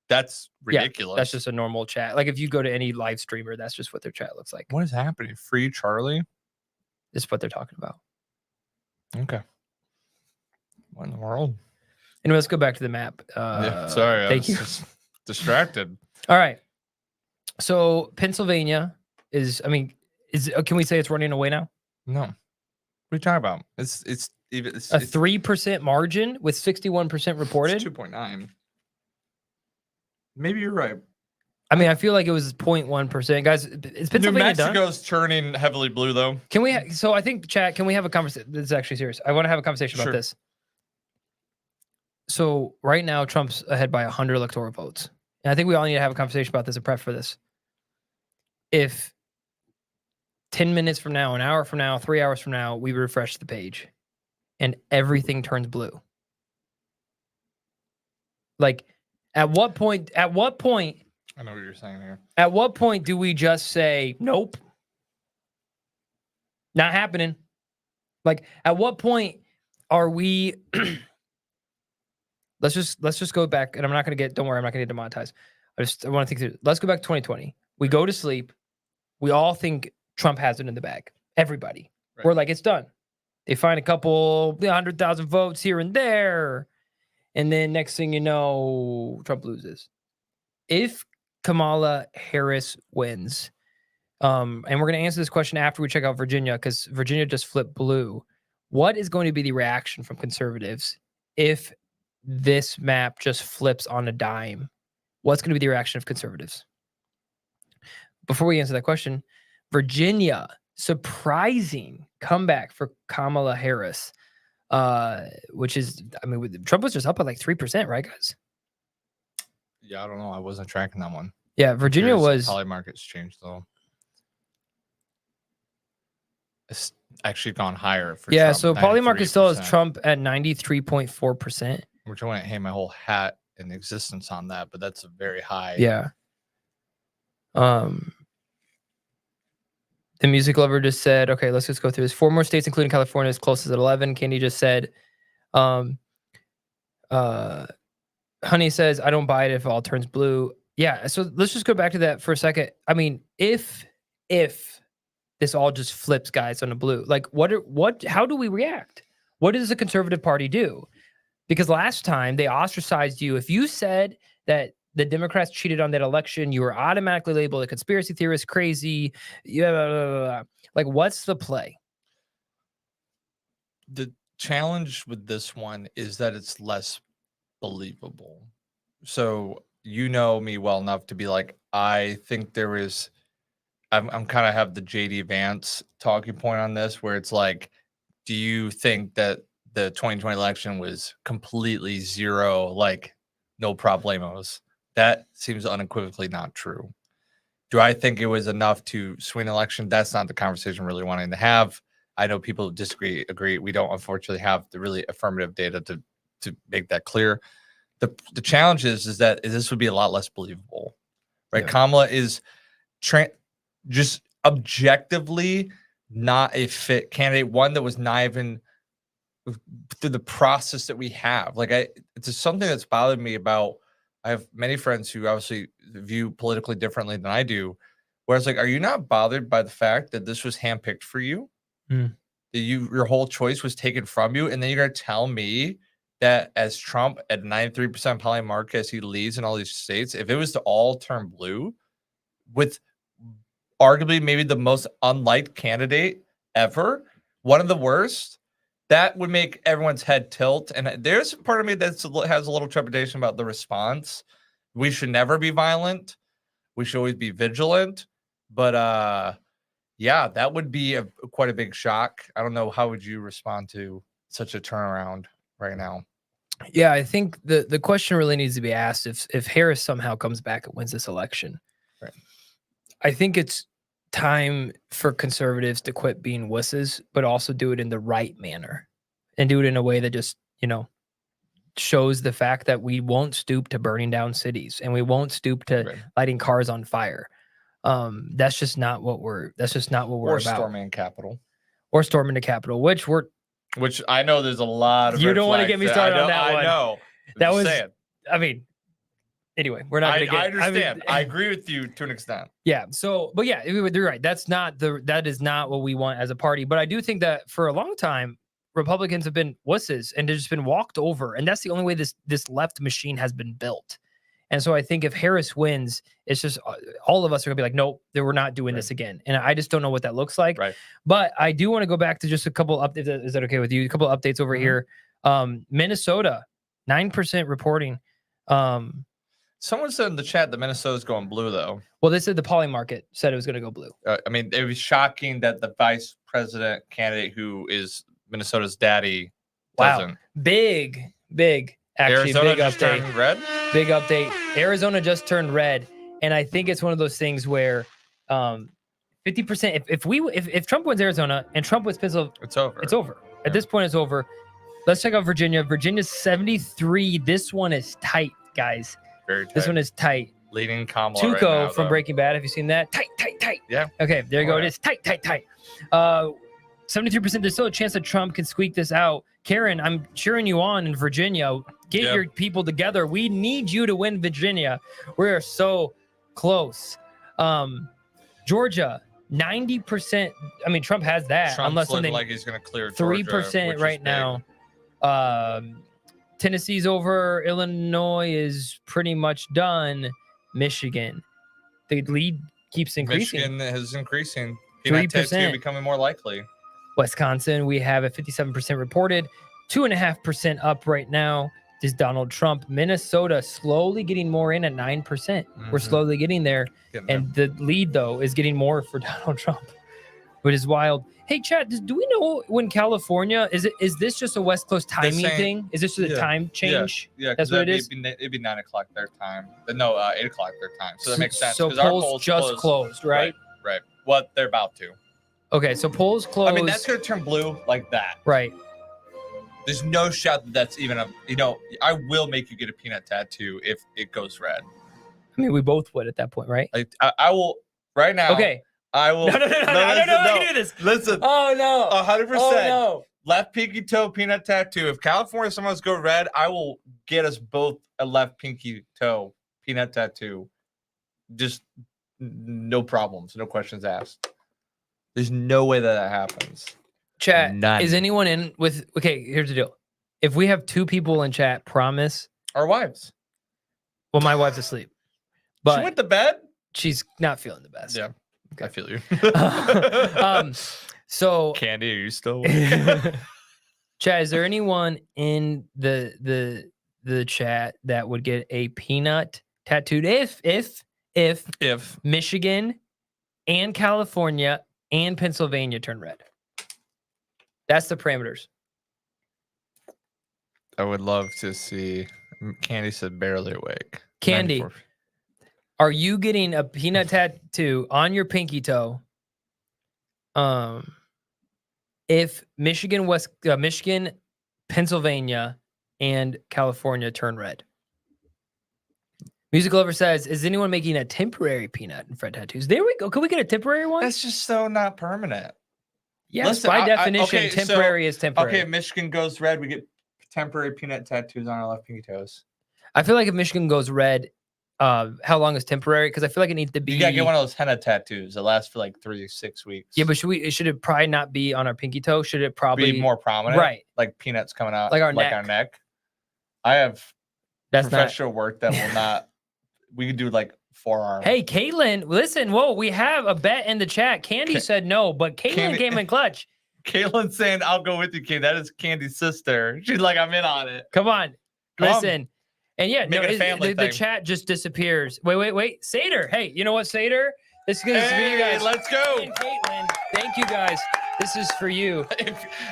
S2: That's ridiculous.
S1: Yeah, that's just a normal chat. Like if you go to any live streamer, that's just what their chat looks like.
S2: What is happening? Free Charlie?
S1: This is what they're talking about.
S2: Okay. What in the world?
S1: Anyway, let's go back to the map.
S2: Sorry,
S1: thank you.
S2: Just distracted.
S1: All right. So Pennsylvania is, can we say it's running away now?
S2: No. What are you talking about? It's
S1: a 3% margin with 61% reported.
S2: 2.9. Maybe you're right.
S1: I feel like it was 0.1%. Guys, is Pennsylvania
S2: New Mexico's turning heavily blue, though.
S1: Can we? So I think, chat, can we have a conversation? This is actually serious. I want to have a conversation about this. So right now, Trump's ahead by 100 electoral votes. And I think we all need to have a conversation about this and prep for this. If 10 minutes from now, an hour from now, 3 hours from now, we refresh the page and everything turns blue. Like, at what point?
S2: I know what you're saying here.
S1: At what point do we just say, nope, not happening? Like, at what point are we, let's just go back, and don't worry, I'm not going to get demonetized. I want to think through, let's go back to 2020. We go to sleep. We all think Trump has it in the bag. Everybody. Right. We're like, it's done. They find a couple 100,000 votes here and there. And then next thing you know, Trump loses. If Kamala Harris wins, and we're going to answer this question after we check out Virginia, because Virginia just flipped blue. What is going to be the reaction from conservatives if this map just flips on a dime? What's going to be the reaction of conservatives? Before we answer that question, Virginia, surprising comeback for Kamala Harris, which is, Trump was just up by like 3%, right, guys?
S2: Yeah, I don't know. I wasn't tracking that one.
S1: Yeah, Virginia was.
S2: Poly markets changed though. It's actually gone higher for Trump.
S1: So poly market still has Trump at 93.4%.
S2: Which I want to hang my whole hat in existence on that, but that's a very high.
S1: Yeah. The music lover just said, okay, let's just go through this. 4 more states, including California, is closest at 11. Candy just said, Honey says, I don't buy it if it all turns blue. Yeah, so let's just go back to that for a second. If this all just flips, guys, on a blue, like how do we react? What does the Conservative Party do? Because last time they ostracized you. If you said that the Democrats cheated on that election, you were automatically labeled a conspiracy theorist, crazy. Yeah, like what's the play?
S2: The challenge with this one is that it's less believable. So you know me well enough to be like, I think there is. I'm kind of have the JD Vance talking point on this, where it's like, do you think that the 2020 election was completely zero, like no problemos? That seems unequivocally not true. Do I think it was enough to swing an election? That's not the conversation we're really wanting to have. I know people disagree, agree. We don't unfortunately have the really affirmative data to make that clear. The challenge is that this would be a lot less believable, right? Yeah. Kamala is just objectively not a fit candidate. One that was not even through the process that we have. Like it's something that's bothered me about. I have many friends who obviously view politically differently than I do. Whereas, like, are you not bothered by the fact that this was handpicked for you? That your whole choice was taken from you, and then you're gonna tell me that as Trump at 93% poly market as he leads in all these states, if it was to all turn blue, with arguably maybe the most unliked candidate ever, one of the worst, that would make everyone's head tilt. And there's part of me that has a little trepidation about the response. We should never be violent. We should always be vigilant. But yeah, that would be quite a big shock. I don't know. How would you respond to such a turnaround right now?
S1: Yeah, I think the question really needs to be asked if Harris somehow comes back and wins this election. Right. I think it's time for conservatives to quit being wusses, but also do it in the right manner and do it in a way that just, shows the fact that we won't stoop to burning down cities and we won't stoop to lighting cars on fire. That's just not what we're about.
S2: Or storming Capitol.
S1: Or storming the Capitol, which
S2: I know there's a lot of.
S1: You don't want to get me started on that one.
S2: I know.
S1: That was.
S2: Saying.
S1: I mean, anyway, we're not going to get.
S2: I understand. I agree with you to an extent.
S1: Yeah. So, but yeah, you're right. That is not what we want as a party. But I do think that for a long time, Republicans have been wusses and they've just been walked over, and that's the only way this left machine has been built. And so I think if Harris wins, it's just all of us are gonna be like, nope, we're not doing this again. And I just don't know what that looks like.
S2: Right.
S1: But I do want to go back to just a couple updates. Is that okay with you? A couple updates over here. Minnesota, 9% reporting.
S2: Someone said in the chat that Minnesota's going blue, though.
S1: Well, they said the Poly market said it was going to go blue.
S2: I mean, it was shocking that the vice president candidate, who is Minnesota's daddy, doesn't.
S1: Big. Actually,
S2: Arizona
S1: big
S2: just
S1: update.
S2: turned red?
S1: Big update. Arizona just turned red. And I think it's one of those things where 50%, if Trump wins Arizona and Trump wins Pennsylvania,
S2: it's over.
S1: It's over. At this point, it's over. Let's check out Virginia. Virginia's 73. This one is tight, guys.
S2: Very tight.
S1: This one is tight.
S2: Leading Kamala
S1: Tuco
S2: right now,
S1: from
S2: though.
S1: Breaking Bad. Have you seen that? Tight.
S2: Yeah.
S1: Okay, there you go.
S2: All right.
S1: It is tight. 73%. There's still a chance that Trump can squeak this out. Karen, I'm cheering you on in Virginia. Get your people together. We need you to win Virginia. We are so close. Georgia, 90%. I mean, Trump has that.
S2: Trump's
S1: unless
S2: looking
S1: something
S2: like he's going to clear
S1: 3% right now. Tennessee's over. Illinois is pretty much done. Michigan, the lead keeps increasing.
S2: Michigan is increasing. 3% becoming more likely.
S1: Wisconsin, we have a 57% reported, 2.5% up right now is Donald Trump. Minnesota slowly getting more in at 9%. We're slowly getting there. And the lead, though, is getting more for Donald Trump, which is wild. Hey, Chad, do we know when California, is this just a West Coast timing thing? Is this just a time change?
S2: Yeah,
S1: that's what it is?
S2: It'd be 9 o'clock their time. No, 8 o'clock their time. So that makes sense.
S1: So polls just closed, right?
S2: Right. What they're about to.
S1: Okay, so polls closed.
S2: I mean, that's going to turn blue like that.
S1: Right.
S2: There's no shot that that's even I will make you get a peanut tattoo if it goes red.
S1: I mean, we both would at that point, right?
S2: I will right now.
S1: Okay.
S2: I will.
S1: No, I don't know how to do this.
S2: Listen.
S1: Oh, no.
S2: 100%.
S1: Oh, no.
S2: Left pinky toe peanut tattoo. If California someone's go red, I will get us both a left pinky toe peanut tattoo. Just no problems. No questions asked. There's no way that happens.
S1: Chat,
S2: None.
S1: is anyone in with, okay, here's the deal. If we have 2 people in chat, promise.
S2: Our wives.
S1: Well, my wife's asleep. But
S2: she went to bed?
S1: She's not feeling the best.
S2: Yeah. Okay. I feel you.
S1: So
S2: Candy, are you still
S1: Chad, is there anyone in the chat that would get a peanut tattooed if Michigan and California and Pennsylvania turn red? That's the parameters.
S2: I would love to see. Candy said barely awake.
S1: Candy,
S2: 94.
S1: are you getting a peanut tattoo on your pinky toe? If Michigan, Pennsylvania, and California turn red. Music Lover says, is anyone making a temporary peanut and Fred tattoos? There we go. Can we get a temporary one?
S2: That's just so not permanent.
S1: Yes,
S2: Listen,
S1: by definition, temporary is temporary.
S2: Okay, if Michigan goes red, we get temporary peanut tattoos on our left pinky toes.
S1: I feel like if Michigan goes red, how long is temporary? Because I feel like it needs to be.
S2: You gotta get one of those henna tattoos that lasts for like 3 to 6 weeks.
S1: Yeah, but should it probably not be on our pinky toe? Should it probably
S2: be more prominent?
S1: Right.
S2: Like peanuts coming out.
S1: Like our
S2: Our neck. I have
S1: That's
S2: professional work that will not. We could do like forearm.
S1: Hey, Caitlin, listen. Whoa, we have a bet in the chat. Candy said no, but Caitlin came in clutch.
S2: Caitlin's saying, I'll go with you, Candy. That is Candy's sister. She's like, I'm in on it.
S1: Come on. Listen. And yeah,
S2: Make it a family
S1: the
S2: thing.
S1: chat just disappears. Wait. Sater. Hey, you know what, Sater? This is for you guys.
S2: Let's go.
S1: And Caitlin, thank you guys. This is for you.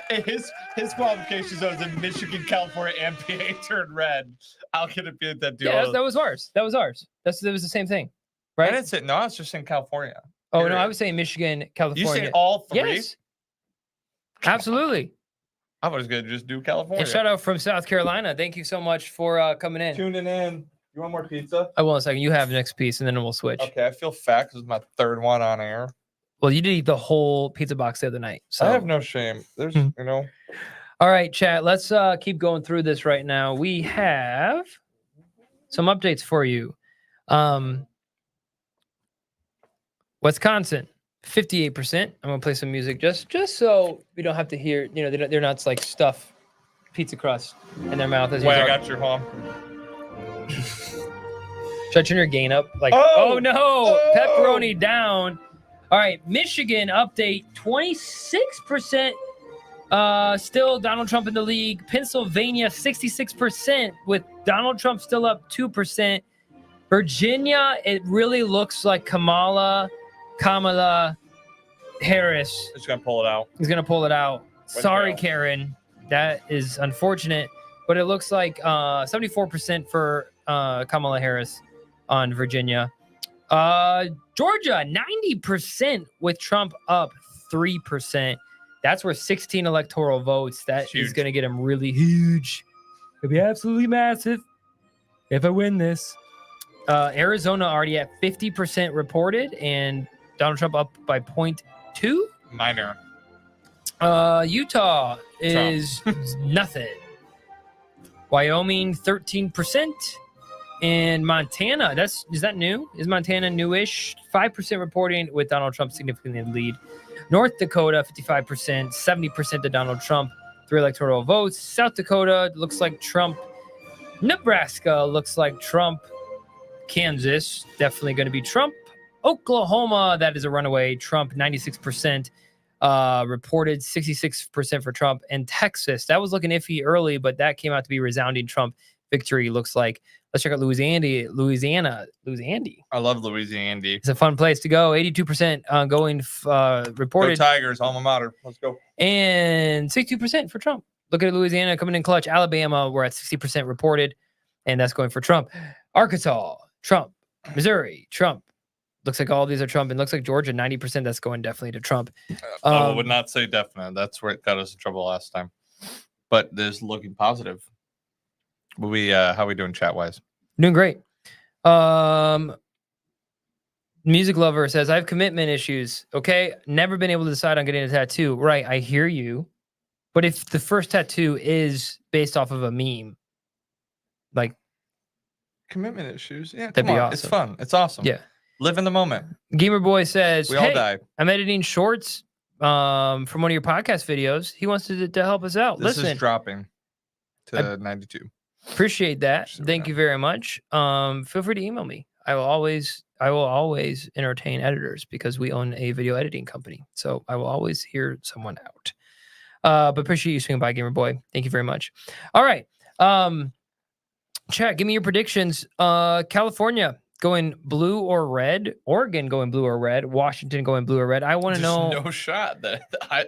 S2: His qualifications are in Michigan, California, and PA turned red. I'll get a peanut tattoo.
S1: Yeah, that was ours. That was the same thing, right?
S2: I didn't say no. It's just in California.
S1: Oh,
S2: Period.
S1: no, I was saying Michigan, California.
S2: You say all three?
S1: Yes. Absolutely.
S2: I was going to just do California.
S1: And shout out from South Carolina. Thank you so much for coming in.
S2: Tuning in. You want more pizza?
S1: I will in a second. You have the next piece, and then we'll switch.
S2: Okay, I feel fat because it's my third one on air.
S1: Well, you did eat the whole pizza box the other night. So
S2: I have no shame. There's, you know.
S1: All right, chat. Let's keep going through this right now. We have some updates for you. Wisconsin, 58%. I'm gonna play some music just so we don't have to hear. You know, they're not like stuff pizza crust in their mouth. As
S2: Wait, I got your home.
S1: Should I turn your gain up? Like, oh no, pepperoni down. All right, Michigan update, 26%. Still Donald Trump in the league. Pennsylvania, 66%, with Donald Trump still up 2%. Virginia, it really looks like Kamala Harris.
S2: He's gonna pull it out.
S1: He's gonna pull it out. Sorry, Karen. That is unfortunate. But it looks like 74% for Kamala Harris on Virginia. Georgia, 90% with Trump up 3%. That's worth 16 electoral votes. That is going to get him really huge. It'll be absolutely massive if I win this. Arizona already at 50% reported, and Donald Trump up by 0.2.
S2: Minor.
S1: Utah is nothing. Wyoming, 13%. And Montana, is that new? Is Montana newish? 5% reporting with Donald Trump significantly in the lead. North Dakota, 55%, 70% to Donald Trump, 3 electoral votes. South Dakota looks like Trump. Nebraska looks like Trump. Kansas, definitely going to be Trump. Oklahoma, that is a runaway. Trump, 96%. Reported 66% for Trump. And Texas, that was looking iffy early, but that came out to be resounding Trump victory, looks like. Let's check out Louisiana.
S2: I love Louisiana.
S1: It's a fun place to go. 82% going reported.
S2: Go Tigers, alma mater. Let's go.
S1: And 62% for Trump. Look at Louisiana coming in clutch. Alabama, we're at 60% reported, and that's going for Trump. Arkansas, Trump. Missouri, Trump. Looks like all of these are Trump, and looks like Georgia, 90%. That's going definitely to Trump.
S2: I would not say definite. That's where it got us in trouble last time. But this looking positive. How we doing chat wise?
S1: Doing great. Music Lover says, I have commitment issues. Okay. Never been able to decide on getting a tattoo. Right. I hear you. But if the first tattoo is based off of a meme, like
S2: commitment issues. Yeah.
S1: That'd be awesome.
S2: It's fun. It's awesome.
S1: Yeah.
S2: Live in the moment.
S1: Gamer Boy says,
S2: we all die.
S1: I'm editing shorts from one of your podcast videos. He wants to help us out.
S2: This
S1: Listen,
S2: is dropping to 92.
S1: Appreciate that. Thank you very much. Feel free to email me. I will always entertain editors because we own a video editing company. So I will always hear someone out. But appreciate you swinging by, Gamer Boy. Thank you very much. All right. Chat, give me your predictions. California going blue or red. Oregon going blue or red. Washington going blue or red. I want to know.
S2: No shot that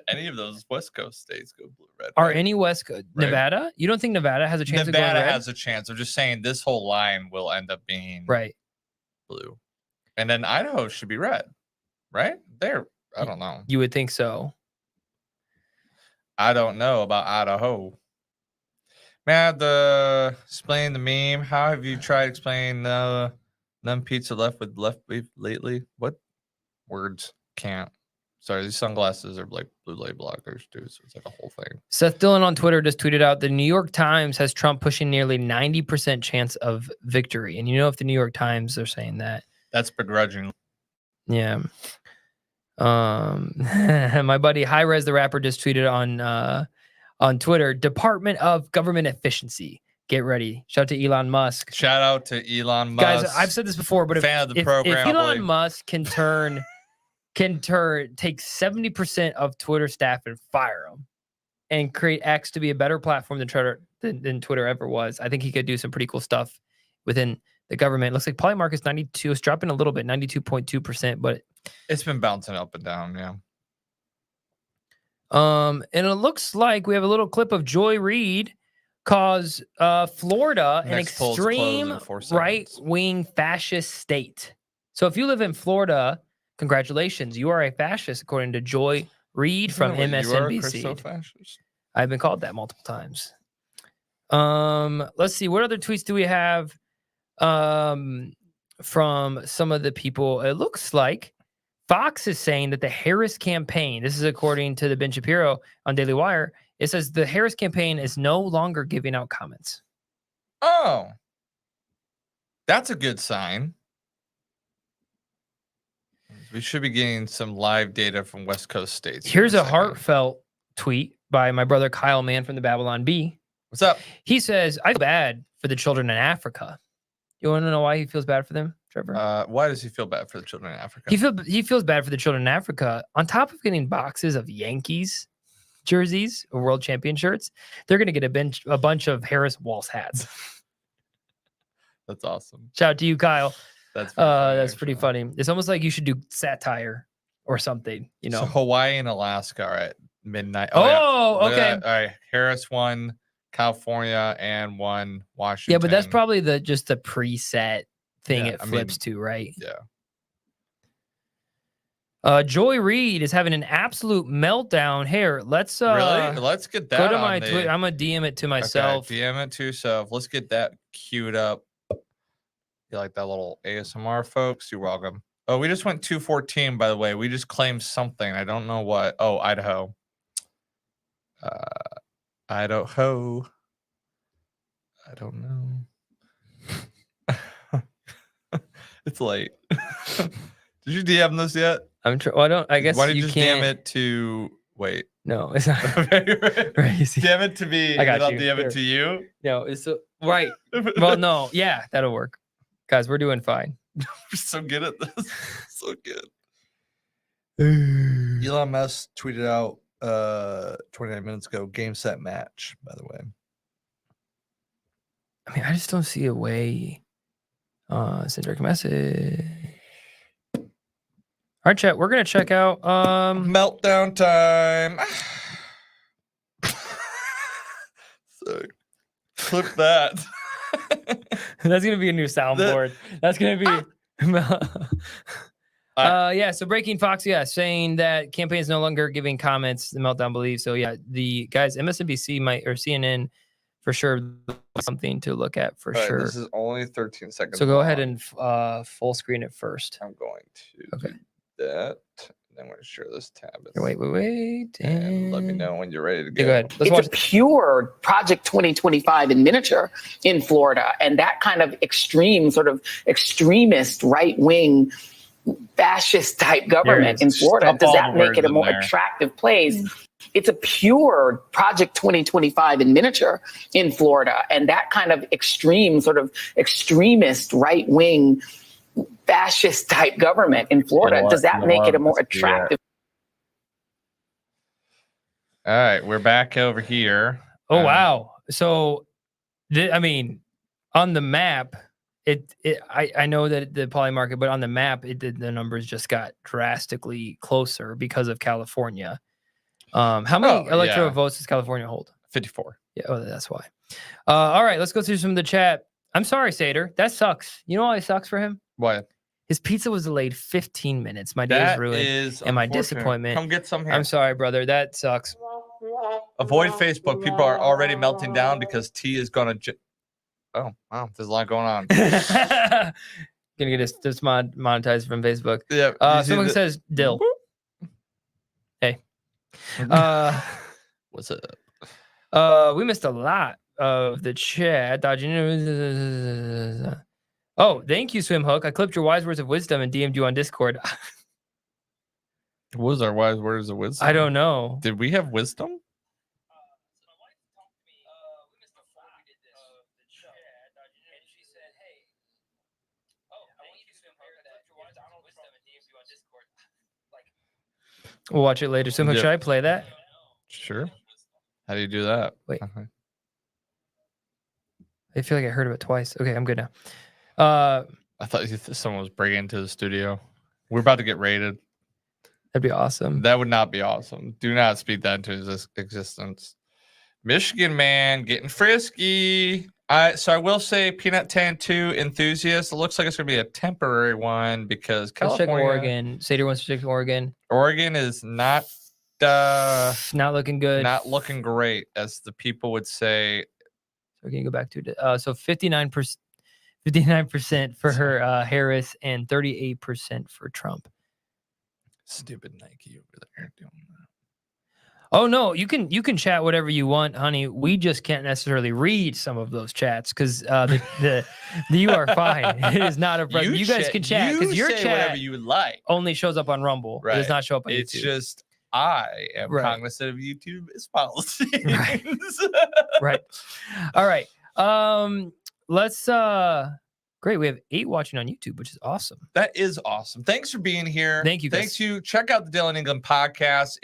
S2: any of those West Coast states go blue or red.
S1: Are any West Coast? Right? Nevada? You don't think Nevada has a chance of going red?
S2: Nevada has a chance. I'm just saying this whole line will end up being blue. And then Idaho should be red, right? I don't know.
S1: You would think so.
S2: I don't know about Idaho. Man, explain the meme. How have you tried explaining none pizza left with left beef lately? What words? Can't. Sorry, these sunglasses are like blue light blockers, too. So it's like a whole thing.
S1: Seth Dillon on Twitter just tweeted out the New York Times has Trump pushing nearly 90% chance of victory. And you know, if the New York Times are saying that,
S2: that's begrudging.
S1: Yeah. My buddy High Res the Rapper just tweeted on Twitter, Department of Government Efficiency. Get ready. Shout out to Elon Musk.
S2: Shout out to Elon Musk.
S1: Guys, I've said this before, but if Elon Musk can take 70% of Twitter staff and fire them and create X to be a better platform than Twitter ever was, I think he could do some pretty cool stuff within the government. It looks like Polymarket's 92. It's dropping a little bit, 92.2%, but
S2: it's been bouncing up and down, yeah.
S1: And it looks like we have a little clip of Joy Reid cause Florida an extreme right-wing fascist state. So if you live in Florida, Congratulations, you are a fascist, according to Joy Reid from MSNBC. I've been called that multiple times. Let's see. What other tweets do we have from some of the people? It looks like Fox is saying that the Harris campaign, this is according to the Ben Shapiro on Daily Wire, it says the Harris campaign is no longer giving out comments.
S2: Oh, that's a good sign. We should be getting some live data from West Coast states.
S1: Here's a heartfelt tweet by my brother Kyle Mann from the Babylon Bee.
S2: What's up?
S1: He says, I feel bad for the children in Africa. You want to know why he feels bad for them, Trevor?
S2: Why does he feel bad for the children in Africa?
S1: He feels bad for the children in Africa. On top of getting boxes of Yankees jerseys or World Champion shirts, they're going to get a bunch of Harris Walls hats.
S2: That's awesome.
S1: Shout out to you, Kyle.
S2: That's
S1: pretty funny. It's almost like you should do satire or something, you know.
S2: So Hawaii and Alaska are at midnight.
S1: Oh, okay.
S2: All right. Harris won California and won Washington.
S1: Yeah, but that's probably just the preset thing it flips to, right?
S2: Yeah.
S1: Joy Reid is having an absolute meltdown here. Let's
S2: really? Let's get that.
S1: Go to my Twitter. I'm gonna DM it to myself.
S2: Okay, DM it to yourself. Let's get that queued up. You like that little ASMR, folks? You're welcome. Oh, we just went 214, by the way. We just claimed something. I don't know what. Oh, Idaho. Idaho. I don't know. It's late. Did you DM this yet?
S1: I'm trying. Well, I don't. I guess
S2: why don't you
S1: you
S2: just
S1: can't.
S2: DM it to? Wait.
S1: No, it's not.
S2: Crazy. DM it to me.
S1: I got
S2: I'll
S1: you.
S2: DM it to you.
S1: No, it's right. Well, no, yeah, that'll work, guys. We're doing fine.
S2: We're so good at this. So good. Elon Musk tweeted out 29 minutes ago, game set match, by the way.
S1: I mean, I just don't see a way. Send direct message. All right, chat. We're gonna check out
S2: meltdown time. So clip that.
S1: That's gonna be a new soundboard. That's gonna be. Yeah. So breaking Fox, saying that campaign is no longer giving comments. The meltdown believes so. Yeah, the guys, MSNBC or CNN for sure, something to look at for sure.
S2: This is only 13 seconds.
S1: So go ahead and full screen it first.
S2: I'm going to do that. Then we're going to share this tab.
S1: Wait.
S2: And let me know when you're ready to go.
S1: Go ahead.
S19: It's a pure Project 2025 in miniature in Florida. And that kind of extreme, sort of extremist, right-wing, fascist type government in Florida, does that make it a more attractive place? It's a pure Project 2025 in miniature in Florida. And that kind of extreme, sort of extremist, right-wing, fascist type government in Florida, does that make it a more attractive?
S2: All right, we're back over here.
S1: Oh, wow. So, I mean, on the map, I know that the poly market, but on the map, the numbers just got drastically closer because of California. How many electoral votes does California hold?
S2: 54.
S1: Yeah, that's why. All right, let's go through some of the chat. I'm sorry, Sater. That sucks. You know why it sucks for him?
S2: What?
S1: His pizza was delayed 15 minutes. My day is ruined. And my disappointment.
S2: Come get some here.
S1: I'm sorry, brother. That sucks.
S2: Avoid Facebook. People are already melting down because T is going to... Oh, wow. There's a lot going on.
S1: Gonna get this monetized from Facebook.
S2: Yeah.
S1: Someone says Dill. Hey.
S2: What's up?
S1: We missed a lot of the chat. Oh, thank you, Swim Hook. I clipped your wise words of wisdom and DM'd you on Discord.
S2: What was our wise words of wisdom?
S1: I don't know.
S2: Did we have wisdom?
S1: We'll watch it later. Swim Hook, should I play that?
S2: Sure. How do you do that?
S1: Wait. I feel like I heard of it twice. Okay, I'm good now.
S2: I thought someone was breaking into the studio. We're about to get raided.
S1: That'd be awesome.
S2: That would not be awesome. Do not speak that into existence. Michigan man getting frisky. So I will say Peanut Tattoo enthusiast. It looks like it's going to be a temporary one because
S1: Let's check
S2: California,
S1: Oregon. Sadie wants to check Oregon.
S2: Oregon is not
S1: looking good.
S2: Not looking great, as the people would say.
S1: So can you go back to it? So 59% for her Harris and 38% for Trump.
S2: Stupid Nike over there doing that.
S1: Oh no, you can chat whatever you want, honey. We just can't necessarily read some of those chats because the you are fine. It is not a problem. You guys can chat because your
S2: say
S1: chat
S2: whatever you would like.
S1: only shows up on Rumble. It does not show up on
S2: It's
S1: YouTube.
S2: just I am cognizant of YouTube as policy.
S1: Right. All right. Let's great. We have 8 watching on YouTube, which is awesome.
S2: That is awesome. Thanks for being here.
S1: Thank you guys.
S2: Thanks you. Check out the Dillon England podcast.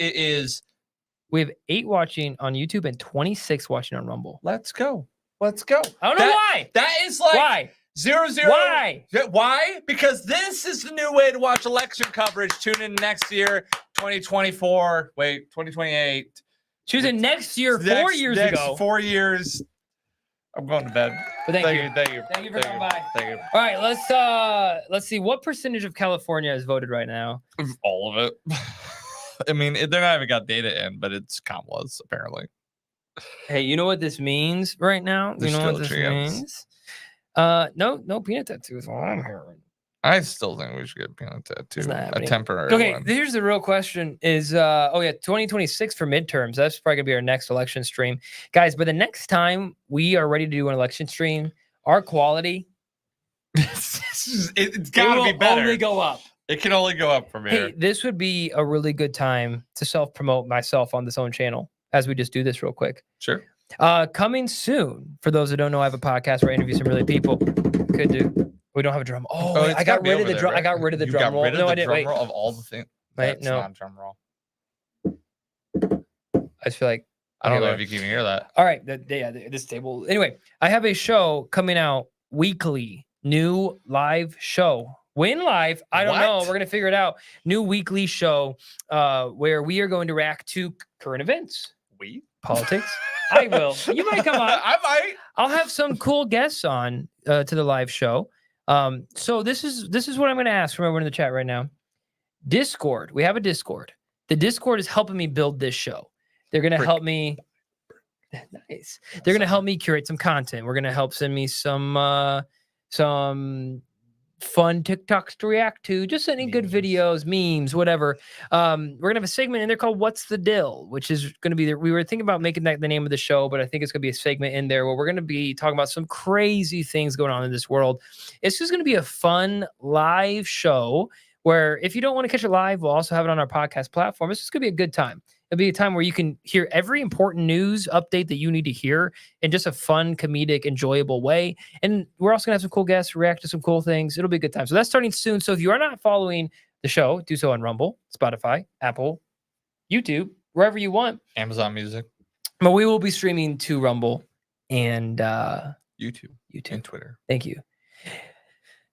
S1: We have 8 watching on YouTube and 26 watching on Rumble.
S2: Let's go. Let's go.
S1: I don't know why.
S2: That is like
S1: why?
S2: 0-0.
S1: Why?
S2: Why? Because this is the new way to watch election coverage. Tune in next year, 2024. Wait, 2028.
S1: Choose in next year, 4 years ago.
S2: 4 years. I'm going to bed.
S1: But thank you.
S2: Thank you.
S1: Thank you for coming by.
S2: Thank you.
S1: All right, let's see what percentage of California is voted right now.
S2: All of it. I mean, they're not even got data in, but it's Kamala's apparently.
S1: Hey, you know what this means right now? You know what this means? No peanut tattoo is all I'm hearing.
S2: I still think we should get a peanut tattoo. A temporary
S1: Okay,
S2: one.
S1: here's the real question is 2026 for midterms. That's probably gonna be our next election stream. Guys, by the next time we are ready to do an election stream, our quality
S2: it's gotta be better.
S1: Only go up.
S2: It can only go up from here.
S1: Hey, this would be a really good time to self-promote myself on this own channel as we just do this real quick.
S2: Sure.
S1: Coming soon. For those who don't know, I have a podcast where I interview some really people. Could do. We don't have a drum. I got rid of the drum. I got rid of the drum roll. No, I didn't. Wait.
S2: Of all the things.
S1: Wait, no.
S2: Not drum roll.
S1: I just feel like
S2: I don't know if you can even hear that.
S1: All right. This table. Anyway, I have a show coming out weekly. New live show. When live, I don't know. We're gonna figure it out. New weekly show where we are going to react to current events. Politics. I will. You might come on.
S2: I might.
S1: I'll have some cool guests on to the live show. So this is what I'm gonna ask from everyone in the chat right now. Discord. We have a Discord. The Discord is helping me build this show. They're gonna help me. Nice. They're gonna help me curate some content. We're gonna help send me some fun TikToks to react to, just sending good videos, memes, whatever. We're gonna have a segment in there called "What's the Dill," which is gonna be we were thinking about making that the name of the show, but I think it's gonna be a segment in there where we're gonna be talking about some crazy things going on in this world. It's just gonna be a fun live show where if you don't want to catch it live, we'll also have it on our podcast platform. It's just gonna be a good time. It'll be a time where you can hear every important news update that you need to hear in just a fun, comedic, enjoyable way. And we're also gonna have some cool guests, react to some cool things. It'll be a good time. So that's starting soon. So if you are not following the show, do so on Rumble, Spotify, Apple, YouTube, wherever you want.
S2: Amazon Music.
S1: But we will be streaming to Rumble and
S2: YouTube and Twitter.
S1: Thank you.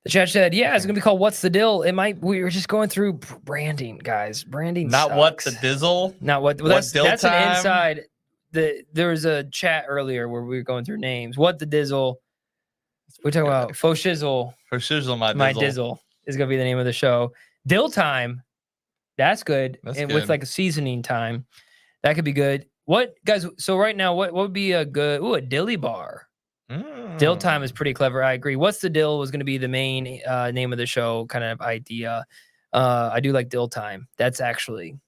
S1: The chat said, yeah, it's going to be called What's the Dill? We were just going through branding, guys. Branding
S2: Not
S1: sucks.
S2: what the dizzle.
S1: Not what. Well,
S2: What
S1: that's
S2: dill
S1: an
S2: time?
S1: inside. There was a chat earlier where we were going through names. What the Dizzle. We're talking about Faux Shizzle.
S2: Faux Shizzle,
S1: My Dizzle is going to be the name of the show. Dill Time. That's good.
S2: That's
S1: and
S2: good.
S1: with like a seasoning time. That could be good. What, guys? So right now, what would be a good, a dilly bar? Dill Time is pretty clever. I agree. What's the Dill was going to be the main name of the show kind of idea. I do like Dill Time. That's actually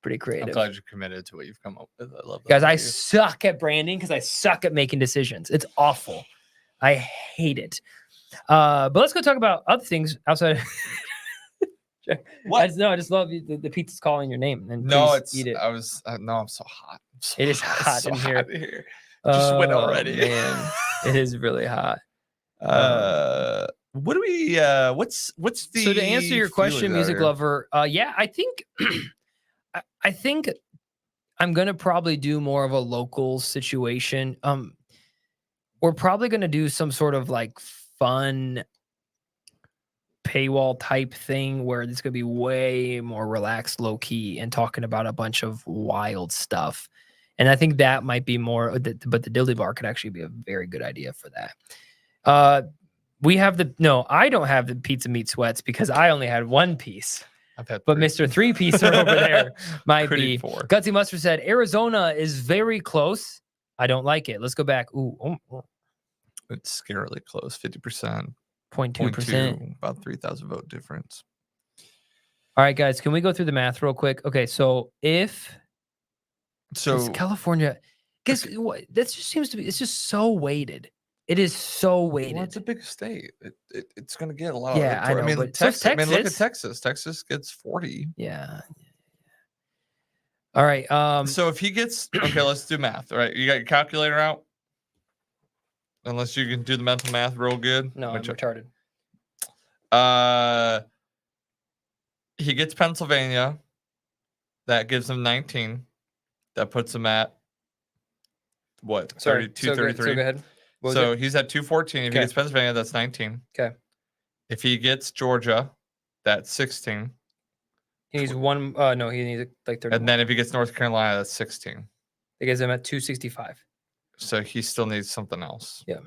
S1: pretty creative.
S2: I'm glad you're committed to what you've come up with. I love that.
S1: Guys, I
S2: idea.
S1: suck at branding because I suck at making decisions. It's awful. I hate it. But let's go talk about other things outside. What? I just love you. The pizza's calling your name. And
S2: No,
S1: eat it.
S2: I'm so hot.
S1: It is hot in here.
S2: Just went already.
S1: Man, it is really hot.
S2: What do we? What's the?
S1: So to answer your question, music lover, yeah, I think, I think I'm gonna probably do more of a local situation. We're probably gonna do some sort of like fun paywall type thing where it's gonna be way more relaxed, low key, and talking about a bunch of wild stuff And I think that might be more, but the dilly bar could actually be a very good idea for that. We have I don't have the pizza meat sweats because I only had one piece.
S2: I've had
S1: but Mr. 3-Piecer over there might be.
S2: 4.
S1: Gutsy Mustard said, Arizona is very close. I don't like it. Let's go back.
S2: It's scarily close, 50%.
S1: 0.2%.
S2: About 3,000 vote difference.
S1: All right, guys, can we go through the math real quick? Okay, so if California, guess what? That just seems to be, it's just so weighted. It is so weighted.
S2: Well, it's a big state. It's going to get a lot.
S1: Yeah,
S2: of
S1: I know. But
S2: Texas.
S1: so
S2: I mean, look at Texas. Texas gets 40.
S1: Yeah. All right.
S2: So if he gets let's do math. All right, you got your calculator out. Unless you can do the mental math real good.
S1: No, I'm retarded.
S2: He gets Pennsylvania. That gives him 19. That puts him at what? 32, 33.
S1: So go ahead.
S2: So he's at 214. If he gets Pennsylvania, that's 19.
S1: Okay.
S2: If he gets Georgia, that's 16.
S1: He needs one. No, he needs like 30.
S2: And then if he gets North Carolina, that's 16.
S1: It gives him at 265.
S2: So he still needs something else.
S1: Yeah.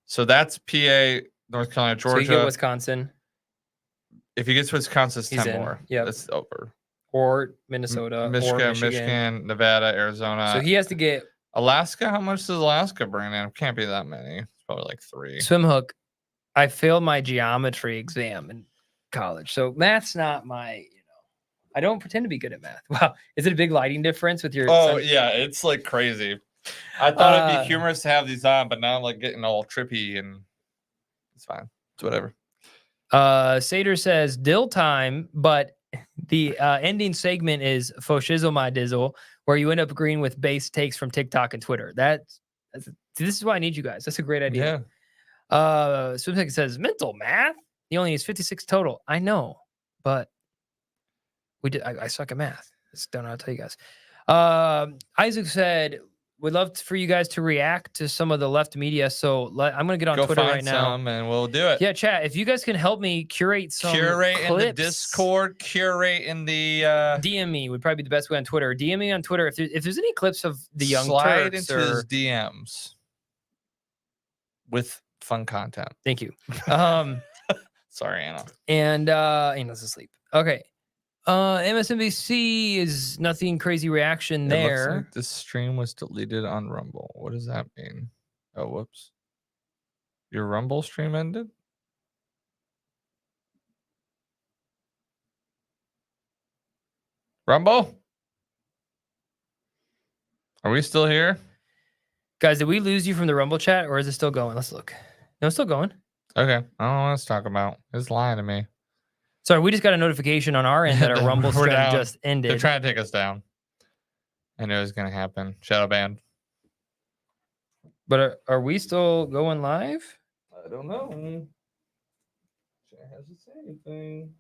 S2: So that's PA, North Carolina, Georgia.
S1: So you get Wisconsin.
S2: If he gets Wisconsin, it's 10 more.
S1: Yeah.
S2: That's over.
S1: Or Minnesota. or
S2: Michigan, Nevada, Arizona.
S1: So he has to get
S2: Alaska. How much does Alaska bring in? Can't be that many. It's probably like 3.
S1: swim hook. I failed my geometry exam in college. So math's not my, I don't pretend to be good at math. Wow. Is it a big lighting difference with your
S2: yeah, it's like crazy. I thought it'd be humorous to have these on, but now I'm like getting all trippy and it's fine. It's whatever.
S1: Sater says dill time, but the ending segment is Foshizzle My Dizzle, where you end up agreeing with base takes from TikTok and Twitter. This is why I need you guys. That's a great idea. Yeah. Swimtech says mental math. He only needs 56 total. I know, but we did. I suck at math. I don't know how to tell you guys. Isaac said, "Would love for you guys to react to some of the left media." So I'm going to get on Twitter right now,
S2: and we'll do it.
S1: Yeah, chat. If you guys can help me curate some clips,
S2: in the Discord, curate in the
S1: DM me would probably be the best way on Twitter. DM me on Twitter if there's any clips of the young
S2: slide
S1: Turks
S2: into his DMs with fun content.
S1: Thank you.
S2: Sorry, Anna.
S1: And Anna's asleep. Okay. MSNBC is nothing crazy reaction there.
S2: Looks like this stream was deleted on Rumble. What does that mean? Oh, whoops. Your Rumble stream ended? Rumble? Are we still here?
S1: Guys, did we lose you from the Rumble chat or is it still going? Let's look. No, it's still going.
S2: Okay. I don't know what it's talking about. It's lying to me.
S1: Sorry, we just got a notification on our end that our Rumble stream just ended.
S2: They're trying to take us down. I knew it was going to happen. Shadow banned.
S1: But are we still going live?
S2: I don't know. Chat hasn't said anything.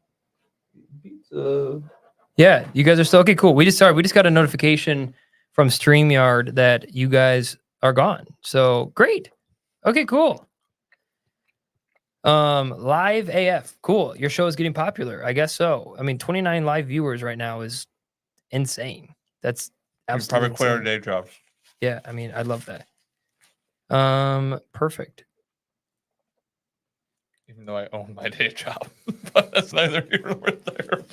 S2: Pizza.
S1: Yeah, you guys are still okay. Cool. We just got a notification from StreamYard that you guys are gone. So great. Okay, cool. Live AF. Cool. Your show is getting popular. I guess so. I mean, 29 live viewers right now is insane. That's absolutely
S2: probably quit our day jobs.
S1: Yeah, I mean, I love that. Perfect.
S2: Even though I own my day job. But that's neither here nor there.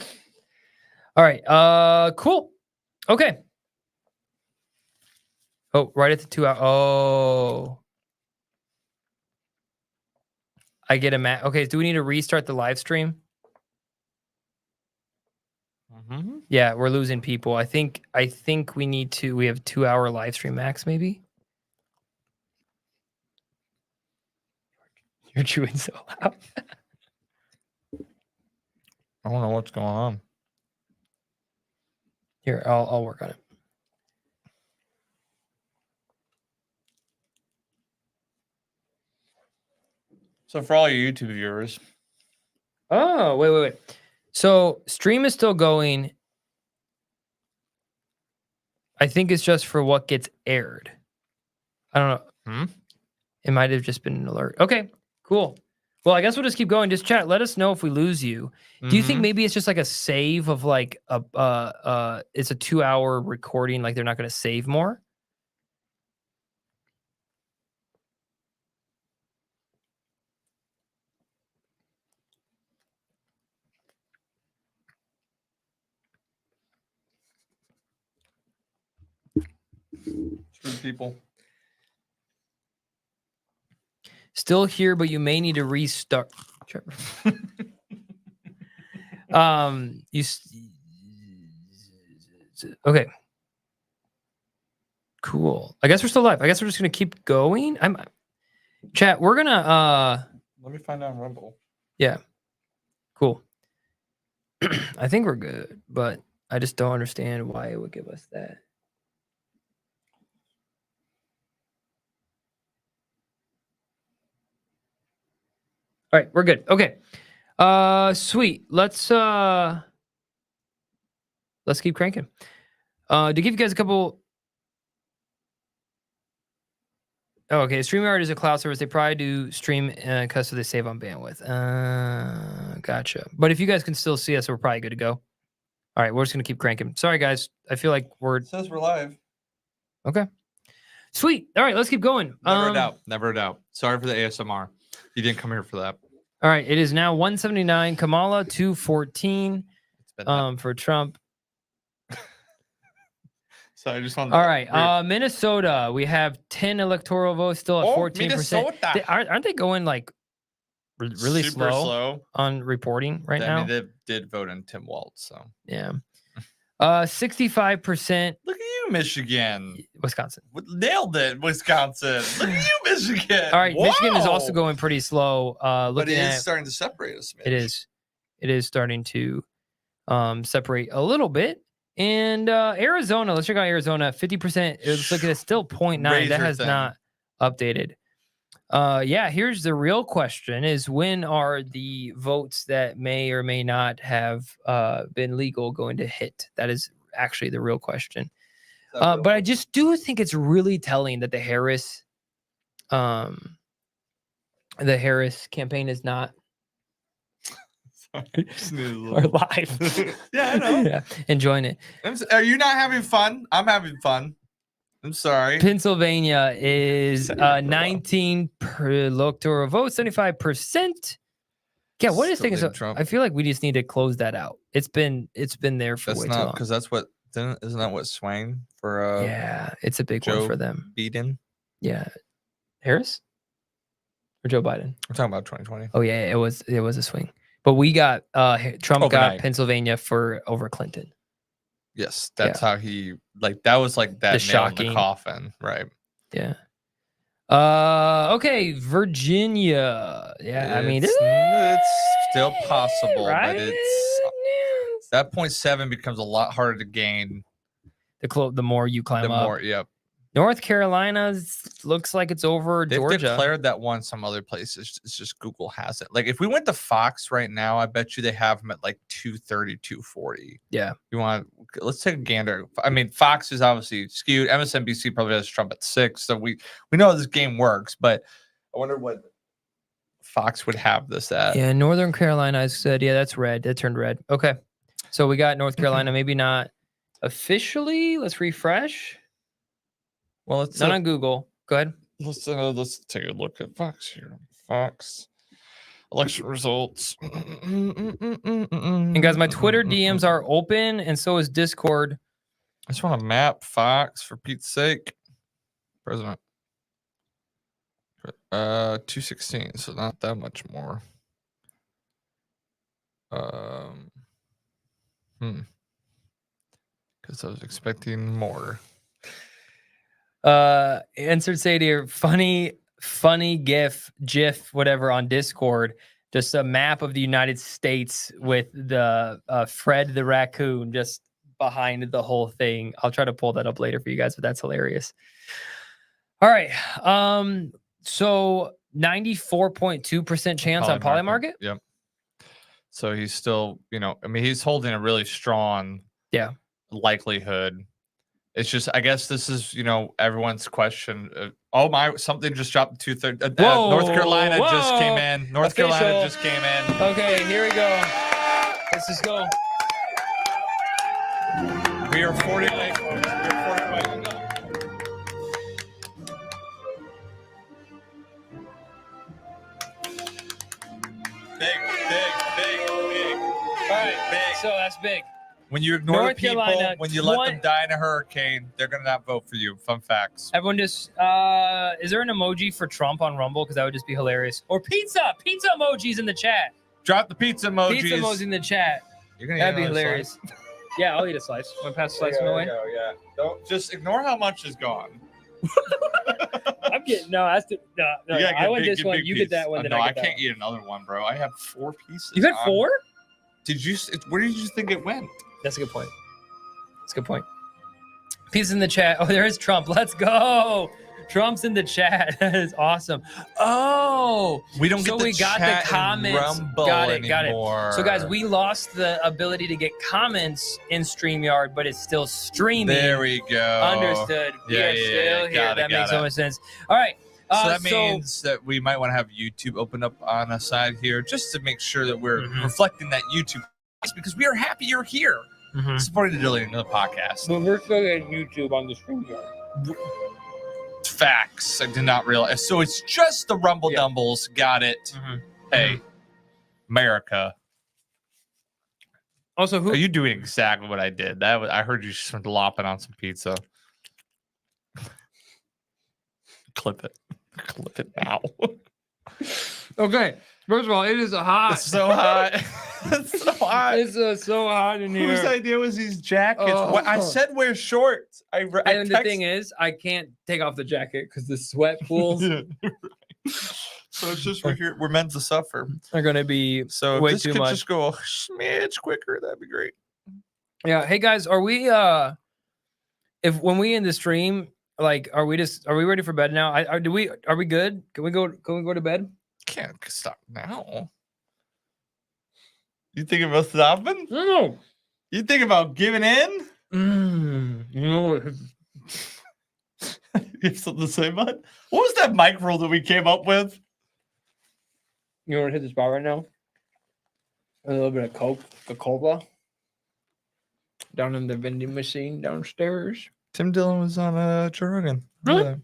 S1: All right. Cool. Okay. Oh, right at the 2 hour. Oh. I get a match. Okay, do we need to restart the live stream?
S2: Mm-hmm.
S1: Yeah, we're losing people. I think we need to. We have 2 hour live stream max, maybe. You're chewing so loud.
S2: I don't know what's going on.
S1: Here, I'll work on it.
S2: So for all your YouTube viewers.
S1: Oh, wait. So stream is still going. I think it's just for what gets aired. I don't know. It might have just been an alert. Okay, cool. Well, I guess we'll just keep going. Just chat. Let us know if we lose you. Do you think maybe it's just like a save of like it's a 2 hour recording, like they're not going to save more?
S2: for people.
S1: Still here, but you may need to restart. Trevor. Okay. Cool. I guess we're still live. I guess we're just gonna keep going. Chat. We're gonna
S2: Let me find out Rumble.
S1: Yeah. Cool. I think we're good, but I just don't understand why it would give us that. All right, we're good. Okay. Sweet. Let's keep cranking. To give you guys a couple. Oh, okay. StreamYard is a cloud service. They probably do stream because so they save on bandwidth. Gotcha. But if you guys can still see us, we're probably good to go. All right, we're just gonna keep cranking. Sorry, guys. I feel like
S2: It says we're live.
S1: Okay. Sweet. All right, let's keep going.
S2: Never a doubt. Never a doubt. Sorry for the ASMR. You didn't come here for that.
S1: All right, it is now 179. Kamala 214. For Trump.
S2: So I just want.
S1: All right, Minnesota. We have 10 electoral votes, still at 14%.
S2: Minnesota.
S1: Aren't they going like really
S2: Super slow
S1: on reporting right
S2: I
S1: now?
S2: mean, they did vote in Tim Walz, so
S1: Yeah. 65%.
S2: look at you, Michigan.
S1: Wisconsin.
S2: Nailed it, Wisconsin. Look at you, Michigan.
S1: All right, Michigan is also
S2: Whoa.
S1: going pretty slow.
S2: But it is
S1: at,
S2: starting to separate us.
S1: it is starting to separate a little bit. And Arizona, let's check out Arizona. 50%. It's look at it's still 0.9. That
S2: Razor
S1: has
S2: thin.
S1: not updated. Yeah, here's the real question: is when are the votes that may or may not have been legal going to hit? That is actually the real question. But I just do think it's really telling that the Harris campaign is not or live.
S2: Yeah, I know.
S1: Yeah, enjoying it.
S2: Are you not having fun? I'm having fun. I'm sorry.
S1: Pennsylvania is 19 per electoral vote, 75%. Yeah, what is taking so?
S2: Trump.
S1: I feel like we just need to close that out. It's been there for way too long.
S2: Because that's what isn't that what swang for?
S1: Yeah, it's a big one for them.
S2: Biden.
S1: Yeah, Harris or Joe Biden.
S2: We're talking about 2020.
S1: Oh yeah, it was a swing, but we got Trump got
S2: Overnight.
S1: Pennsylvania for over Clinton.
S2: Yes, that's how he that was like that nail in
S1: shocking
S2: the coffin, right?
S1: Yeah. Okay, Virginia. Yeah, I mean,
S2: it's still possible,
S1: right?
S2: but it's that 0.7 becomes a lot harder to gain.
S1: The more you climb up.
S2: More, yep.
S1: North Carolina looks like it's over.
S2: They've
S1: Georgia
S2: declared that one. Some other places, it's just Google has it. Like if we went to Fox right now, I bet you they have them at like 230, 240.
S1: Yeah.
S2: Let's take a gander. I mean, Fox is obviously skewed. MSNBC probably has Trump at 6. So we know how this game works, but I wonder what Fox would have this at.
S1: Yeah, Northern Carolina, I said, yeah, that's red. That turned red. Okay. So we got North Carolina, maybe not officially. Let's refresh.
S2: Well, it's
S1: not on Google. Go ahead.
S2: Let's take a look at Fox here. Fox election results.
S1: And guys, my Twitter DMs are open, and so is Discord.
S2: I just want to map Fox for Pete's sake. President. 216, so not that much more. Because I was expecting more.
S1: Answered Sadir, funny gif, whatever on Discord. Just a map of the United States with the Fred the raccoon just behind the whole thing. I'll try to pull that up later for you guys, but that's hilarious. All right. So 94.2% chance on Polymarket.
S2: Yep. So he's still, I mean, he's holding a really strong likelihood. It's just, I guess this is, everyone's question. Something just dropped to 230. North Carolina just came in. North Carolina just came in.
S1: Okay, here we go. Let's just go.
S2: We are 40 away, folks. We are 40 away. Big.
S1: All right, big. So that's big.
S2: When you ignore
S1: North
S2: the people,
S1: Carolina,
S2: when you let them die in a hurricane, they're gonna not vote for you. Fun facts.
S1: Everyone just is there an emoji for Trump on Rumble? Because that would just be hilarious. Or pizza emojis in the chat.
S2: Drop the pizza emojis.
S1: Pizza emojis in the chat.
S2: You're gonna
S1: That'd
S2: eat
S1: be
S2: another
S1: hilarious. Yeah, I'll eat a slice. Want to pass the slice my way?
S2: Yeah. Don't just ignore how much is gone.
S1: I'm getting no. That's no.
S2: You gotta
S1: I
S2: get
S1: want
S2: big-
S1: this one.
S2: big
S1: You
S2: piece.
S1: get that one.
S2: Oh,
S1: Then
S2: no,
S1: I
S2: I
S1: get that
S2: can't
S1: one.
S2: eat another one, bro. I have 4 pieces.
S1: You had 4?
S2: Did you? Where did you think it went?
S1: That's a good point. That's a good point. Peace in the chat. Oh, there is Trump. Let's go. Trump's in the chat. That is awesome. Oh,
S2: we don't
S1: so
S2: get the
S1: we got
S2: chat
S1: the
S2: in
S1: comments.
S2: Rumble
S1: Got it.
S2: anymore.
S1: So guys, we lost the ability to get comments in StreamYard, but it's still streaming.
S2: There we go.
S1: Understood. We are still here. That makes so much sense. All right.
S2: So that means that we might want to have YouTube open up on a side here just to make sure that we're reflecting that YouTube because we are happy you're here supporting the Dillon podcast.
S1: But we're still getting YouTube on the StreamYard.
S2: Facts. I did not realize. So it's just the Rumble Dumbles. Got it. Hey, America.
S1: Also,
S2: are you doing exactly what I did? That was, I heard you just lopping on some pizza. Clip it. Clip it now.
S1: Okay. First of all, it is hot.
S2: It's so hot. It's so hot.
S1: It's so hot in here.
S2: Whose idea was these jackets?
S1: Oh.
S2: What, I said wear shorts.
S1: And the thing is, I can't take off the jacket because the sweat pools
S2: So it's just we're meant to suffer.
S1: are going to be
S2: So
S1: way
S2: if this
S1: too
S2: could
S1: much.
S2: just go a smidge quicker, that'd be great.
S1: Yeah. Hey guys, are we if when we end the stream, like are we ready for bed now? Are we good? Can we go to bed?
S2: Can't stop now. You think about stopping?
S1: No.
S2: You think about giving in?
S1: You know,
S2: You have something to say, bud? What was that mic rule that we came up with?
S1: you want to hit the spot right now? A little bit of Coca-Cola down in the vending machine downstairs.
S2: Tim Dillon was on Joe Rogan.
S1: Really?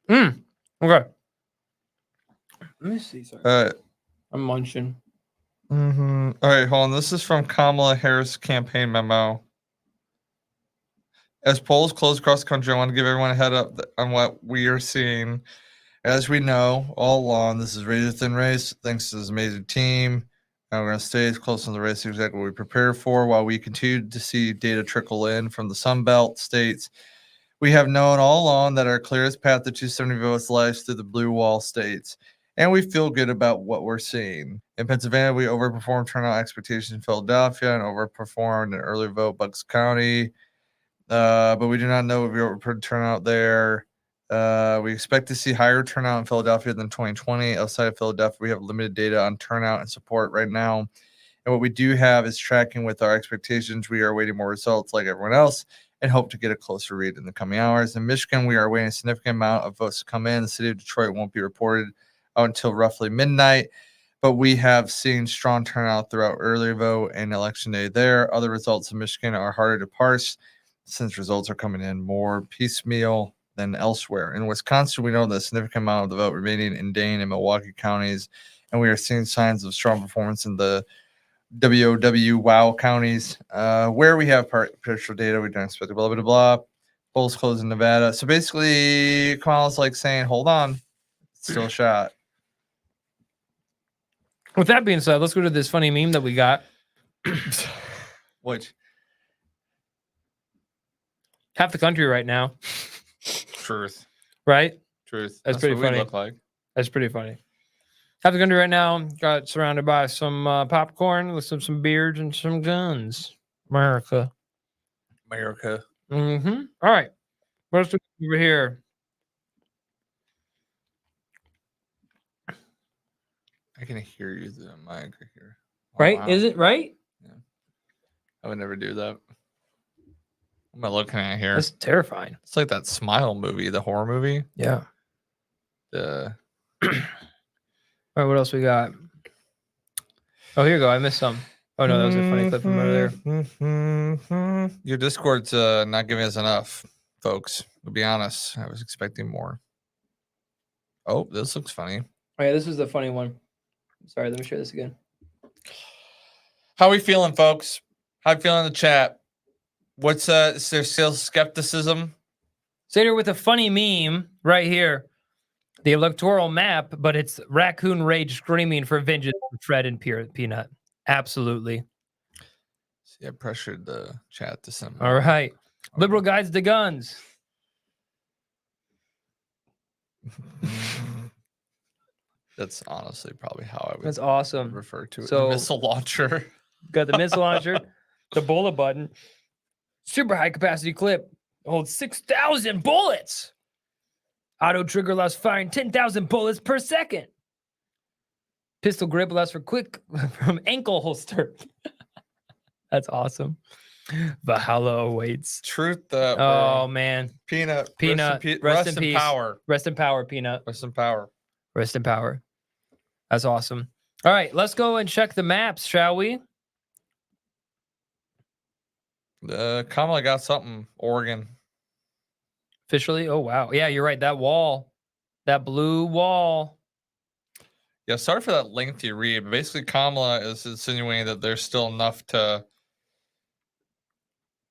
S1: Okay. Let me see. Sorry. I'm munching.
S2: All right, hold on. This is from Kamala Harris campaign memo. As polls close across the country, I want to give everyone a head up on what we are seeing. As we know all along, this is razor thin race. Thanks to this amazing team. And we're going to stay as close on the race exactly what we prepare for while we continue to see data trickle in from the Sun Belt states. We have known all along that our clearest path to 270 votes lies through the blue wall states. And we feel good about what we're seeing. In Pennsylvania, we overperformed turnout expectations in Philadelphia and overperformed in early vote Bucks County. But we do not know if we overperformed turnout there. We expect to see higher turnout in Philadelphia than 2020. Outside of Philadelphia, we have limited data on turnout and support right now. And what we do have is tracking with our expectations. We are awaiting more results like everyone else and hope to get a closer read in the coming hours. In Michigan, we are awaiting a significant amount of votes to come in. The city of Detroit won't be reported until roughly midnight, but we have seen strong turnout throughout early vote and election day there. Other results in Michigan are harder to parse since results are coming in more piecemeal than elsewhere. In Wisconsin, we know that a significant amount of the vote remaining in Dane and Milwaukee counties, and we are seeing signs of strong performance in the WOW counties, where we have partial data. We don't expect blah, blah, blah, blah. Polls closed in Nevada. So basically, Kamala's like saying, hold on, it's still a shot.
S1: With that being said, let's go to this funny meme that we got.
S2: Which?
S1: Half the country right now.
S2: Truth.
S1: Right?
S2: Truth.
S1: That's pretty
S2: what
S1: funny.
S2: we look like.
S1: That's pretty funny. Half the country right now got surrounded by some popcorn with some beards and some guns. America.
S2: America.
S1: Mm-hmm. All right. What else do we over here?
S2: I can hear you through the mic here.
S1: Right?
S2: Wow.
S1: Is it right?
S2: I would never do that. What am I looking at here?
S1: That's terrifying.
S2: It's like that Smile movie, the horror movie.
S1: Yeah.
S2: The
S1: All right, what else we got? Oh, here you go. I missed some. Oh no, that was a funny clip from earlier.
S2: Your Discord's not giving us enough, folks. To be honest, I was expecting more. Oh, this looks funny.
S1: Oh yeah, this is the funny one. Sorry, let me share this again.
S2: How we feeling, folks? How you feeling in the chat? What's is there still skepticism?
S1: Sit here with a funny meme right here. The electoral map, but it's Raccoon Rage screaming for vengeance from Fred and Peanut. Absolutely.
S2: See, I pressured the chat to send.
S1: All right. Liberal guides to guns.
S2: That's honestly probably how I would.
S1: That's awesome.
S2: Refer to it.
S1: So,
S2: The missile launcher.
S1: Got the missile launcher, the bullet button, super high capacity clip, holds 6,000 bullets. Auto trigger allows firing 10,000 bullets per second. Pistol grip allows for quick from ankle holster. That's awesome. Valhalla awaits.
S2: Truth.
S1: Oh man,
S2: Peanut.
S1: Rest in peace.
S2: Power.
S1: Rest in power, Peanut.
S2: Rest in power.
S1: Rest in power. That's awesome. All right, let's go and check the maps, shall we?
S2: Kamala got something. Oregon.
S1: Officially? Oh, wow. Yeah, you're right. That wall. That blue wall.
S2: Yeah, sorry for that lengthy read. But basically, Kamala is insinuating that there's still enough to...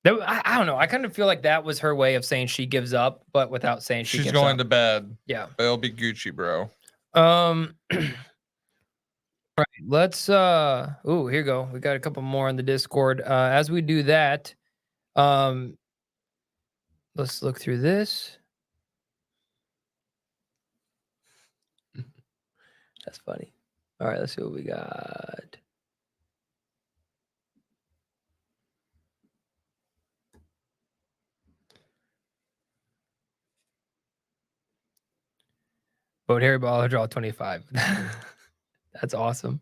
S1: I don't know. I kind of feel like that was her way of saying she gives up, but without saying she gives up.
S2: She's going to bed.
S1: Yeah.
S2: But it'll be Gucci, bro.
S1: All right, let's here you go. We got a couple more in the Discord. As we do that, let's look through this. That's funny. All right, let's see what we got. Vote Harry Baller, draw 25. That's awesome.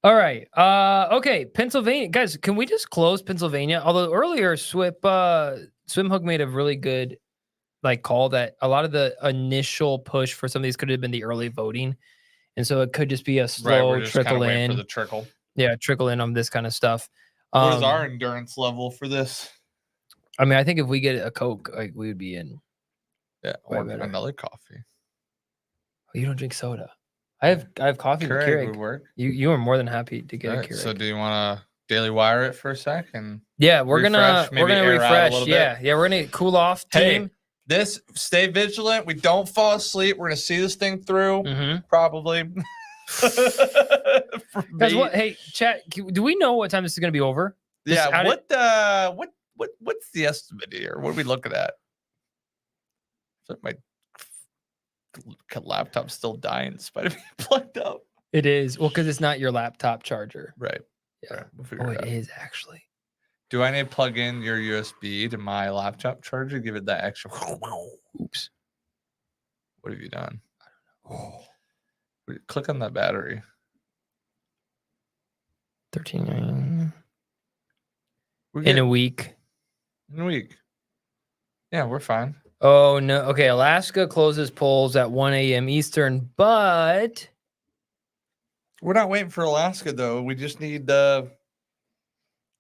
S1: All right. Okay, Pennsylvania. Guys, can we just close Pennsylvania? Although earlier Swimhook made a really good call that a lot of the initial push for some of these could have been the early voting. And so it could just be a slow trickle in.
S2: For the trickle.
S1: Yeah, trickle in on this kind of stuff.
S2: What is our endurance level for this?
S1: I mean, I think if we get a Coke, we would be in.
S2: Yeah, or another coffee.
S1: Oh, you don't drink soda. I have coffee with Keurig.
S2: Would work.
S1: You are more than happy to get a Keurig.
S2: So do you want to daily wire it for a sec and
S1: we're gonna refresh. Yeah, we're gonna cool off. Team.
S2: Hey, stay vigilant. We don't fall asleep. We're gonna see this thing through. Probably.
S1: Guys, what? Hey, chat. Do we know what time this is gonna be over?
S2: Yeah. What's the estimate here? What are we looking at? So my laptop's still dying despite it being plugged up.
S1: It is. Well, because it's not your laptop charger.
S2: Right.
S1: Yeah.
S2: We'll figure it out.
S1: It is actually.
S2: Do I need to plug in your USB to my laptop charger? Give it that extra.
S1: Oops.
S2: What have you done? I don't know. Click on that battery.
S1: 13 in a week.
S2: In a week. Yeah, we're fine.
S1: Oh, no. Okay, Alaska closes polls at 1 a.m. Eastern, but...
S2: We're not waiting for Alaska, though. We just need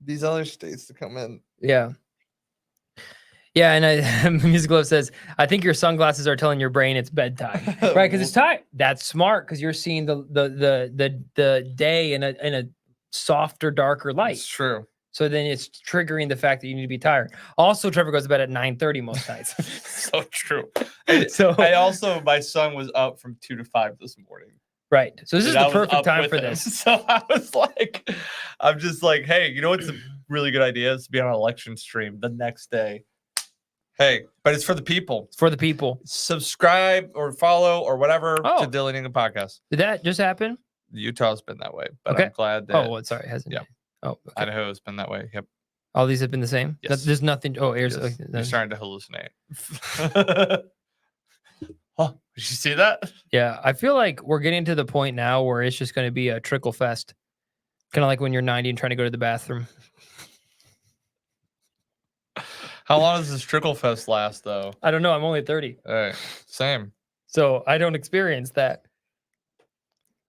S2: these other states to come in.
S1: Yeah. Yeah, and Music Love says, I think your sunglasses are telling your brain it's bedtime. Right, because it's time. That's smart, because you're seeing the day in a softer, darker light.
S2: It's true.
S1: So then it's triggering the fact that you need to be tired. Also, Trevor goes to bed at 9:30 most nights.
S2: So true. My son was up from 2 to 5 this morning.
S1: Right. So this is the perfect time for this.
S2: So I'm just like, hey, you know what's a really good idea is to be on an election stream the next day. Hey, but it's for the people.
S1: It's for the people.
S2: Subscribe or follow or whatever to Dillon a podcast.
S1: Did that just happen?
S2: Utah's been that way, but I'm glad that.
S1: Oh, sorry, hasn't.
S2: Yeah.
S1: Oh, okay.
S2: Idaho has been that way. Yep.
S1: All these have been the same.
S2: Yes.
S1: There's nothing. Oh, airs.
S2: Yes. You're starting to hallucinate. Oh, did you see that?
S1: Yeah, I feel like we're getting to the point now where it's just going to be a trickle fest, kind of like when you're 90 and trying to go to the bathroom.
S2: How long does this trickle fest last, though?
S1: I don't know. I'm only 30.
S2: All right, same.
S1: So I don't experience that.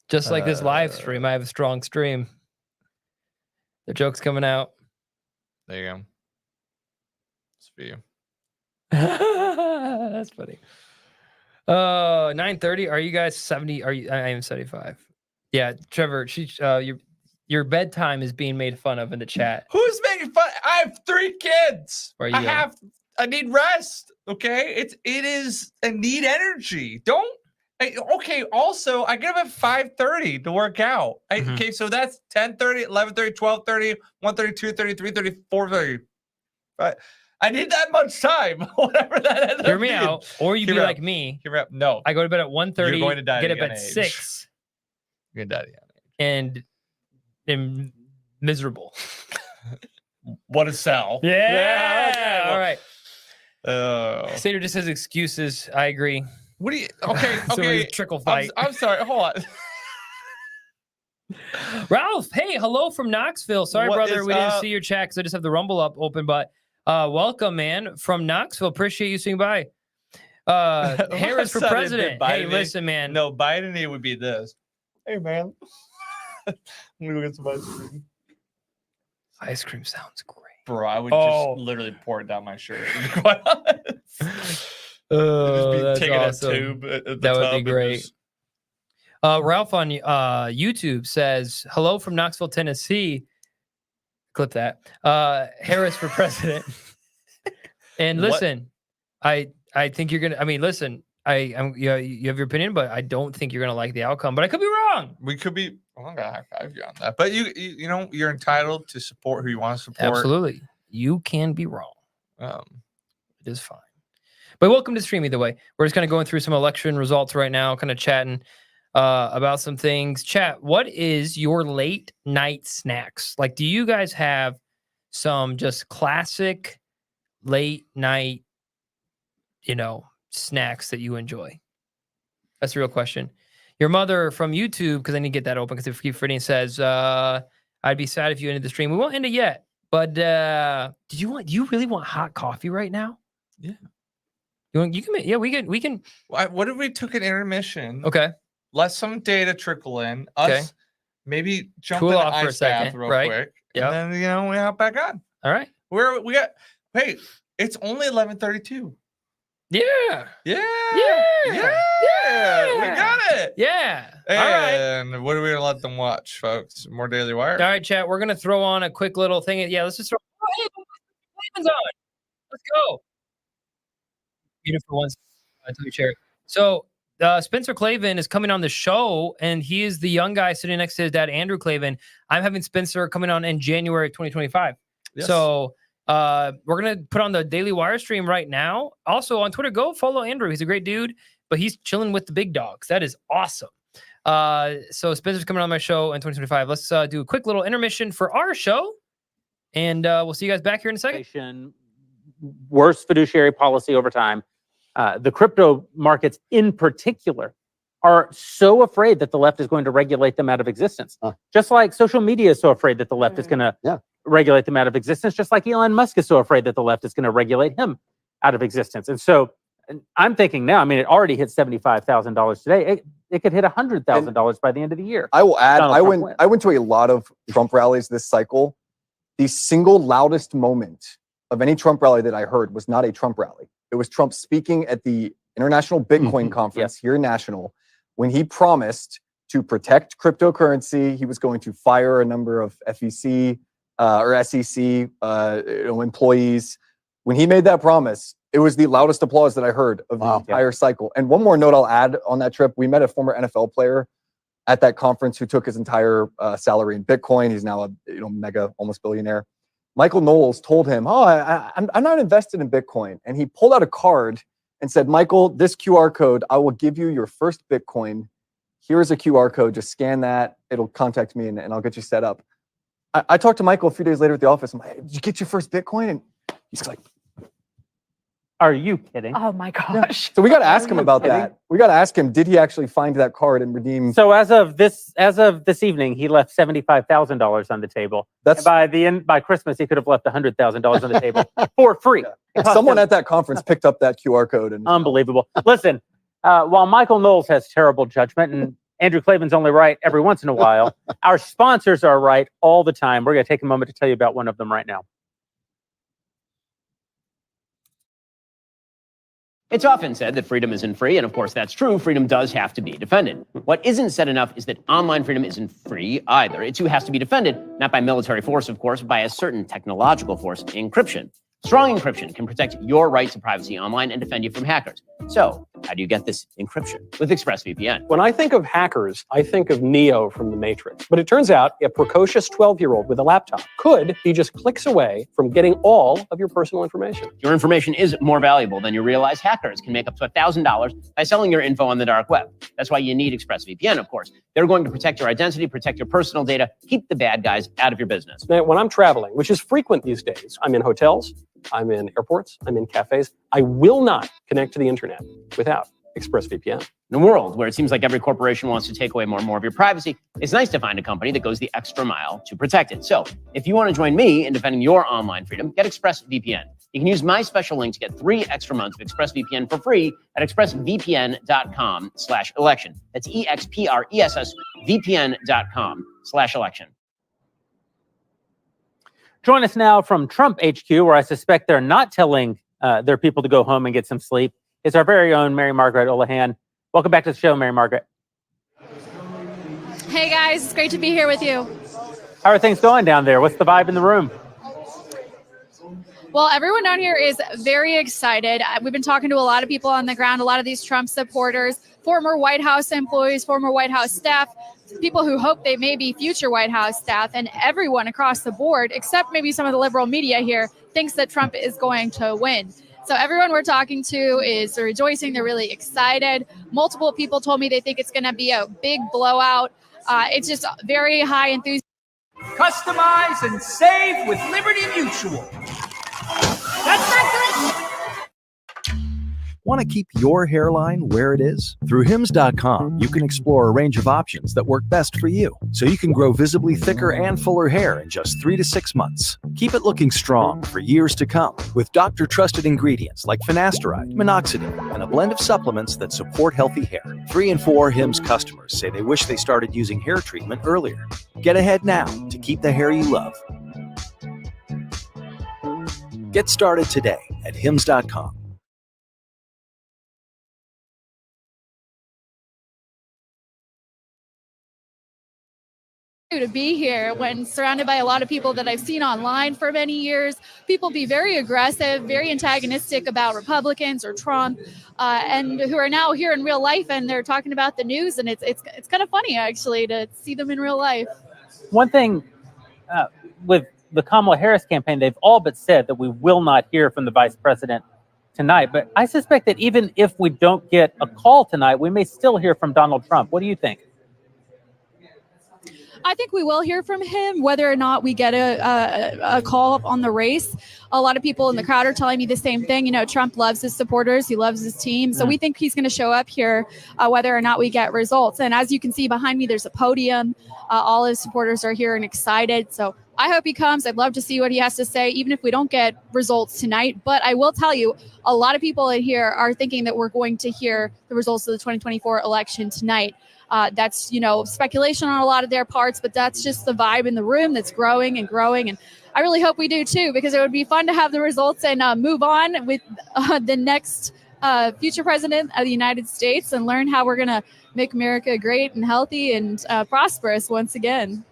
S1: Just like this live stream, I have a strong stream. The joke's coming out.
S2: There you go. It's for you.
S1: That's funny. 9:30. Are you guys 70? I am 75. Yeah, Trevor. Your bedtime is being made fun of in the chat.
S2: Who's making fun? I have 3 kids. I need rest. Okay. I need energy. Okay. Also, I get up at 5:30 to work out. Okay. So that's 10:30, 11:30, 12:30, 1:30, 2:30, 3:30, 4:30. But I need that much time. Whatever that ends up
S1: Hear me
S2: being.
S1: out. Or you be like me.
S2: Hear me out. No.
S1: I go to bed at 1:30.
S2: You're going to die
S1: get
S2: at
S1: up
S2: a
S1: at
S2: young age.
S1: 6.
S2: You're going to die at a young age.
S1: And am miserable.
S2: What a sell.
S1: Yeah.
S2: Okay, well,
S1: all right. Sater just says excuses. I agree.
S2: What do you? Okay.
S1: So
S2: Okay.
S1: trickle fight.
S2: I'm sorry. Hold on.
S1: Ralph, hey, hello from Knoxville. Sorry,
S2: What
S1: brother,
S2: is
S1: we didn't
S2: up?
S1: see your chat because I just have the Rumble up open. But welcome, man, from Knoxville. Appreciate you swinging by. Harris for president. Hey, listen, man.
S2: No, Biden would be this. Hey, man. I'm gonna go get some ice cream.
S1: Ice cream sounds great,
S2: bro. I would just literally pour it down my shirt. To be quite honest.
S1: That's
S2: taking
S1: awesome.
S2: a tube at the
S1: That would
S2: tub
S1: be
S2: and
S1: great.
S2: just-
S1: Ralph on YouTube says, hello from Knoxville, Tennessee. Clip that. Harris for president. And listen, I think you're gonna. I mean, listen, you have your opinion, but I don't think you're gonna like the outcome. But I could be wrong.
S2: We could be. I'm gonna high five you on that. But you know, you're entitled to support who you want to support.
S1: Absolutely, you can be wrong. It is fine. But welcome to the stream either way. We're just kind of going through some election results right now, kind of chatting about some things. Chat, what is your late night snacks? Like, do you guys have some just classic late night, snacks that you enjoy? That's the real question. Your mother from YouTube, because I need to get that open, because if you Freddie says, I'd be sad if you ended the stream. We won't end it yet. But do you really want hot coffee right now?
S2: Yeah.
S1: We can.
S2: What if we took an intermission?
S1: Okay.
S2: Let some data trickle in.
S1: Okay.
S2: Us maybe jump
S1: Cool
S2: in
S1: off
S2: the
S1: for a
S2: ice bath
S1: second,
S2: real
S1: right?
S2: quick.
S1: Yep.
S2: And then we hop back on.
S1: All right.
S2: Hey, it's only 11:32.
S1: Yeah.
S2: Yeah.
S1: Yeah.
S2: We got it.
S1: Yeah.
S2: And what are we gonna let them watch, folks? More Daily Wire.
S1: All right, chat. We're gonna throw on a quick little thing. Yeah, let's just throw. Oh, hey, Clayton's on. Let's go. Beautiful ones. So Spencer Clavin is coming on the show, and he is the young guy sitting next to his dad, Andrew Clavin. I'm having Spencer coming on in January 2025.
S2: Yes.
S1: So we're gonna put on the Daily Wire stream right now. Also on Twitter, go follow Andrew. He's a great dude, but he's chilling with the big dogs. That is awesome. So Spencer's coming on my show in 2025. Let's do a quick little intermission for our show, and we'll see you guys back here in a second.
S10: Worst fiduciary policy over time. The crypto markets in particular are so afraid that the left is going to regulate them out of existence. Just like social media is so afraid that the left is going to regulate them out of existence, just like Elon Musk is so afraid that the left is going to regulate him out of existence. And so I'm thinking now, I mean, it already hit $75,000 today. It could hit $100,000 by the end of the year.
S20: I will add, I went to a lot of Trump rallies this cycle. The single loudest moment of any Trump rally that I heard was not a Trump rally. It was Trump speaking at the International Bitcoin Conference here in National, when he promised to protect cryptocurrency. He was going to fire a number of FEC or SEC employees. When he made that promise, it was the loudest applause that I heard of the entire cycle. And one more note I'll add on that trip: we met a former NFL player at that conference who took his entire salary in Bitcoin. He's now a mega, almost billionaire. Michael Knowles told him, I'm not invested in Bitcoin. And he pulled out a card and said, Michael, this QR code, I will give you your first Bitcoin. Here is a QR code. Just scan that. It'll contact me and I'll get you set up. I talked to Michael a few days later at the office. I'm like, did you get your first Bitcoin? And he's like,
S10: are you kidding?
S18: Oh my gosh.
S20: So we got to ask him about that. We got to ask him, did he actually find that card and redeem?
S10: So as of this evening, he left $75,000 on the table.
S20: That's
S10: by Christmas, he could have left $100,000 on the table for free.
S20: Someone at that conference picked up that QR code. And
S10: unbelievable. Listen, while Michael Knowles has terrible judgment and Andrew Clavin's only right every once in a while, our sponsors are right all the time. We're going to take a moment to tell you about one of them right now.
S16: It's often said that freedom isn't free, and of course that's true. Freedom does have to be defended. What isn't said enough is that online freedom isn't free either. It too has to be defended, not by military force, of course, but by a certain technological force, encryption. Strong encryption can protect your right to privacy online and defend you from hackers. So, how do you get this encryption? With ExpressVPN.
S14: When I think of hackers, I think of Neo from The Matrix. But it turns out a precocious 12-year-old with a laptop could be just clicks away from getting all of your personal information.
S16: Your information is more valuable than you realize. Hackers can make up to $1,000 by selling your info on the dark web. That's why you need ExpressVPN, of course. They're going to protect your identity, protect your personal data, keep the bad guys out of your business.
S14: Now, when I'm traveling, which is frequent these days, I'm in hotels, I'm in airports, I'm in cafes, I will not connect to the internet without ExpressVPN.
S16: In a world where it seems like every corporation wants to take away more and more of your privacy, it's nice to find a company that goes the extra mile to protect it. So if you want to join me in defending your online freedom, get ExpressVPN. You can use my special link to get 3 extra months of ExpressVPN for free at expressvpn.com/election. That's expressvpn.com/election.
S10: Join us now from Trump HQ, where I suspect they're not telling their people to go home and get some sleep. It's our very own Mary Margaret Olahan. Welcome back to the show, Mary Margaret.
S21: Hey guys, it's great to be here with you.
S10: How are things going down there? What's the vibe in the room?
S21: Well, everyone down here is very excited. We've been talking to a lot of people on the ground, a lot of these Trump supporters, former White House employees, former White House staff, people who hope they may be future White House staff, and everyone across the board, except maybe some of the liberal media here, thinks that Trump is going to win. So everyone we're talking to is rejoicing. They're really excited. Multiple people told me they think it's going to be a big blowout. It's just very high enthusiasm.
S22: Customize and save with Liberty Mutual. That's not good.
S23: Want to keep your hairline where it is? Through Hims.com, you can explore a range of options that work best for you, so you can grow visibly thicker and fuller hair in just 3 to 6 months. Keep it looking strong for years to come with doctor-trusted ingredients like finasteride, minoxidil, and a blend of supplements that support healthy hair. 3 in 4 Hims customers say they wish they started using hair treatment earlier. Get ahead now to keep the hair you love. Get started today at Hims.com.
S21: To be here when surrounded by a lot of people that I've seen online for many years. People be very aggressive, very antagonistic about Republicans or Trump, and who are now here in real life and they're talking about the news, and it's kind of funny actually to see them in real life.
S10: One thing with the Kamala Harris campaign, they've all but said that we will not hear from the vice president tonight. But I suspect that even if we don't get a call tonight, we may still hear from Donald Trump. What do you think?
S21: I think we will hear from him, whether or not we get a call on the race. A lot of people in the crowd are telling me the same thing. You know, Trump loves his supporters. He loves his team. So we think he's going to show up here whether or not we get results. And as you can see behind me, there's a podium. All his supporters are here and excited. So I hope he comes. I'd love to see what he has to say, even if we don't get results tonight. But I will tell you, a lot of people in here are thinking that we're going to hear the results of the 2024 election tonight. That's, you know, speculation on a lot of their parts, but that's just the vibe in the room that's growing and growing. And I really hope we do too, because it would be fun to have the results and move on with the next future president of the United States and learn how we're going to make America great and healthy and prosperous once again.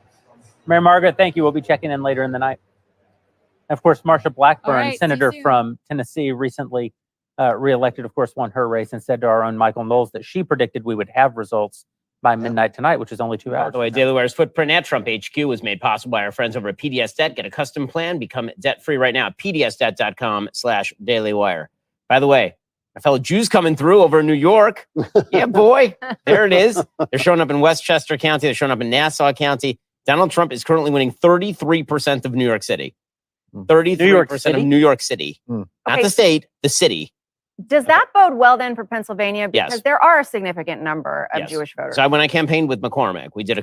S10: Mary Margaret, thank you. We'll be checking in later in the night. And of course, Marsha Blackburn, senator from Tennessee, recently reelected, of course, won her race and said to our own Michael Knowles that she predicted we would have results by midnight tonight, which is only 2 hours.
S16: By the way, Daily Wire's footprint at Trump HQ was made possible by our friends over at PDS Debt. Get a custom plan, become debt-free right now. PDSdebt.com/dailywire. By the way, my fellow Jews coming through over in New York. Yeah, boy. There it is. They're showing up in Westchester County. They're showing up in Nassau County. Donald Trump is currently winning 33% of New York City. 33% of New York City. Not the state, the city.
S18: Does that bode well then for Pennsylvania? Because
S16: Yes.
S18: there are a significant number of
S16: Yes.
S18: Jewish voters.
S16: So when I campaigned with McCormick, we did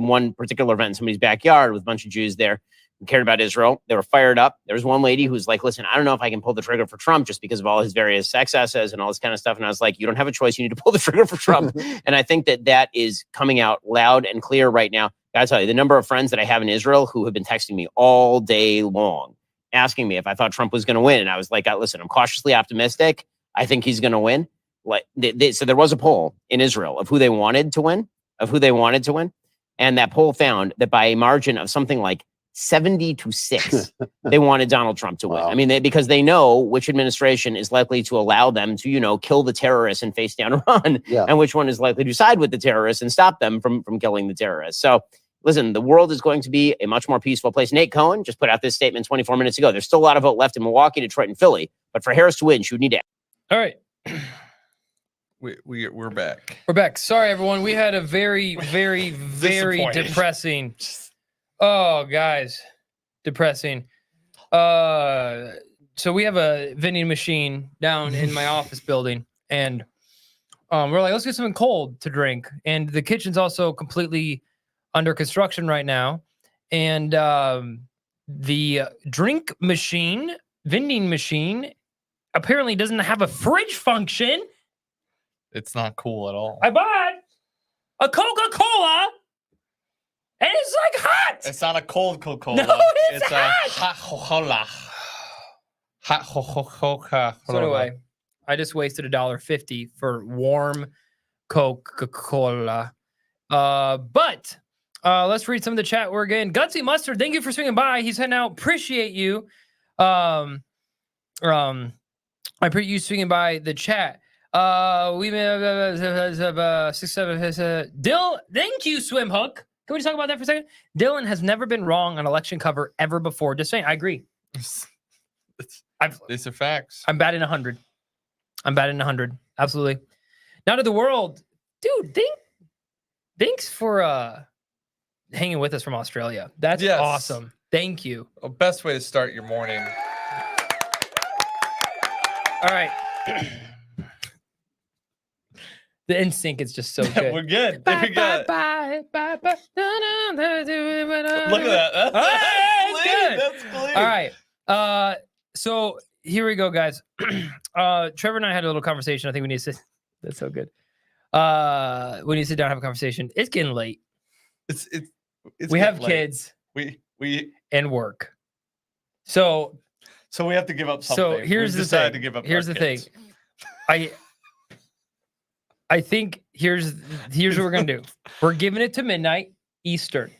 S16: one particular event in somebody's backyard with a bunch of Jews there who cared about Israel. They were fired up. There was one lady who was like, listen, I don't know if I can pull the trigger for Trump just because of all his various excesses and all this kind of stuff. And I was like, you don't have a choice. You need to pull the trigger for Trump. And I think that is coming out loud and clear right now. Gotta tell you, the number of friends that I have in Israel who have been texting me all day long, asking me if I thought Trump was going to win. And I was like, listen, I'm cautiously optimistic. I think he's going to win. Like so there was a poll in Israel of who they wanted to win, and that poll found that by a margin of something like 70-6, they wanted Donald Trump to win.
S12: Wow.
S16: I mean, because they know which administration is likely to allow them to, kill the terrorists and face down Iran, and which one is likely to side with the terrorists and stop them from killing the terrorists. So listen, the world is going to be a much more peaceful place. Nate Cohen just put out this statement 24 minutes ago. There's still a lot of vote left in Milwaukee, Detroit, and Philly, but for Harris to win, she would need to.
S1: All right.
S2: We're back.
S1: We're back. Sorry, everyone. We had a very, very, very depressing. Oh, guys, depressing. So we have a vending machine down in my office building, and we're like, let's get something cold to drink. And the kitchen's also completely under construction right now, and the vending machine, apparently doesn't have a fridge function.
S2: It's not cool at all.
S1: I bought a Coca-Cola, and it's like hot.
S2: It's not a cold Coca-Cola.
S1: No, it's
S2: a hot Coca-Cola. Hot Coca-Cola.
S1: So anyway, I just wasted $1.50 for warm Coca-Cola. But let's read some of the chat. We're again. Gutsy Mustard, thank you for swinging by. He's heading out. Appreciate you. I appreciate you swinging by the chat. We may 6, 7. Dill, thank you, Swim Hook. Can we just talk about that for a second? Dillon has never been wrong on election cover ever before. Just saying, I agree.
S2: These are facts.
S1: I'm batting 100. Absolutely. Now to the world, dude. Thanks for hanging with us from Australia. That's awesome. Thank you.
S2: Best way to start your morning.
S1: All right. The NSYNC is just so good.
S2: We're good.
S1: Bye,
S2: We got it.
S1: bye, bye, bye,
S2: Look at that.
S1: That's good.
S2: That's clean.
S1: All right. So here we go, guys. Trevor and I had a little conversation. I think we need to sit. That's so good. We need to sit down and have a conversation. It's getting late.
S2: It's
S1: we have
S2: getting late.
S1: kids.
S2: We
S1: and work. So
S2: we have to give up something.
S1: So here's
S2: We've
S1: the
S2: decided
S1: thing.
S2: to give up
S1: Here's
S2: our
S1: the
S2: kids.
S1: thing. I think here's what we're gonna do. We're giving it to midnight Eastern.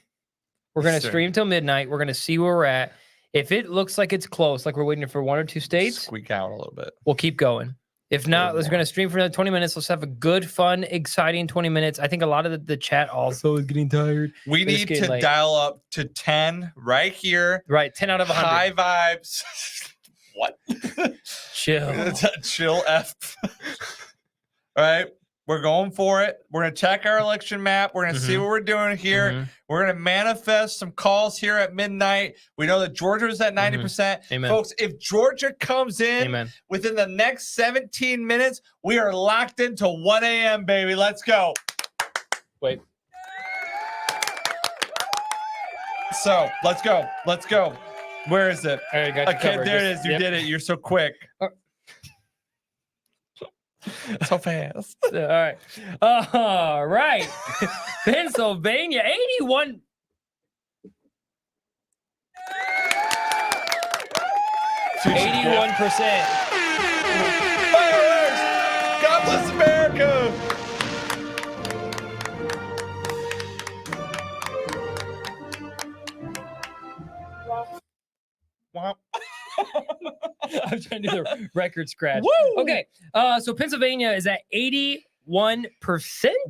S1: We're gonna stream till midnight. We're gonna see where we're at. If it looks like it's close, like we're waiting for 1 or 2 states,
S2: squeak out a little bit.
S1: We'll keep going. If not, we're gonna stream for another 20 minutes. Let's have a good, fun, exciting 20 minutes. I think a lot of the chat also is getting tired.
S2: We
S1: It's
S2: need
S1: getting
S2: to
S1: late.
S2: dial up to 10 right here.
S1: Right, 10 out of 100.
S2: High vibes. What?
S1: Chill.
S2: Chill F. All right. We're going for it. We're going to check our election map. We're going to see what we're doing here. We're going to manifest some calls here at midnight. We know that Georgia is at 90%.
S1: Amen.
S2: Folks, if Georgia comes in within the next 17 minutes, we are locked into 1 a.m., baby. Let's go.
S1: Wait.
S2: So let's go. Let's go. Where is it?
S1: All right, got you
S2: Okay,
S1: covered.
S2: there it
S1: Just-
S2: is. You
S1: yep.
S2: did it. You're so quick. So fast.
S1: All right. Pennsylvania, 81. %.
S2: Fireworks! God bless America!
S1: I'm trying to do the record scratch.
S2: Woo!
S1: Okay. So Pennsylvania is at 81%.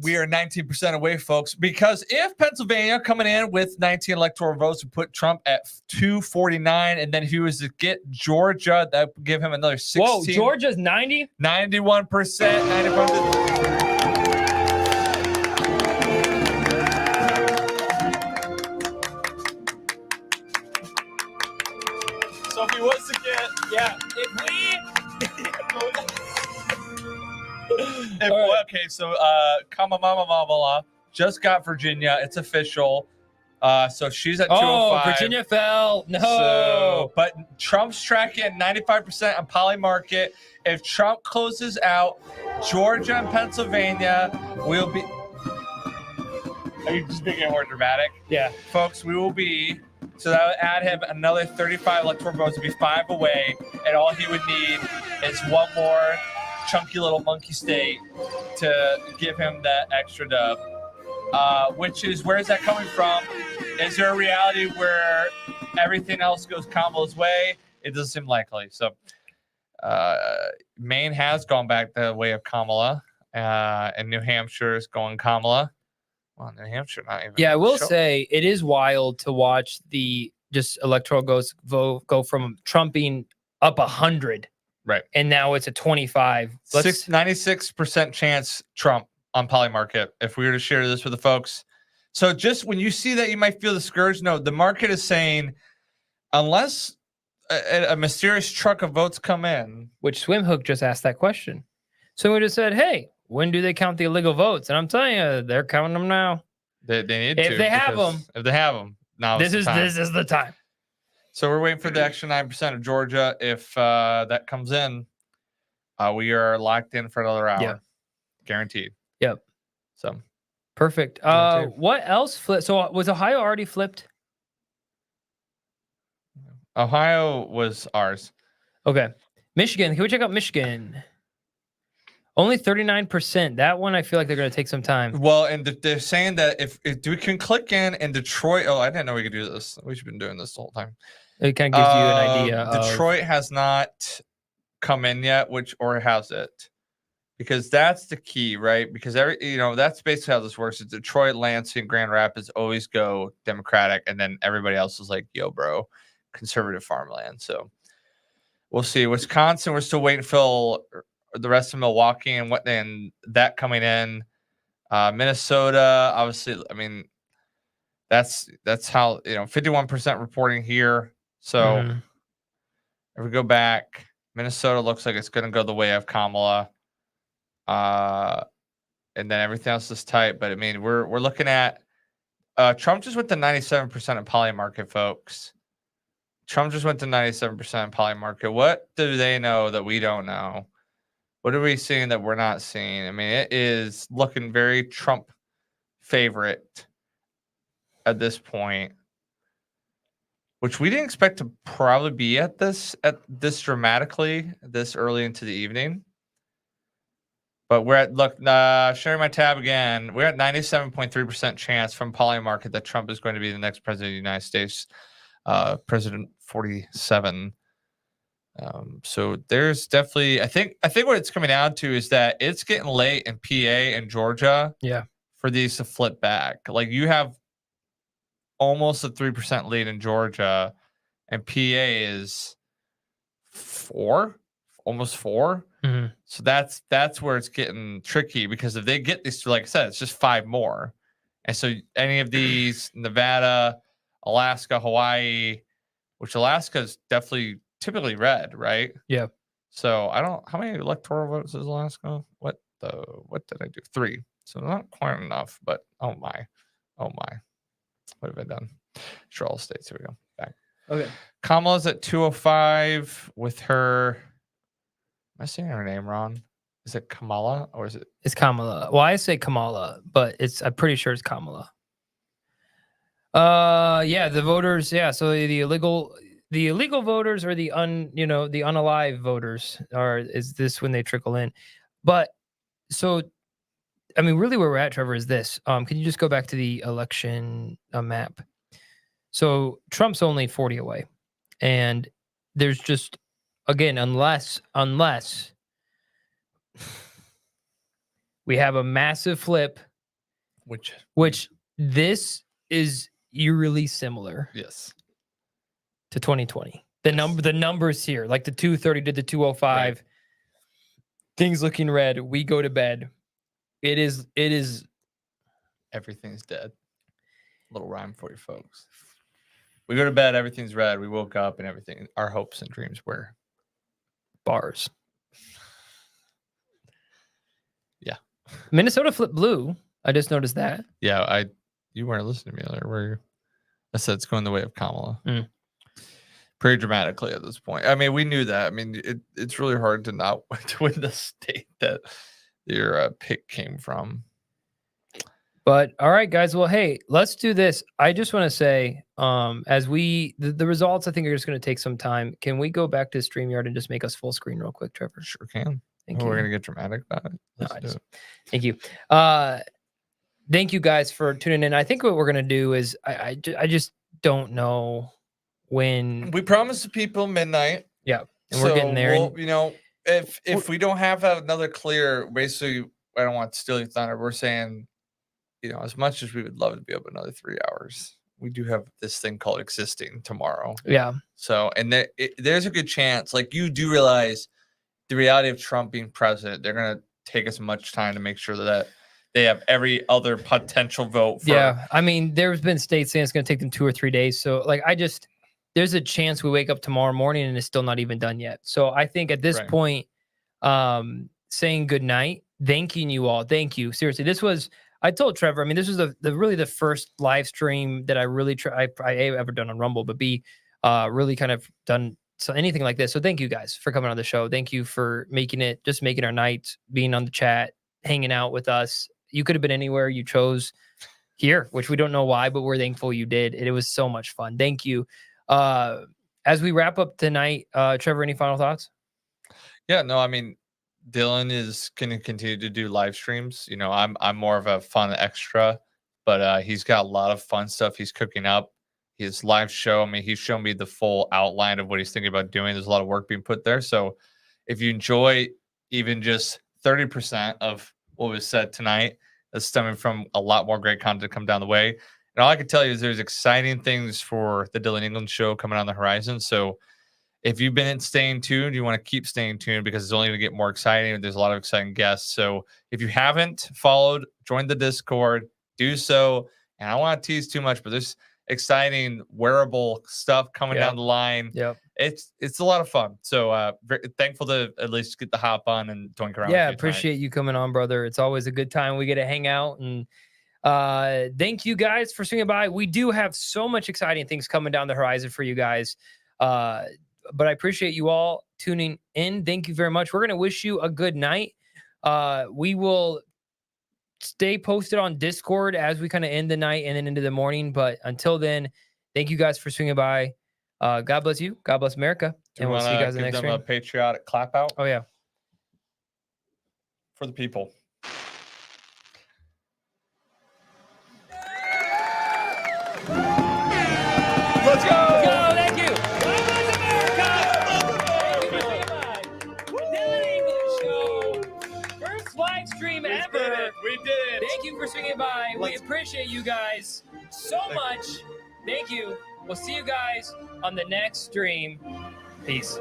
S2: We are 19% away, folks, because if Pennsylvania coming in with 19 electoral votes would put Trump at 249, and then if he was to get Georgia, that would give him another 16.
S1: Whoa, Georgia's 90?
S2: 91%. 91%. So if he was to get, okay, so Kamala just got Virginia. It's official. So she's at 205.
S1: Virginia fell. No.
S2: So, but Trump's tracking at 95% on Poly Market. If Trump closes out, Georgia and Pennsylvania will be. Are you just making it more dramatic?
S1: Yeah.
S2: Folks, we will be. So that would add him another 35 electoral votes to be 5 away. And all he would need is one more chunky little monkey state to give him that extra dub. Which is, where is that coming from? Is there a reality where everything else goes Kamala's way? It doesn't seem likely. So Maine has gone back the way of Kamala, and New Hampshire is going Kamala. Well, New Hampshire not even.
S1: Yeah, I will say it is wild to watch the just electoral vote go from Trump being up 100,
S2: right,
S1: and now it's a 25.
S2: 96% chance Trump on Polymarket. If we were to share this with the folks, so just when you see that, you might feel discouraged. No, the market is saying unless a mysterious truck of votes come in,
S1: which Swimhook just asked that question. So we just said, hey, when do they count the illegal votes? And I'm telling you, they're counting them now.
S2: They need
S1: if
S2: to.
S1: They have them.
S2: If they have them. Now
S1: this is the time.
S2: So we're waiting for the extra 9% of Georgia. If that comes in, we are locked in for another hour.
S1: Yep.
S2: Guaranteed.
S1: Yep.
S2: So
S1: perfect. What else flipped? So was Ohio already flipped?
S2: Ohio was ours.
S1: Okay. Michigan. Can we check out Michigan? Only 39%. That one, I feel like they're going to take some time.
S2: Well, and they're saying that if we can click in Detroit. Oh, I didn't know we could do this. We've been doing this the whole time.
S1: It kind of gives you an idea.
S2: Detroit has not come in yet, or has it? Because that's the key, right? Because that's basically how this works. Is Detroit, Lansing, Grand Rapids always go Democratic, and then everybody else is like, yo, bro, conservative farmland. So we'll see. Wisconsin, we're still waiting for the rest of Milwaukee and that coming in. Minnesota, obviously, I mean, that's how 51% reporting here. So if we go back, Minnesota looks like it's going to go the way of Kamala. And then everything else is tight. But I mean, we're looking at Trump just went to 97% of Polymarket, folks. Trump just went to 97% of Polymarket. What do they know that we don't know? What are we seeing that we're not seeing? I mean, it is looking very Trump favorite at this point, which we didn't expect to probably be at this dramatically this early into the evening. But we're at sharing my tab again. We're at 97.3% chance from Polymarket that Trump is going to be the next president of the United States, President 47. So there's definitely, I think what it's coming down to is that it's getting late in PA and Georgia.
S1: Yeah.
S2: For these to flip back. Like you have almost a 3% lead in Georgia, and PA is 4, almost 4.
S1: Mm-hmm.
S2: So that's where it's getting tricky, because if they get these, like I said, it's just 5 more. And so any of these, Nevada, Alaska, Hawaii, which Alaska is definitely typically red, right?
S1: Yeah.
S2: So how many electoral votes is Alaska? What did I do? 3. So not quite enough, but oh my. What have I done? Sure, all states. Here we go. Back.
S1: Okay.
S2: Kamala's at 205 with her. Am I saying her name wrong? Is it Kamala or is it?
S1: It's Kamala. Well, I say Kamala, but I'm pretty sure it's Kamala. Yeah, the voters. Yeah, so the illegal voters or the unalive voters is this when they trickle in, but so. I mean, really where we're at, Trevor, is this. Can you just go back to the election map? So Trump's only 40 away. And there's just, again, unless we have a massive flip, which this is eerily similar.
S2: Yes.
S1: To 2020. The numbers here, like the 230 to the 205, right. Things looking red. We go to bed. It is.
S2: Everything's dead. Little rhyme for you folks. We go to bed, everything's red. We woke up and everything, our hopes and dreams were
S1: bars.
S2: Yeah.
S1: Minnesota flipped blue. I just noticed that.
S2: Yeah, you weren't listening to me earlier, were you? I said it's going the way of Kamala. Pretty dramatically at this point. I mean, we knew that. I mean, it's really hard to not to win the state that your pick came from.
S1: But all right, guys. Well, hey, let's do this. I just want to say, as the results, I think are just going to take some time. Can we go back to StreamYard and just make us full screen real quick, Trevor?
S2: Sure can.
S1: Thank you.
S2: We're gonna get dramatic about it.
S1: Thank you. Thank you guys for tuning in. I think what we're gonna do is I just don't know when
S2: we promised the people midnight.
S1: Yeah, and we're getting there.
S2: We'll, you know, if we don't have another clear, basically, I don't want to steal your thunder. We're saying, you know, as much as we would love to be up another 3 hours, we do have this thing called existing tomorrow.
S1: Yeah.
S2: So, and there's a good chance, like you do realize the reality of Trump being president, they're going to take as much time to make sure that they have every other potential vote.
S1: Yeah. I mean, there's been states saying it's going to take them 2 or 3 days. So like, there's a chance we wake up tomorrow morning and it's still not even done yet. So I think at this point, saying good night, thanking you all. Thank you. Seriously. I told Trevor, I mean, this was really the first live stream that I really I ever done on Rumble, but really kind of done anything like this. So thank you guys for coming on the show. Thank you for making our night, being on the chat, hanging out with us. You could have been anywhere. You chose here, which we don't know why, but we're thankful you did. It was so much fun. Thank you. As we wrap up tonight, Trevor, any final thoughts?
S2: Yeah, no, I mean, Dillon is going to continue to do live streams. You know, I'm more of a fun extra, but he's got a lot of fun stuff he's cooking up. His live show, I mean, he's shown me the full outline of what he's thinking about doing. There's a lot of work being put there. So if you enjoy even just 30% of what was said tonight, that's stemming from a lot more great content come down the way. And all I can tell you is there's exciting things for the Dillon England show coming on the horizon. So if you've been staying tuned, you want to keep staying tuned because it's only going to get more exciting. There's a lot of exciting guests. So if you haven't followed, join the Discord, do so. And I don't want to tease too much, but there's exciting wearable stuff coming down the line.
S1: Yep.
S2: It's a lot of fun. So very thankful to at least get the hop on and doink around.
S1: Yeah, appreciate you coming on, brother. It's always a good time. We get to hang out, and thank you guys for swinging by. We do have so much exciting things coming down the horizon for you guys. But I appreciate you all tuning in. Thank you very much. We're going to wish you a good night. We will stay posted on Discord as we kind of end the night and then into the morning. But until then, thank you guys for swinging by. God bless you. God bless America. And we'll see you guys in the next
S2: stream. A patriotic clap out.
S1: Oh, yeah.
S2: For the people.
S1: Let's go. Let's go. Thank you. God bless America. Dillon English Show. First live stream ever.
S2: We did it.
S1: Thank you for swinging by. We appreciate you guys so much. Thank you. We'll see you guys on the next stream. Peace.